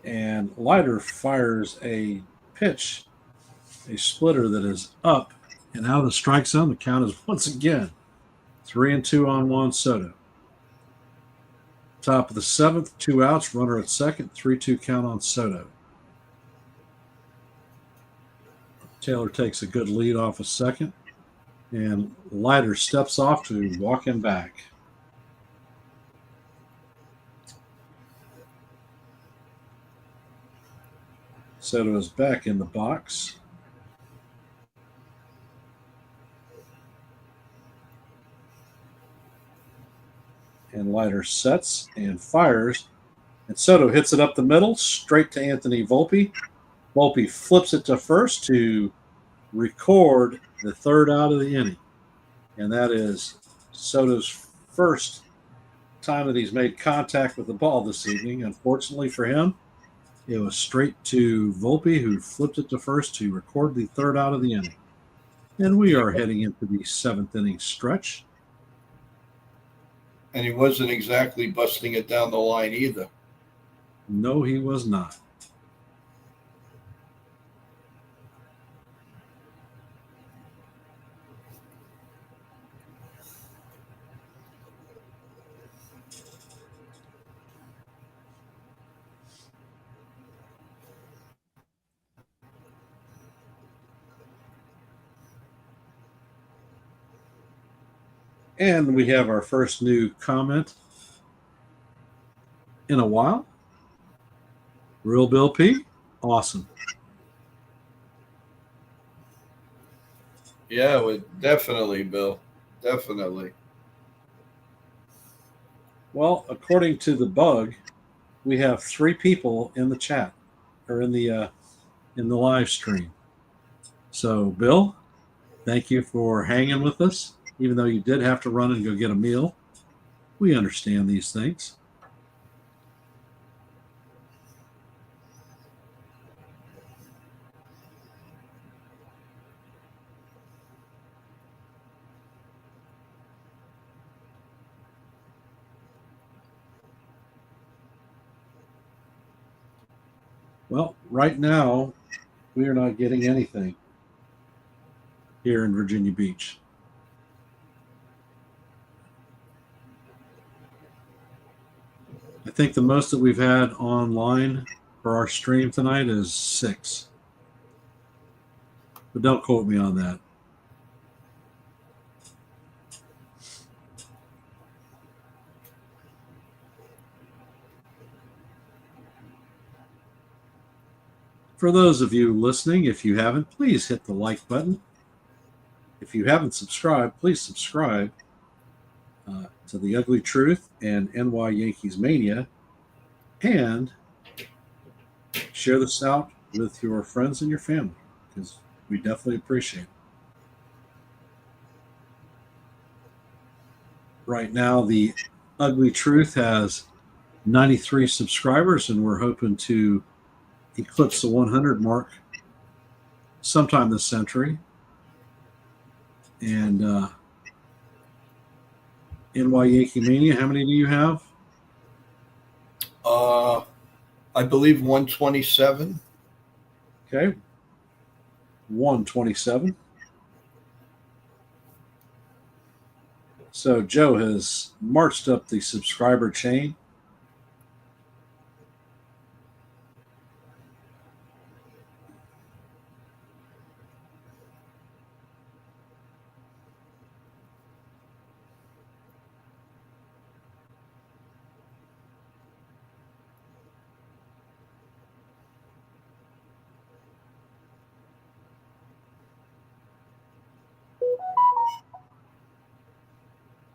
And Leiter fires a pitch, a splitter that is up and out of the strike zone. The count is once again 3-2 on Juan Soto. Top of the seventh, 2 outs, runner at second, 3-2 count on Soto. Taylor takes a good lead off a second, and Leiter steps off to walk him back. Soto is back in the box. And Leiter sets and fires. And Soto hits it up the middle, straight to Anthony Volpe. Volpe flips it to first to record the third out of the inning. And that is Soto's first time that he's made contact with the ball this evening. Unfortunately for him, it was straight to Volpe, who flipped it to first to record the third out of the inning. And we are heading into the seventh inning stretch. And he wasn't exactly busting it down the line either. No, he was not. And we have our first new comment in a while. Real Bill P. Awesome. Yeah, definitely, Bill. Definitely. Well, according to the bug, we have 3 people in the chat or in the live stream. So, Bill, thank you for hanging with us, even though you did have to run and go get a meal. We understand these things. Well, right now, we are not getting anything here in Virginia Beach. I think the most that we've had online for our stream tonight is 6. But don't quote me on that. For those of you listening, if you haven't, please hit the like button. If you haven't subscribed, please subscribe to The Ugly Truth and NY Yankees Mania. And share this out with your friends and your family, because we definitely appreciate it. Right now, The Ugly Truth has 93 subscribers, and we're hoping to eclipse the 100 mark sometime this century. And NY Yankee Mania, how many do you have? I believe 127. Okay. 127. So Joe has marched up the subscriber chain.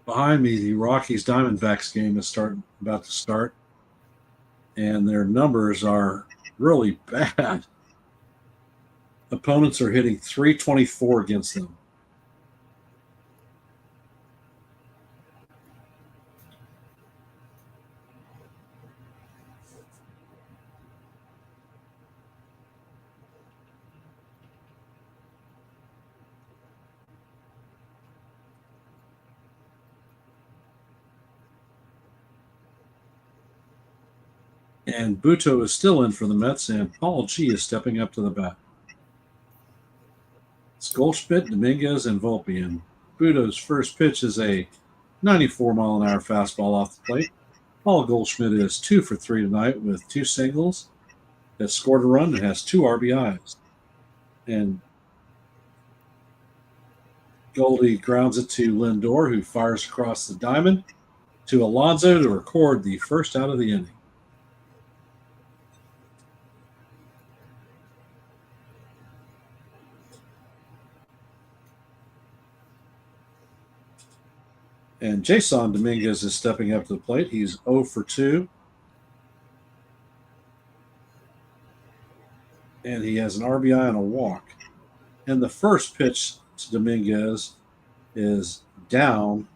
Behind me, the Rockies Diamondbacks game is about to start, and their numbers are really bad. Opponents are hitting 324 against them. And Buto is still in for the Mets, and Paul G is stepping up to the bat. It's Goldschmidt, Dominguez, and Volpe. And Buto's first pitch is a 94-mile-an-hour fastball off the plate. Paul Goldschmidt is 2 for 3 tonight with 2 singles, has scored a run and has 2 RBIs. And Goldie grounds it to Lindor, who fires across the diamond to Alonso to record the first out of the inning. And Jason Dominguez is stepping up to the plate. He's 0 for 2. And he has an RBI and a walk. And the first pitch to Dominguez is down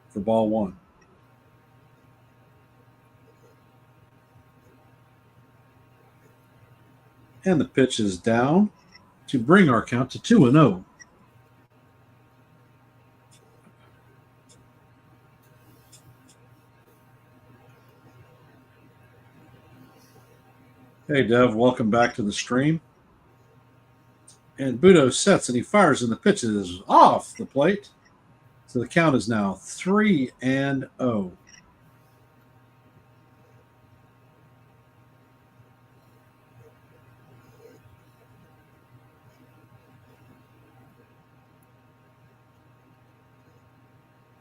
for ball 1. And the pitch is down to bring our count to 2-0. Hey, Dev, welcome back to the stream. And Buto sets and he fires, and the pitch is off the plate. So the count is now 3-0.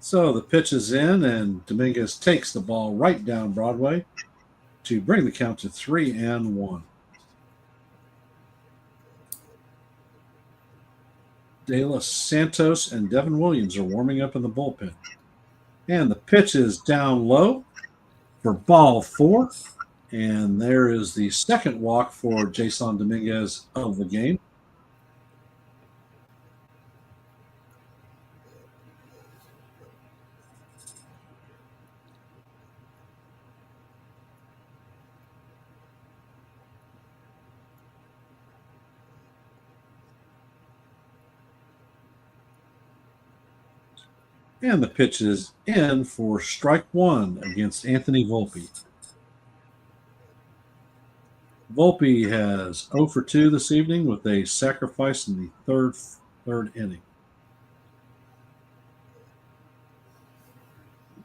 So the pitch is in, and Dominguez takes the ball right down Broadway to bring the count to 3-1. De Los Santos and Devin Williams are warming up in the bullpen. And the pitch is down low for ball 4. And there is the second walk for Jason Dominguez of the game. And the pitch is in for strike 1 against Anthony Volpe. Volpe has 0 for 2 this evening with a sacrifice in the third inning.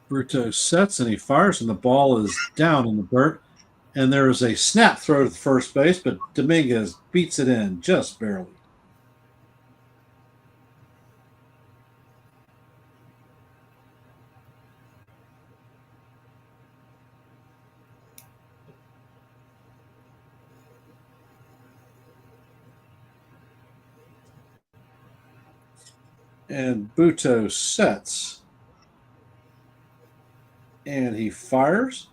Buto sets and he fires, and the ball is down in the dirt. And there is a snap throw to the first base, but Dominguez beats it in just barely. And Buto sets. And he fires.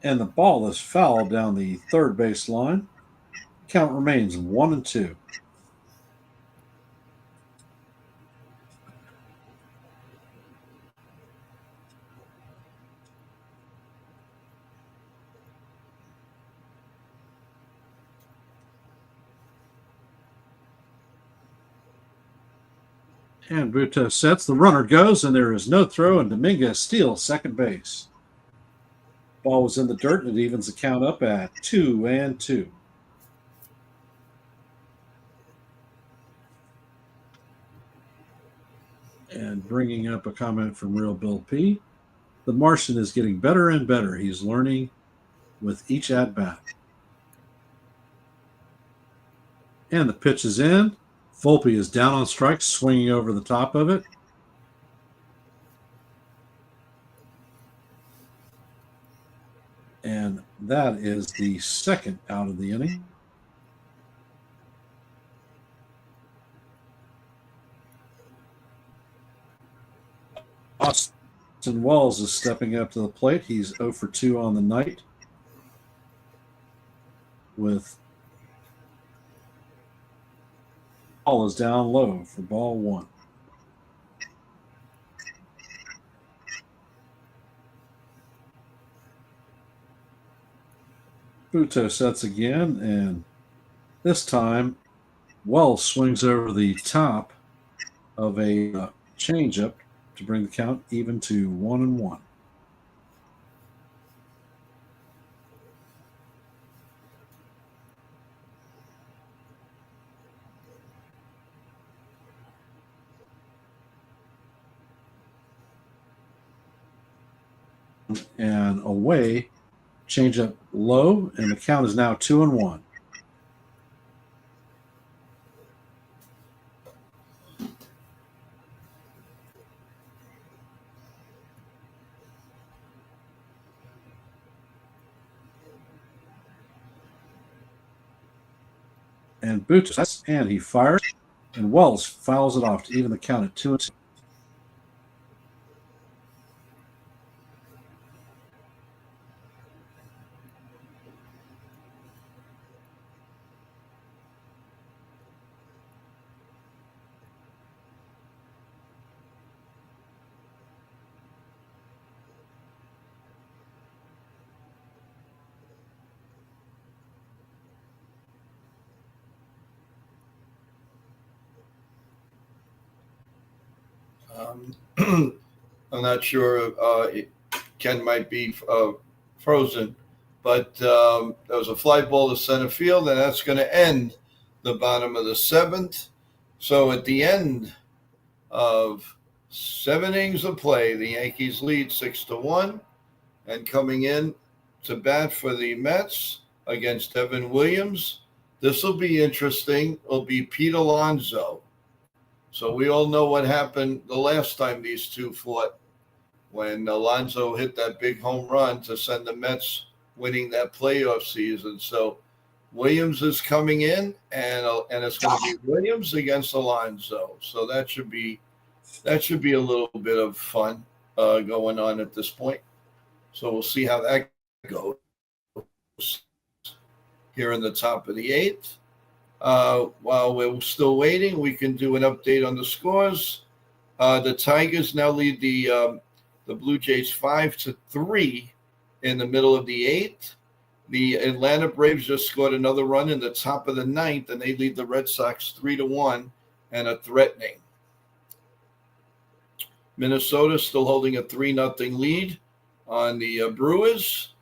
And the ball is fouled down the third base line. Count remains 1-2. And Buto sets. The runner goes, and there is no throw, and Dominguez steals second base. Ball was in the dirt, and it evens the count up at 2-2. And bringing up a comment from Real Bill P. The Martian is getting better and better. He's learning with each at-bat. And the pitch is in. Volpe is down on strikes, swinging over the top of it. And that is the second out of the inning. Austin Wells is stepping up to the plate. He's 0 for 2 on the night with Ball is down low for ball one. Buto sets again, and this time Wells swings over the top of a changeup to bring the count even to 1-1. And away, changeup low, and the count is now 2-1. And Buto, and he fires, and Wells fouls it off to even the count at 2-2. I'm not sure. Ken might be frozen, but there was a fly ball to center field, and that's going to end the bottom of the seventh. So at the end of 7 innings of play, the Yankees lead 6-1, and coming in to bat for the Mets against Devin Williams. This will be interesting. It'll be Pete Alonso. So we all know what happened the last time these two fought, when Alonso hit that big home run to send the Mets winning that playoff season. So Williams is coming in, and it's going to be Williams against Alonso. So that should be a little bit of fun going on at this point. So we'll see how that goes here in the top of the eighth. While we're still waiting, we can do an update on the scores. The Tigers now lead the Blue Jays 5-3 in the middle of the eighth. The Atlanta Braves just scored another run in the top of the ninth, and they lead the Red Sox 3-1 and are threatening. Minnesota still holding a 3-0 lead on the Brewers,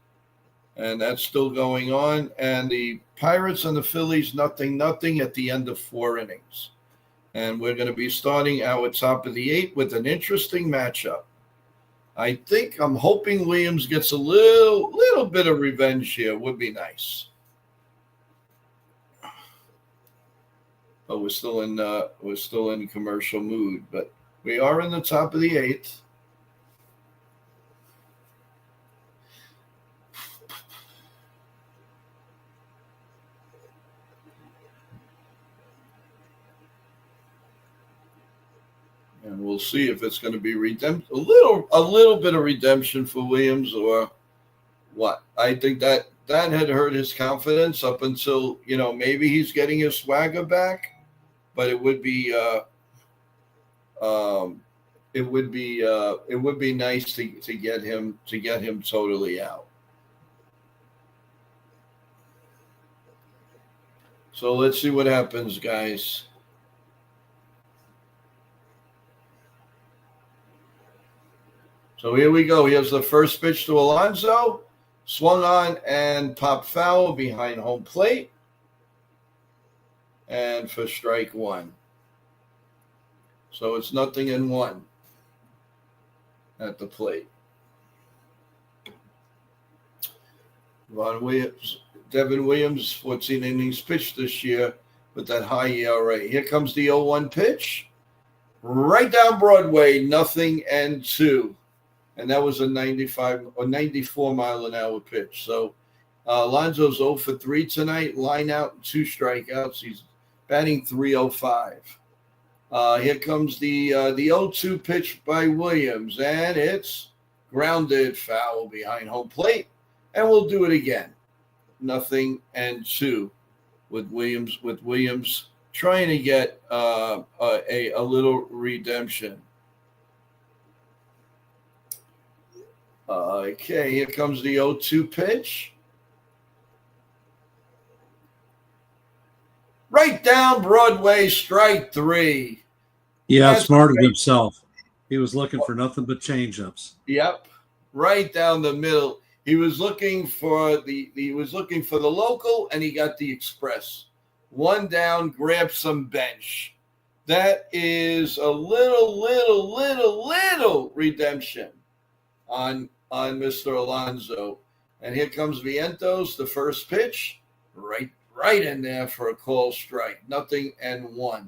and that's still going on. And the Pirates and the Phillies 0-0 at the end of 4 innings. And we're going to be starting our top of the eighth with an interesting matchup. I'm hoping Williams gets a little bit of revenge here. Would be nice. But we're still in commercial mood. But we are in the top of the eighth. And we'll see if it's going to be a little bit of redemption for Williams, or what. I think that had hurt his confidence up until, maybe he's getting his swagger back, but it would be nice to get him totally out. So let's see what happens, guys. So here we go. Here's the first pitch to Alonso. Swung on and popped foul behind home plate. And for strike one. So it's 0-1 at the plate. Devin Williams, 14 innings pitched this year with that high ERA. Here comes the 0-1 pitch. Right down Broadway, 0-2. And that was a 95 or 94 mile an hour pitch. So Alonso's 0 for 3 tonight, line out, 2 strikeouts. He's batting .305. Here comes the 0-2 pitch by Williams, and it's grounded foul behind home plate. And we'll do it again. 0-2 with Williams trying to get a little redemption. Okay, here comes the 0-2 pitch. Right down Broadway, strike three. He That's outsmarted great. himself. He was looking for nothing but changeups. Yep, right down the middle. He was looking for the local, and he got the express. One down, grab some bench. That is a little redemption on Mr. Alonso. And here comes Vientos, the first pitch, right in there for a call strike. 0-1.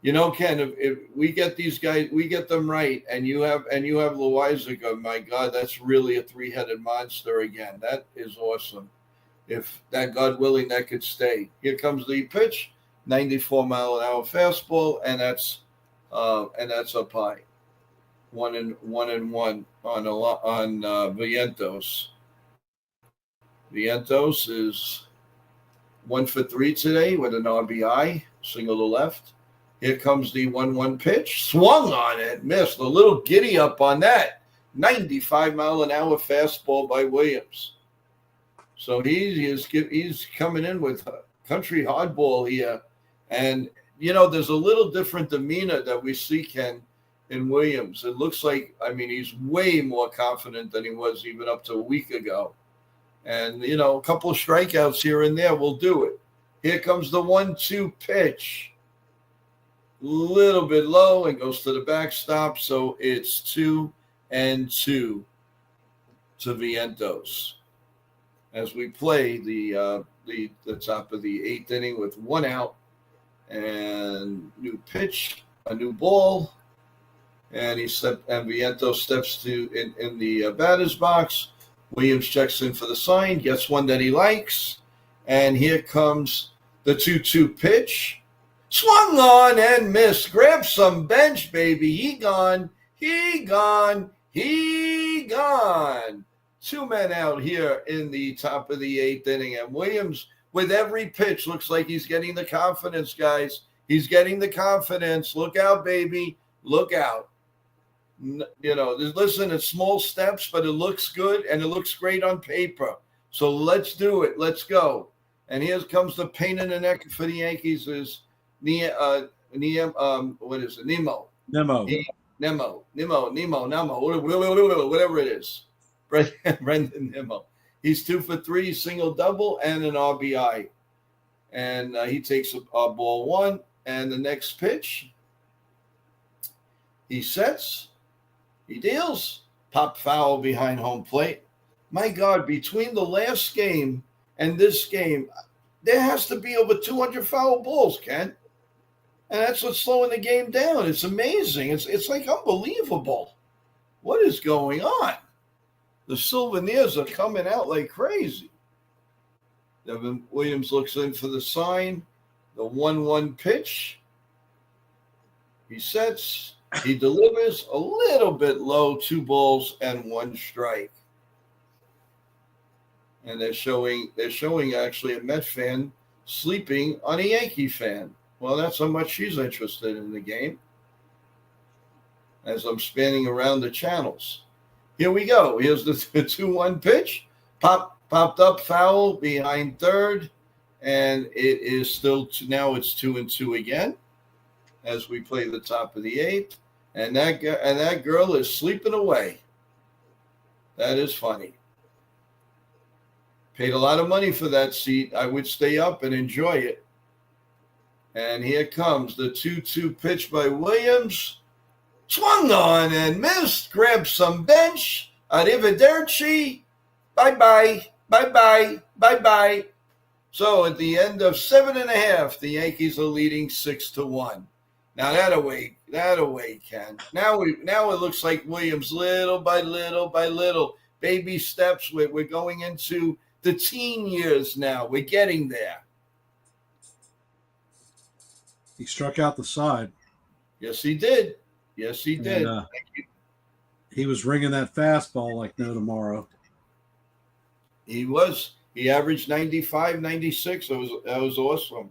You know, Ken, if we get these guys, we get them right, and you have Loizaga, my God, that's really a three-headed monster again. That is awesome. If that, God willing, that could stay. Here comes the pitch, 94-mile-an-hour fastball, and that's up high. 1-1 on Vientos. Vientos is 1 for 3 today with an RBI, single to left. Here comes the 1-1 pitch. Swung on it, missed. A little giddy up on that. 95-mile-an-hour fastball by Williams. So he's coming in with country hardball here. And, you know, there's a little different demeanor that we see, Ken, in Williams. It looks like, I mean, he's way more confident than he was even up to a week ago. And, you know, a couple of strikeouts here and there will do it. Here comes the 1-2 pitch. Little bit low and goes to the backstop. So it's 2-2 to Vientos as we play the top of the 8th inning with 1 out and new pitch, a new ball, and Vientos steps in the batter's box. Williams checks in for the sign, gets one that he likes, and here comes the 2-2 pitch. Swung on and missed. Grab some bench, baby. He gone. 2 men out here in the top of the 8th inning. And Williams, with every pitch, looks like he's getting the confidence, guys. He's getting the confidence. Look out, baby. Look out. You know, listen, it's small steps, but it looks good, and it looks great on paper. So let's do it. Let's go. And here comes the pain in the neck for the Yankees is Nemo. What is it? Nemo, whatever it is. Brendan Nemo. He's 2 for 3, single double, and an RBI. And he takes a ball 1. And the next pitch, he sets, he deals, pop foul behind home plate. My God, between the last game and this game, there has to be over 200 foul balls, Ken. And that's what's slowing the game down. It's amazing. It's like unbelievable. What is going on? The souvenirs are coming out like crazy. Devin Williams looks in for the sign. The 1-1 pitch. He sets. He delivers a little bit low, 2 balls and 1 strike. And they're showing actually a Met fan sleeping on a Yankee fan. Well, that's how much she's interested in the game. As I'm spanning around the channels. Here we go. Here's the 2-1 pitch. Popped up foul behind third. And it is still now it's 2-2 again as we play the top of the 8th. And that girl is sleeping away. That is funny. Paid a lot of money for that seat. I would stay up and enjoy it. And here comes the 2-2 pitch by Williams. Swung on and missed. Grabbed some bench. Arrivederci. Bye-bye. Bye-bye. Bye-bye. So at the end of 7.5, the Yankees are leading 6-1. Now that'll wait, Ken. Now it looks like Williams little by little, baby steps. We're going into the teen years now. We're getting there. He struck out the side. Yes, he did. And, he was ringing that fastball like no tomorrow. He was. He averaged 95, 96. That was awesome.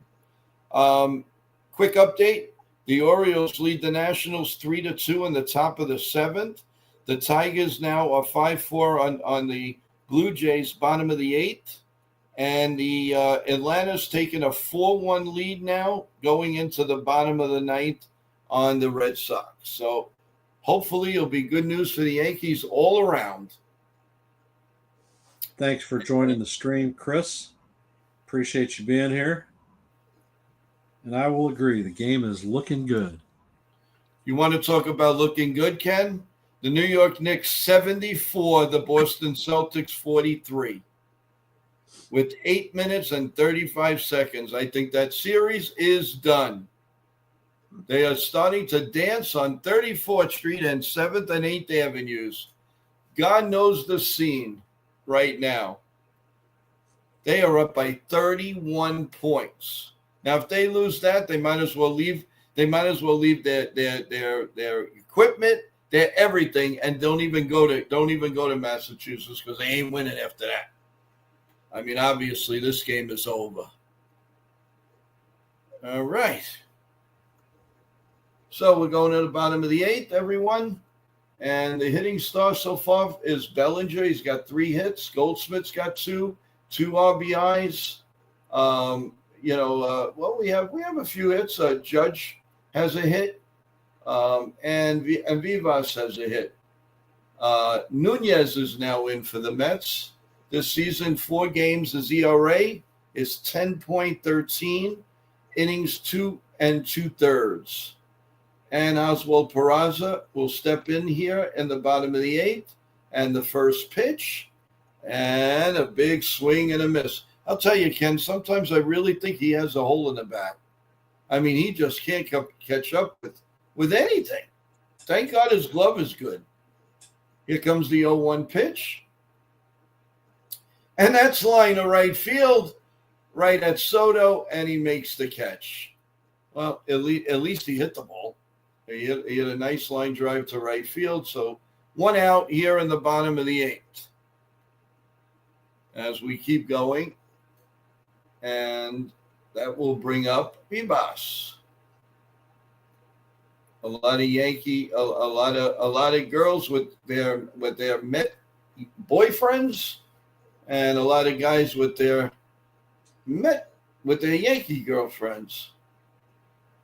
quick update. The Orioles lead the Nationals 3-2 in the top of the 7th. The Tigers now are 5-4 on the Blue Jays, bottom of the 8th. And the Atlanta's taken a 4-1 lead now going into the bottom of the 9th on the Red Sox. So hopefully it'll be good news for the Yankees all around. Thanks for joining the stream, Chris. Appreciate you being here. And I will agree, the game is looking good. You want to talk about looking good, Ken? The New York Knicks 74, the Boston Celtics 43. With 8 minutes and 35 seconds, I think that series is done. They are starting to dance on 34th Street and 7th and 8th Avenues. God knows the scene right now. They are up by 31 points. Now, if they lose that, they might as well leave. They might as well leave their equipment, their everything, and don't even go to Massachusetts because they ain't winning after that. I mean, obviously, this game is over. All right. So we're going to the bottom of the 8th, everyone. And the hitting star so far is Bellinger. He's got 3 hits. Goldsmith's got 2 RBIs. We have a few hits. Judge has a hit, and Vivas has a hit. Nunez is now in for the Mets. This season, 4 games. His ERA is 10.13, innings 2 2/3. And Oswald Peraza will step in here in the bottom of the 8th, and the first pitch, and a big swing and a miss. I'll tell you, Ken, sometimes I really think he has a hole in the bat. I mean, he just can't catch up with anything. Thank God his glove is good. Here comes the 0-1 pitch. And that's line to right field, right at Soto, and he makes the catch. Well, at least he hit the ball. He hit a nice line drive to right field. So 1 out here in the bottom of the 8th. As we keep going, and that will bring up Vivas. A lot of girls with their Met boyfriends, and a lot of guys with their Yankee girlfriends.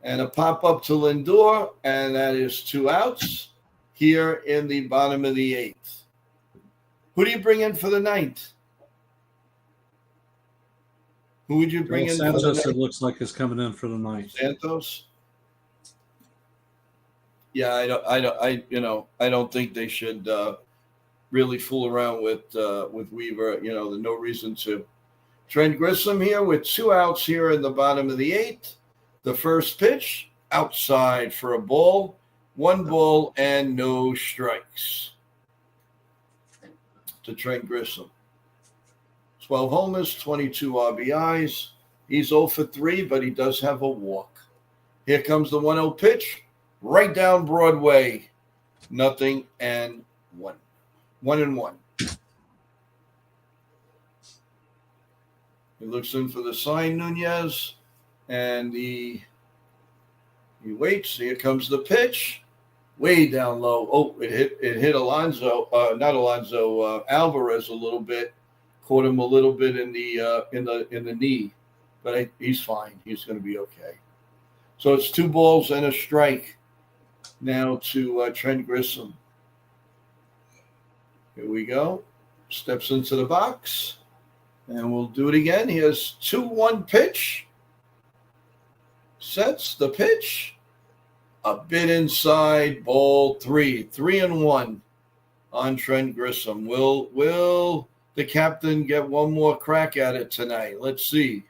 And a pop-up to Lindor, and that is 2 outs here in the bottom of the 8th. Who do you bring in for the 9th? Who would you bring in Santos, for the 9th? it looks like, is coming in for the 9th. Santos? Yeah, I don't think they should really fool around with Weaver. There's no reason to. Trent Grissom here with 2 outs here in the bottom of the 8th. The first pitch, outside for a ball. 1 ball and no strikes to Trent Grissom. 12 homers, 22 RBIs. He's 0 for 3, but he does have a walk. Here comes the 1-0 pitch, right down Broadway. 0-1. 1-1. He looks in for the sign, Nunez. And he waits. Here comes the pitch, way down low. Oh, it hit Alonso, Alvarez a little bit, caught him a little bit in the knee, but he's fine. He's going to be okay. So it's 2 balls and a strike now to Trent Grissom. Here we go. Steps into the box, and we'll do it again. Here's 2-1 pitch. Sets the pitch, a bit inside, ball 3, 3-1 on Trent Grissom. Will the captain get one more crack at it tonight? Let's see.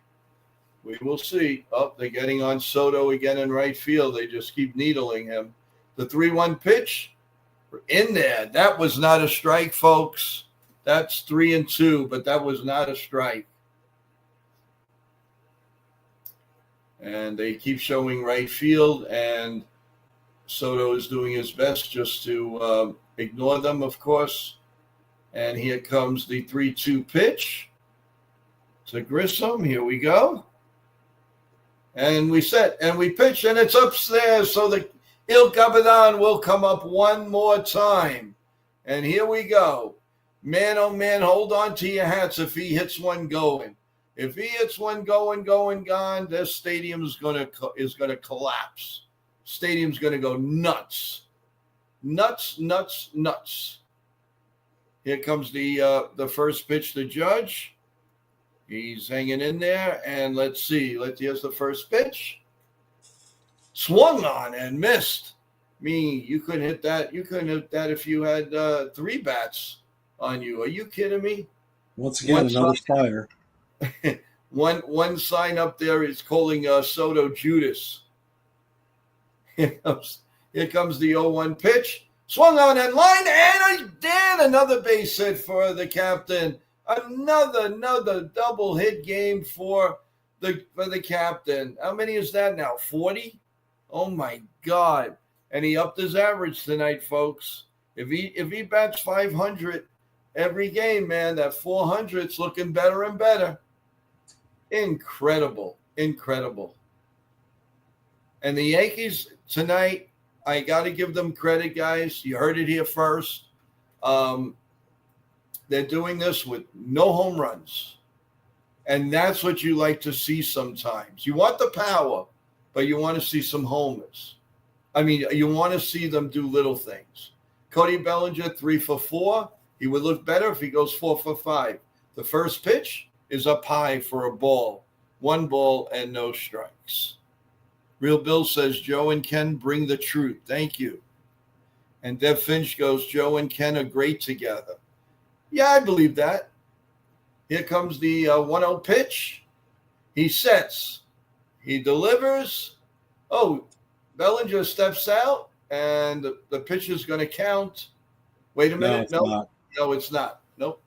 We will see. Oh, they're getting on Soto again in right field. They just keep needling him. The 3-1 pitch, in there. That was not a strike, folks. That's 3-2, but that was not a strike. And they keep showing right field, and Soto is doing his best just to ignore them, of course. And here comes the 3-2 pitch to Grissom. Here we go. And we set and we pitch, and it's upstairs. So the Il Capitan will come up one more time. And here we go. Man, oh man, hold on to your hats if he hits one going. If he hits one going, gone, this stadium is gonna collapse. Stadium's gonna go nuts. Nuts. Here comes the first pitch to Judge. He's hanging in there, and let's see. Here's the first pitch. Swung on and missed. You couldn't hit that. You couldn't hit that if you had 3 bats on you. Are you kidding me? Once again, another spider. One sign up there is calling Soto Judas. Here comes the 0-1 pitch. Swung on and line, and another base hit for the captain. Another double hit game for the captain. How many is that now? 40? Oh my God! And he upped his average tonight, folks. If he bats 500 every game, man, that 400's looking better and better. Incredible. And the Yankees tonight, I got to give them credit, guys. You heard it here first. They're doing this with no home runs. And that's what you like to see sometimes. You want the power, but you want to see some homers. I mean, you want to see them do little things. Cody Bellinger, 3 for 4. He would look better if he goes 4 for 5. The first pitch is up high for a ball. 1 ball and no strikes. Real Bill says, Joe and Ken bring the truth. Thank you. And Dev Finch goes, Joe and Ken are great together. Yeah, I believe that. Here comes the 1-0 pitch. He sets. He delivers. Oh, Bellinger steps out, and the pitch is going to count. Wait a minute. No, it's not. Nope.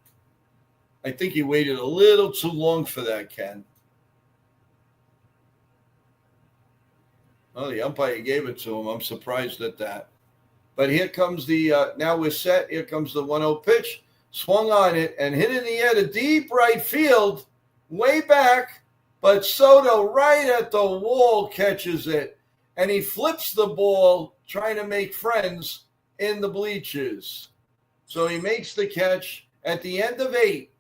I think he waited a little too long for that, Ken. Oh, the umpire gave it to him. I'm surprised at that. But here comes now we're set. Here comes the 1-0 pitch. Swung on it and hit in the air to deep right field, way back. But Soto right at the wall catches it. And he flips the ball, trying to make friends in the bleachers. So he makes the catch. At the end of 8,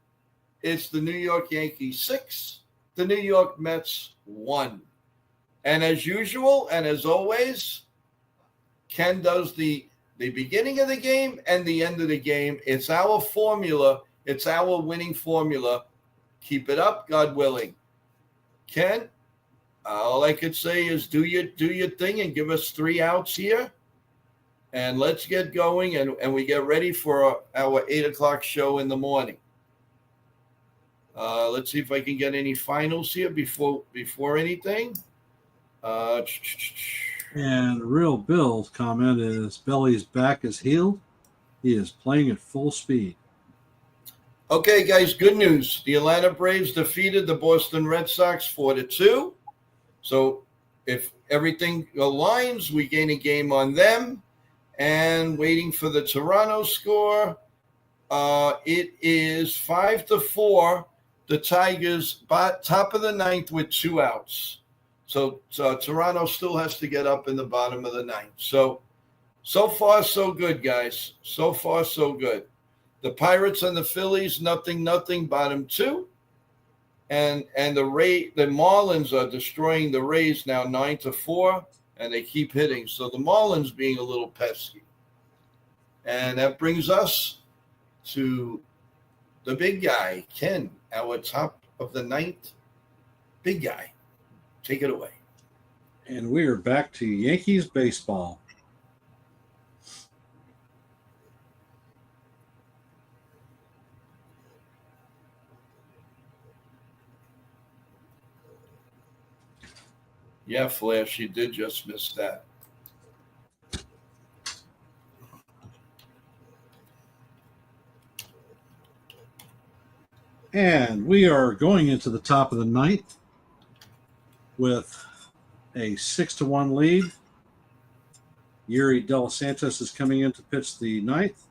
it's the New York Yankees 6, the New York Mets 1. And as usual, and as always, Ken does the beginning of the game and the end of the game. It's our formula. It's our winning formula. Keep it up, God willing. Ken, all I could say is do your thing and give us 3 outs here. And let's get going, and we get ready for our 8 o'clock show in the morning. Let's see if I can get any finals here before anything. And Real Bill's comment is Belly's back is healed. He is playing at full speed. Okay, guys, good news. The Atlanta Braves defeated the Boston Red Sox 4-2. So if everything aligns, we gain a game on them. And waiting for the Toronto score, it is 5-4. The Tigers, top of the 9th with 2 outs. So Toronto still has to get up in the bottom of the 9th. So far, so good, guys. So far, so good. The Pirates and the Phillies, nothing, bottom 2. And the Marlins are destroying the Rays now 9-4, and they keep hitting. So the Marlins being a little pesky. And that brings us to the big guy, Ken, our top of the 9th. Big guy. Take it away. And we are back to Yankees baseball. Yeah, Flash, you did just miss that. And we are going into the top of the 9th with a 6-1 lead. Yuri De Los Santos is coming in to pitch the 9th.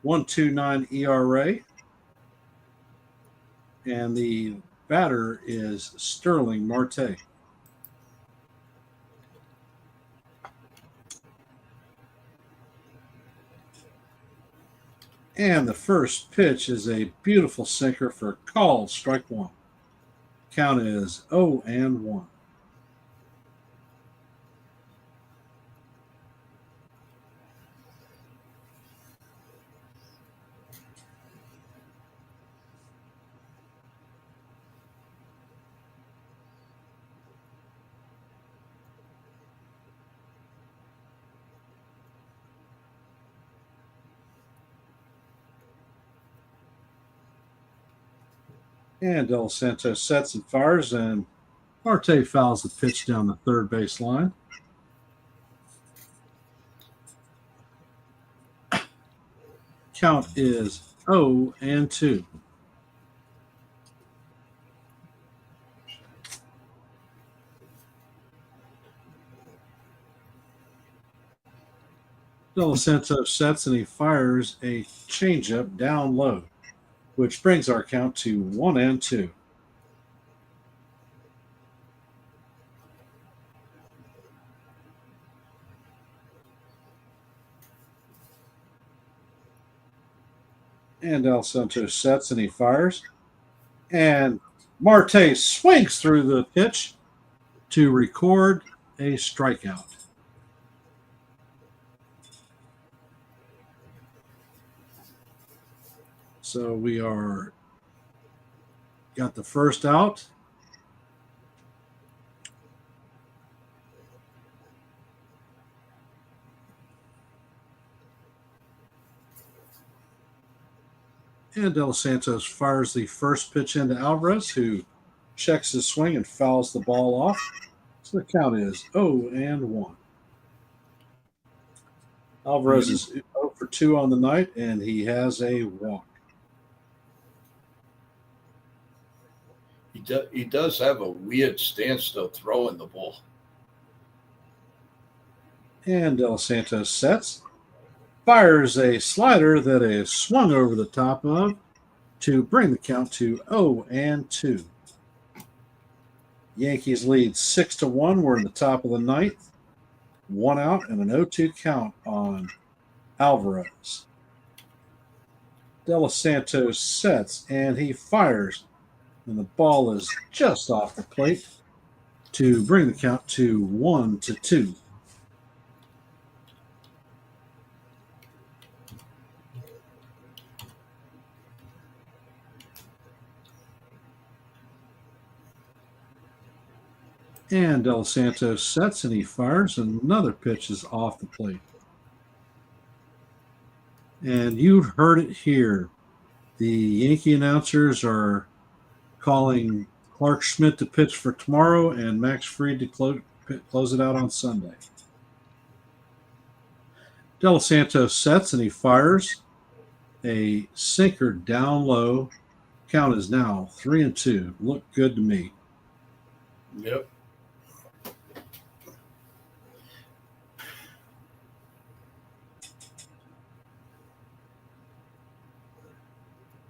1.29 ERA. And the batter is Sterling Marte. And the first pitch is a beautiful sinker for called strike one. Count is 0-1. And Del Santos sets and fires, and Marte fouls the pitch down the third base line. Count is 0-2. Del Santos sets and he fires a changeup down low, which brings our count to 1-2. And Del Santos sets and he fires. And Marte swings through the pitch to record a strikeout. So we are got the first out. And Del Santos fires the first pitch into Alvarez, who checks his swing and fouls the ball off. So the count is 0-1. Alvarez is 0 for 2 on the night, and he has a walk. He does have a weird stance though, throwing the ball. And Del Santos sets, fires a slider that is swung over the top of to bring the count to 0-2. Yankees lead 6-1. We're in the top of the ninth. 1 out and an 0-2 count on Alvarez. Del Santos sets and he fires, and the ball is just off the plate to bring the count to 1-2. And Del Santos sets and he fires, and another pitch is off the plate. And you've heard it here. The Yankee announcers are calling Clark Schmidt to pitch for tomorrow and Max Fried to close it out on Sunday. Del Santos sets and he fires a sinker down low. Count is now 3-2. Look good to me. Yep.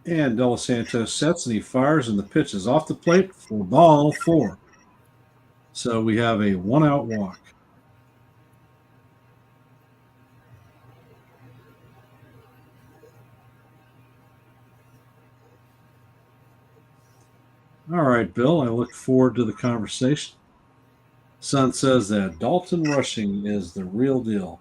And Del Santos sets and he fires, and the pitch is off the plate for ball 4. So we have a 1-out walk. All right, Bill, I look forward to the conversation. Son says that Dalton Rushing is the real deal.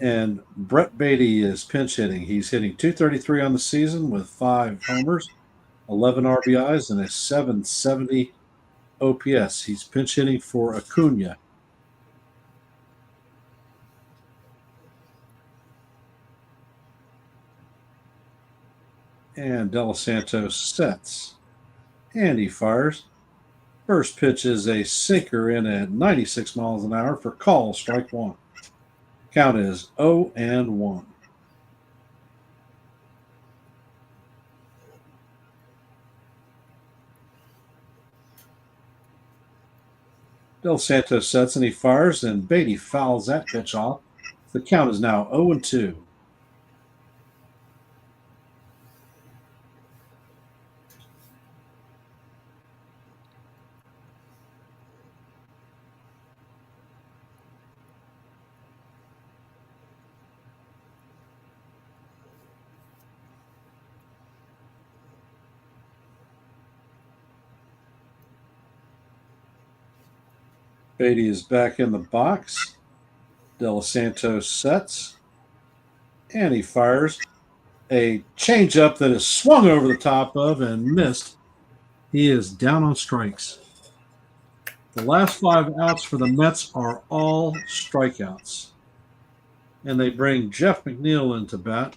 And Brett Beatty is pinch hitting. He's hitting .233 on the season with 5 homers, 11 RBIs, and a .770 OPS. He's pinch hitting for Acuna. And Del Santos sets. And he fires. First pitch is a sinker in at 96 miles an hour for call, strike 1. Count is 0-1. Del Santos sets and he fires, and Beatty fouls that pitch off. The count is now 0-2. Beatty is back in the box. De Los Santos sets, and he fires a changeup that is swung over the top of and missed. He is down on strikes. The last 5 outs for the Mets are all strikeouts. And they bring Jeff McNeil into bat.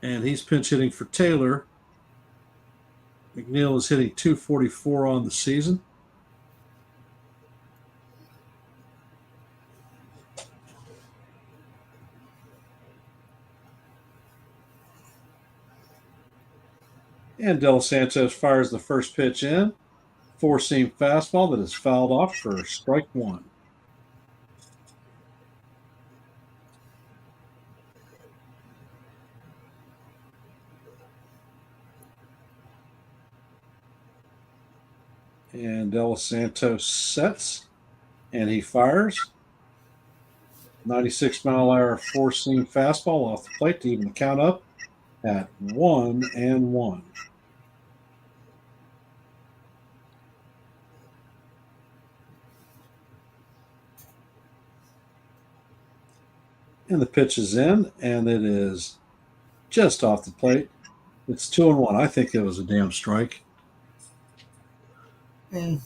And he's pinch hitting for Taylor. McNeil is hitting .244 on the season. And De Los Santos fires the first pitch in. Four-seam fastball that is fouled off for strike one. And De Los Santos sets, and he fires. 96-mile-an-hour four-seam fastball off the plate to even the count up at 1-1. And the pitch is in, and it is just off the plate. It's 2-1. I think it was a damn strike. Mm.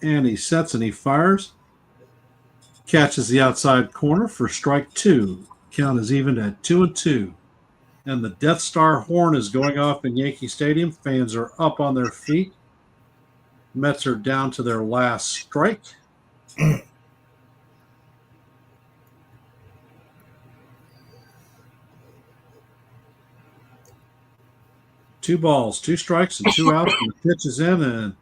And he sets and he fires. Catches the outside corner for strike two. Count is evened at 2-2. And the Death Star horn is going off in Yankee Stadium. Fans are up on their feet. Mets are down to their last strike. 2 balls, 2 strikes, and 2 outs. And the pitch is in, and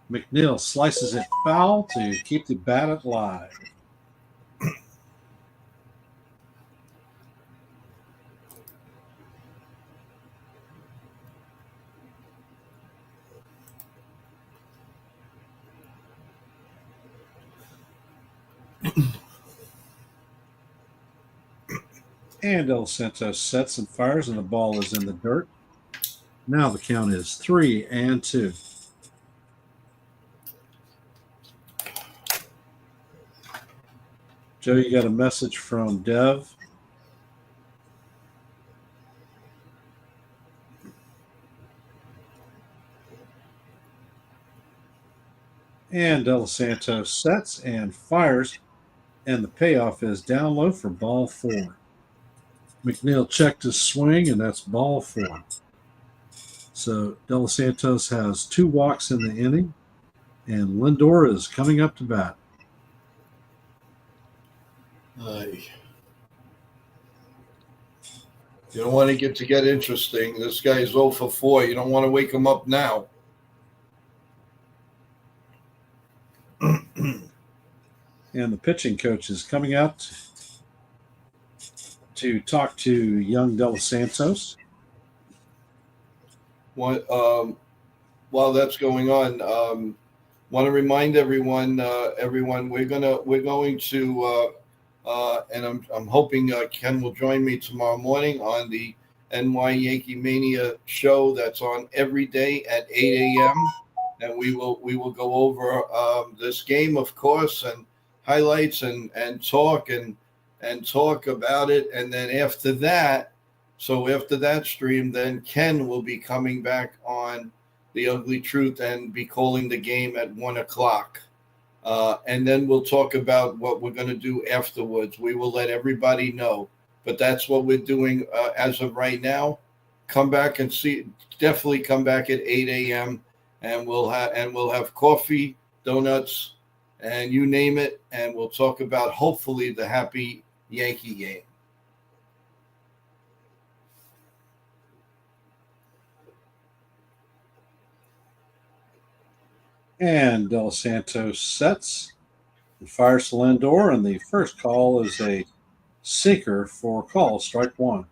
McNeil slices it foul to keep the bat alive. And El Santos sets and fires, and the ball is in the dirt. Now the count is 3-2. Joe, you got a message from Dev. And De Los Santos sets and fires, and the payoff is down low for ball 4. McNeil checked his swing, and that's ball 4. So De Los Santos has 2 walks in the inning, and Lindor is coming up to bat. You don't want to get interesting. This guy's 0 for 4. You don't want to wake him up now. And the pitching coach is coming out to talk to young De Los Santos. While that's going on, want to remind everyone, we're going to, and I'm hoping Ken will join me tomorrow morning on the NY Yankee Mania show that's on every day at 8 a.m. And we will go over this game, of course, and highlights and talk about it. And then after that stream, then Ken will be coming back on The Ugly Truth and be calling the game at 1:00. And then we'll talk about what we're going to do afterwards. We will let everybody know, but that's what we're doing as of right now. Come back and see. Definitely come back at 8 a.m. and we'll have coffee, donuts, and you name it, and we'll talk about hopefully the happy Yankee game. And De Los Santos sets and fires to Lindor, and the first call is a sinker for call, strike 1.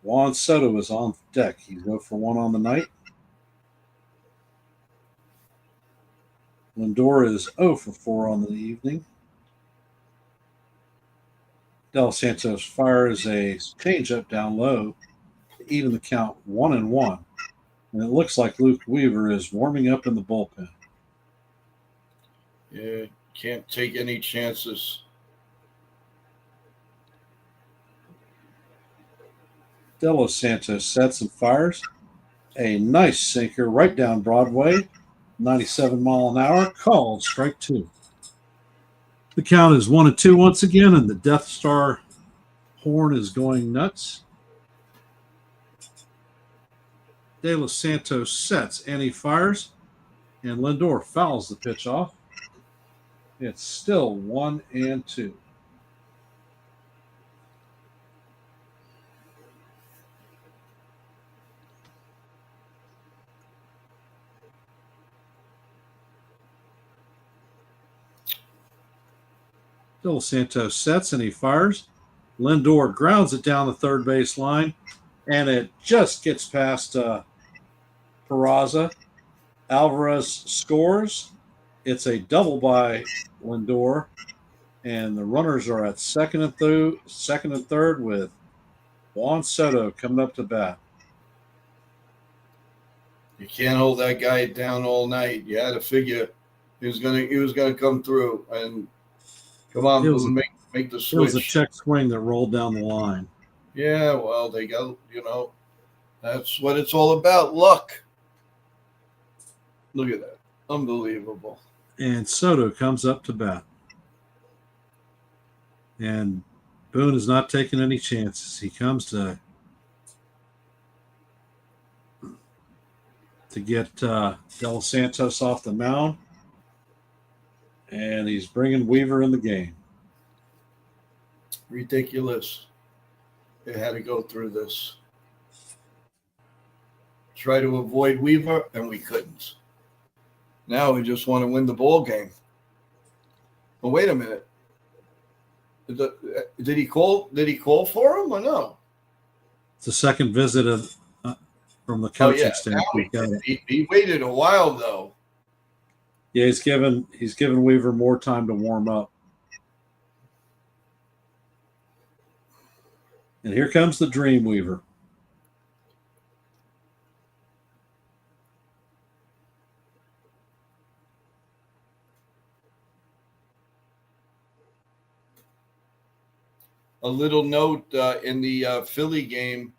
Juan Soto is on deck. He's 0 for 1 on the night. Lindor is 0 for 4 on the evening. Del Santos fires a changeup down low to even the count 1-1. And it looks like Luke Weaver is warming up in the bullpen. Yeah, can't take any chances. De Los Santos sets and fires a nice sinker right down Broadway, 97 mile an hour, called strike two. The count is 1-2 once again, and the Death Star horn is going nuts. De Los Santos sets and he fires, and Lindor fouls the pitch off. It's still 1-2. De Los Santos sets and he fires. Lindor grounds it down the third base line, and it just gets past Peraza. Alvarez scores. It's a double by Lindor, and the runners are at second and third with Juan Soto coming up to bat. You can't hold that guy down all night. You had to figure he was gonna come through and come on, Boone, make the switch. It was a check swing that rolled down the line. Yeah, well, they got, that's what it's all about. Luck. Look at that. Unbelievable. And Soto comes up to bat. And Boone is not taking any chances. He comes to get Del Santos off the mound. And he's bringing Weaver in the game. Ridiculous. They had to go through this. Try to avoid Weaver, and we couldn't. Now we just want to win the ball game. Well, wait a minute. Did he call? Did he call for him or no? It's the second visit from the coaching standpoint. He waited a while though. Yeah, he's given Weaver more time to warm up. And here comes the Dream Weaver. A little note in the Philly game,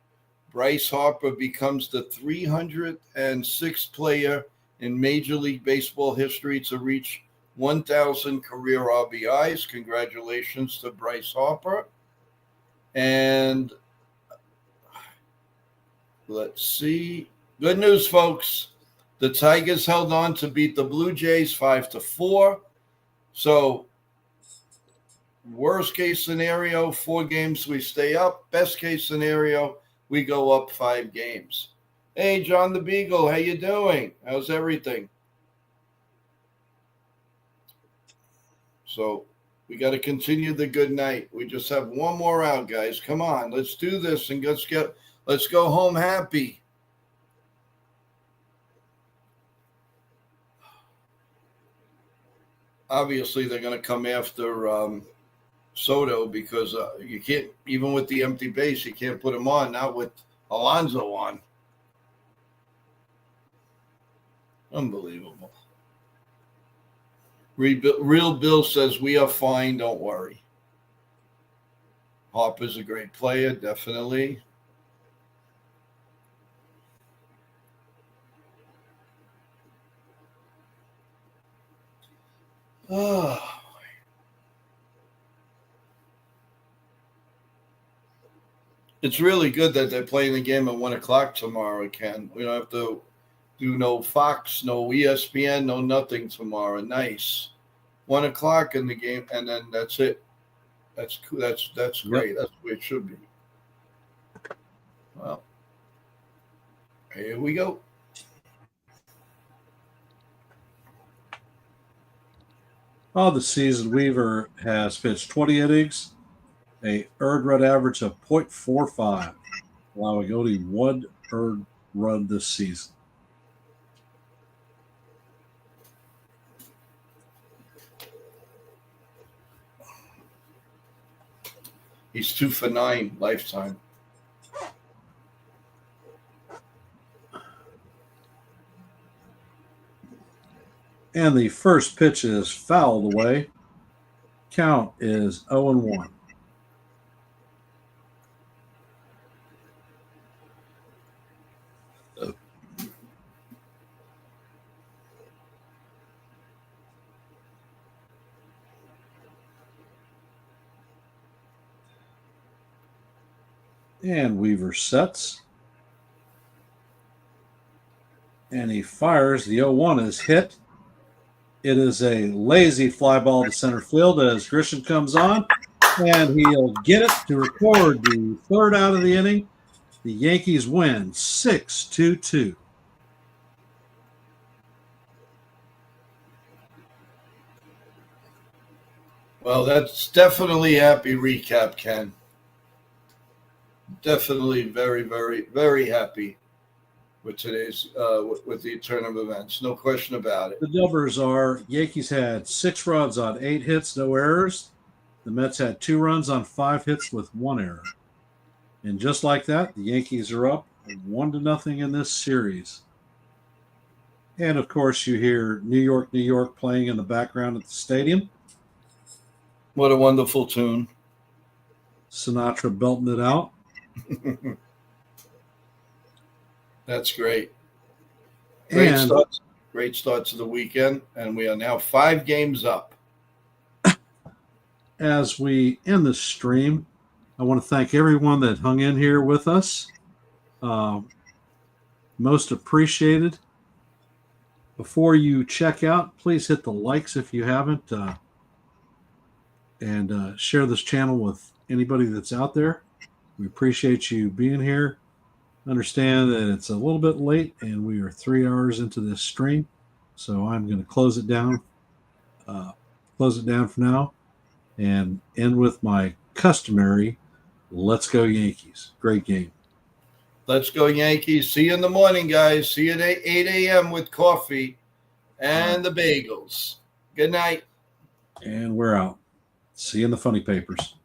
Bryce Harper becomes the 306th player in Major League Baseball history to reach 1,000 career RBIs. Congratulations to Bryce Harper. And let's see. Good news, folks. The Tigers held on to beat the Blue Jays 5-4. So, worst case scenario, 4 games we stay up. Best case scenario, we go up 5 games. Hey, John the Beagle, how you doing? How's everything? So we got to continue the good night. We just have one more out, guys. Come on, let's do this and let's go home happy. Obviously, they're going to come after Soto because you can't, even with the empty base, you can't put him on. Not with Alonso on. Unbelievable. Real Bill says, we are fine, don't worry. Harper's a great player, definitely. Oh. It's really good that they're playing the game at 1 o'clock tomorrow, Ken. We don't have to do no Fox, no ESPN, no nothing tomorrow. Nice. 1 o'clock in the game, and then that's it. That's cool. That's great. Yep. That's the way it should be. Well, here we go. Oh, the season, Weaver has pitched 20 innings, a earned run average of .45, allowing only 1 earned run this season. He's 2 for 9 lifetime. And the first pitch is fouled away. Count is 0-1. And Weaver sets. And he fires. The 0-1 is hit. It is a lazy fly ball to center field as Grisham comes on, and he'll get it to record the third out of the inning. The Yankees win 6-2. Well, that's definitely a happy recap, Ken. Definitely very, very, very happy with today's with the turn of events. No question about it. The numbers are Yankees had 6 runs on 8 hits, no errors. The Mets had 2 runs on 5 hits with 1 error. And just like that, the Yankees are up 1-0 in this series. And of course, you hear New York, New York playing in the background at the stadium. What a wonderful tune. Sinatra belting it out. That's great. And Great start to the weekend, and we are now 5 games up. as we end this stream, I want to thank everyone that hung in here with us. Most appreciated. Before you check out, please hit the likes if you haven't, and share this channel with anybody that's out there. We appreciate you being here. Understand that it's a little bit late and we are 3 hours into this stream, so I'm going to close it down for now and end with my customary let's go Yankees. Great game. Let's go Yankees. See you in the morning, guys. See you at 8 a.m. with coffee and the bagels. Good night. And we're out. See you in the funny papers.